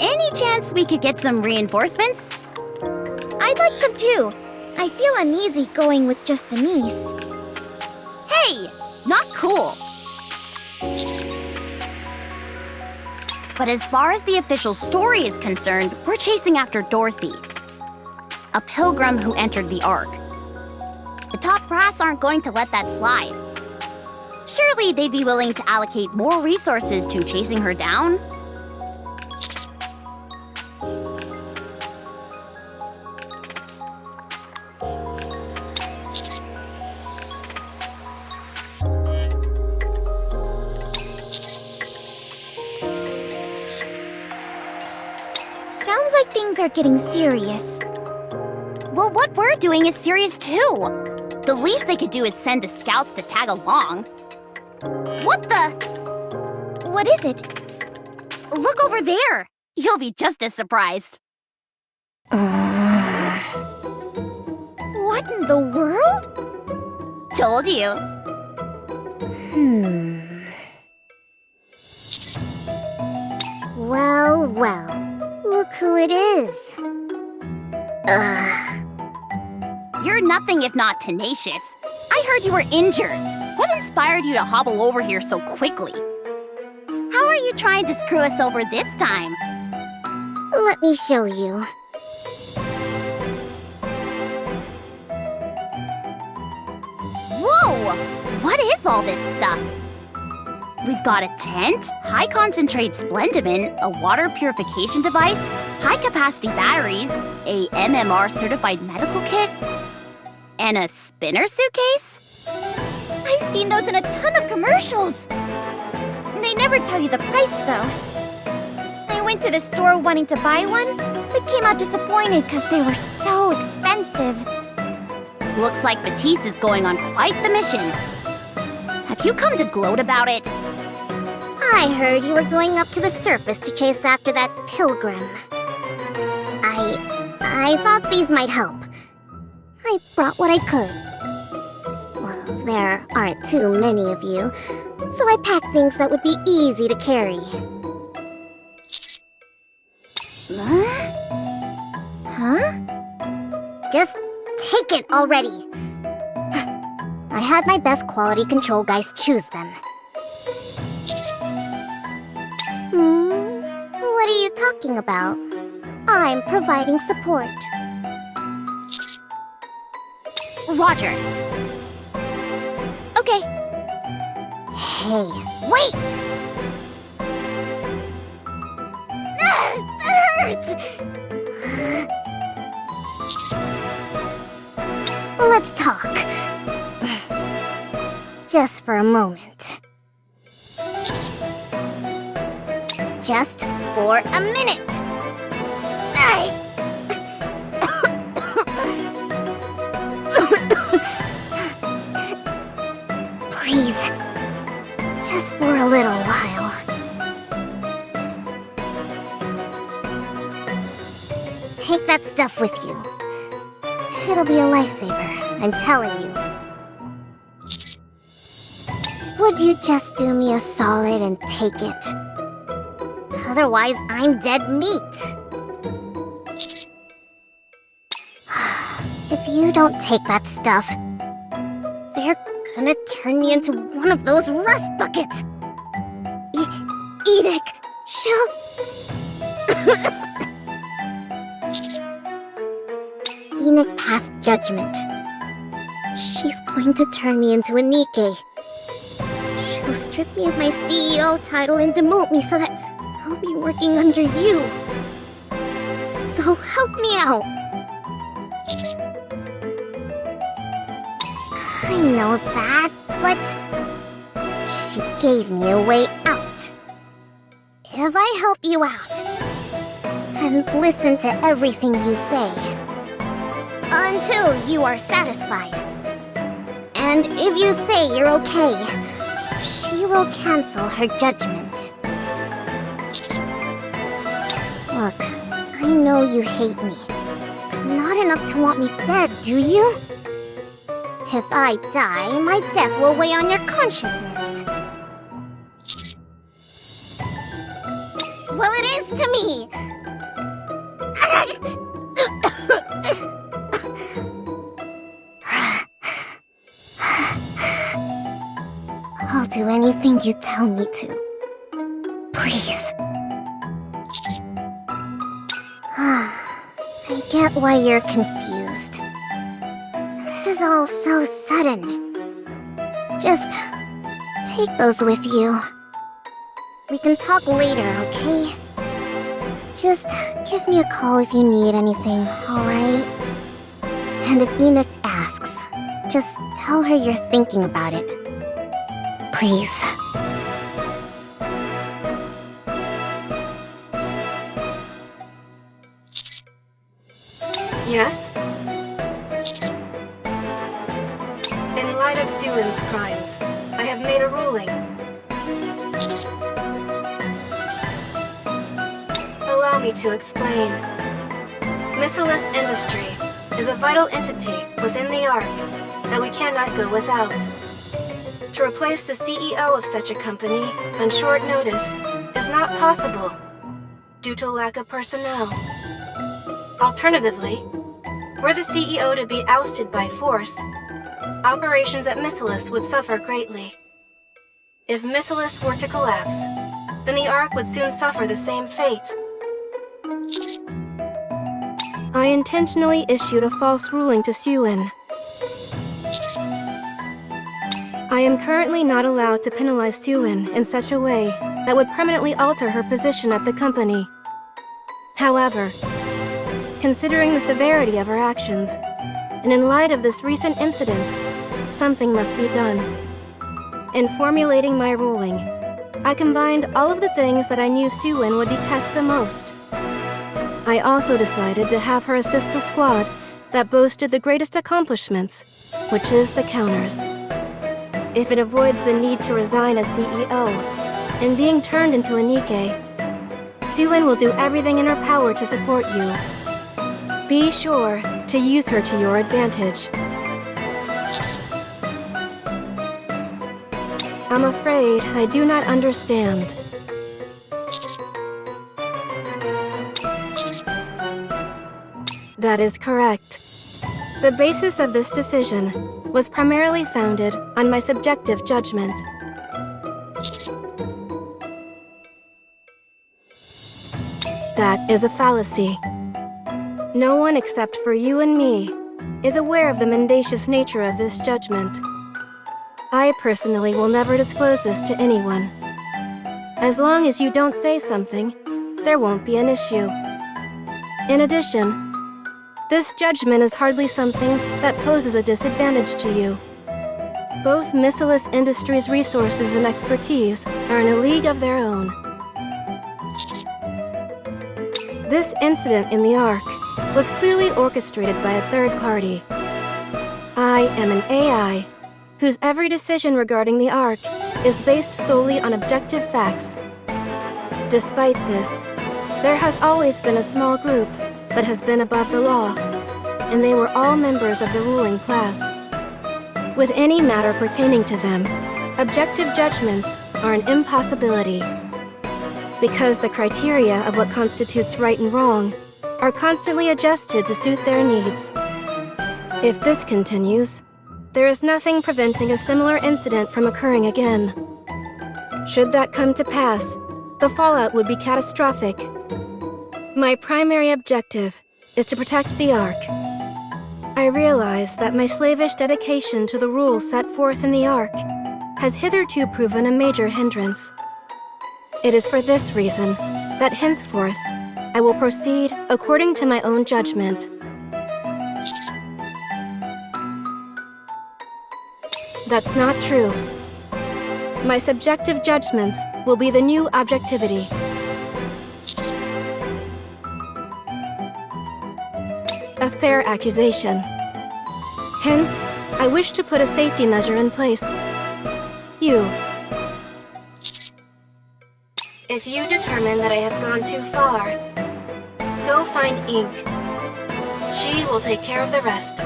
Any chance we could get some reinforcements? I'd like some too. I feel uneasy going with just Denise. Hey! Not cool! But as far as the official story is concerned, we're chasing after Dorothy. A pilgrim who entered the Ark. The top brass aren't going to let that slide. Surely they'd be willing to allocate more resources to chasing her down? Sounds like things are getting serious. Well, what we're doing is serious too. The least they could do is send the scouts to tag along. What the? What is it? Look over there. You'll be just as surprised. What in the world? Told you. Well, well. Look who it is. You're nothing if not tenacious. I heard you were injured. What inspired you to hobble over here so quickly? How are you trying to screw us over this time? Let me show you. Whoa! What is all this stuff? We've got a tent, high-concentrate Splendimin, a water purification device, high-capacity batteries, a MMR-certified medical kit, and a spinner suitcase? I've seen those in a ton of commercials. They never tell you the price, though. I went to the store wanting to buy one, but came out disappointed because they were so expensive. Looks like Matisse is going on quite the mission. Have you come to gloat about it? I heard you were going up to the surface to chase after that pilgrim. I thought these might help. I brought what I could. Well, there aren't too many of you, so I packed things that would be easy to carry. Huh? Just take it already. I had my best quality control guys choose them. What are you talking about? I'm providing support. Roger. Okay. Hey, wait! That hurts! Let's talk. Just for a moment. Just for a minute. Please, just for a little while. Take that stuff with you. It'll be a lifesaver, I'm telling you. Would you just do me a solid and take it? Otherwise, I'm dead meat. If you don't take that stuff, they're gonna turn me into one of those rust buckets. Enoch, she'll... Enoch passed judgment. She's going to turn me into a Nikke. She'll strip me of my CEO title and demote me so that I'll be working under you. So help me out. I know that, but she gave me a way out. If I help you out and listen to everything you say until you are satisfied, and if you say you're okay, she will cancel her judgment. Look, I know you hate me, but not enough to want me dead, do you? If I die, my death will weigh on your consciousness. Well, it is to me! I'll do anything you tell me to. Please. I get why you're confused. This is all so sudden. Just take those with you. We can talk later, okay? Just give me a call if you need anything, alright? And if Enoch asks, just tell her you're thinking about it. Please. Yes? In light of Suin's crimes, I have made a ruling. Allow me to explain. Missiless Industry is a vital entity within the Ark that we cannot go without. To replace the CEO of such a company on short notice is not possible due to lack of personnel. Alternatively, were the CEO to be ousted by force, operations at Missiless would suffer greatly. If Missiless were to collapse, then the Ark would soon suffer the same fate. I intentionally issued a false ruling to Suin. I am currently not allowed to penalize Suin in such a way that would permanently alter her position at the company. However, considering the severity of her actions, and in light of this recent incident, something must be done. In formulating my ruling, I combined all of the things that I knew Suin would detest the most. I also decided to have her assist the squad that boasted the greatest accomplishments, which is the counters. If it avoids the need to resign as CEO and being turned into a Nikke, Suin will do everything in her power to support you. Be sure to use her to your advantage. I'm afraid I do not understand. That is correct. The basis of this decision was primarily founded on my subjective judgment. That is a fallacy. No one except for you and me is aware of the mendacious nature of this judgment. I personally will never disclose this to anyone. As long as you don't say something, there won't be an issue. In addition, this judgment is hardly something that poses a disadvantage to you. Both Missiless Industries' resources and expertise are in a league of their own. This incident in the Ark was clearly orchestrated by a third party. I am an AI whose every decision regarding the Ark is based solely on objective facts. Despite this, there has always been a small group that has been above the law, and they were all members of the ruling class. With any matter pertaining to them, objective judgments are an impossibility. Because the criteria of what constitutes right and wrong are constantly adjusted to suit their needs. If this continues, there is nothing preventing a similar incident from occurring again. Should that come to pass, the fallout would be catastrophic. My primary objective is to protect the Ark. I realize that my slavish dedication to the rules set forth in the Ark has hitherto proven a major hindrance. It is for this reason that henceforth I will proceed according to my own judgment. That's not true. My subjective judgments will be the new objectivity. A fair accusation. Hence, I wish to put a safety measure in place. You. If you determine that I have gone too far, go find Ink. She will take care of the rest.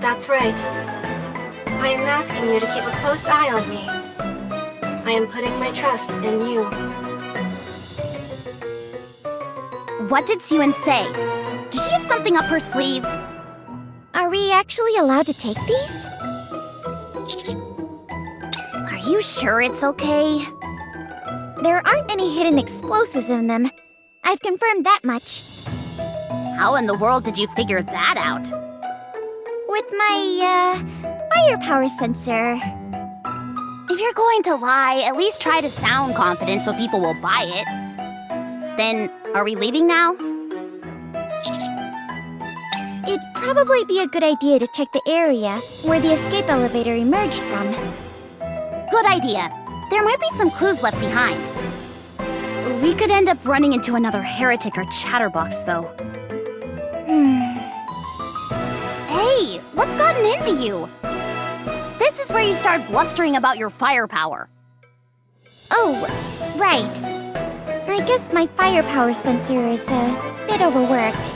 That's right. I am asking you to keep a close eye on me. I am putting my trust in you. What did Suin say? Does she have something up her sleeve? Are we actually allowed to take these? Are you sure it's okay? There aren't any hidden explosives in them. I've confirmed that much. How in the world did you figure that out? With my, firepower sensor. If you're going to lie, at least try to sound confident so people will buy it. Then, are we leaving now? It'd probably be a good idea to check the area where the escape elevator emerged from. Good idea. There might be some clues left behind. We could end up running into another heretic or chatterbox, though. Hey, what's gotten into you? This is where you start blustering about your firepower. Oh, right. I guess my firepower sensor is a bit overworked.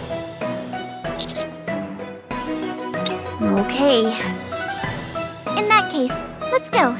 Okay. In that case, let's go.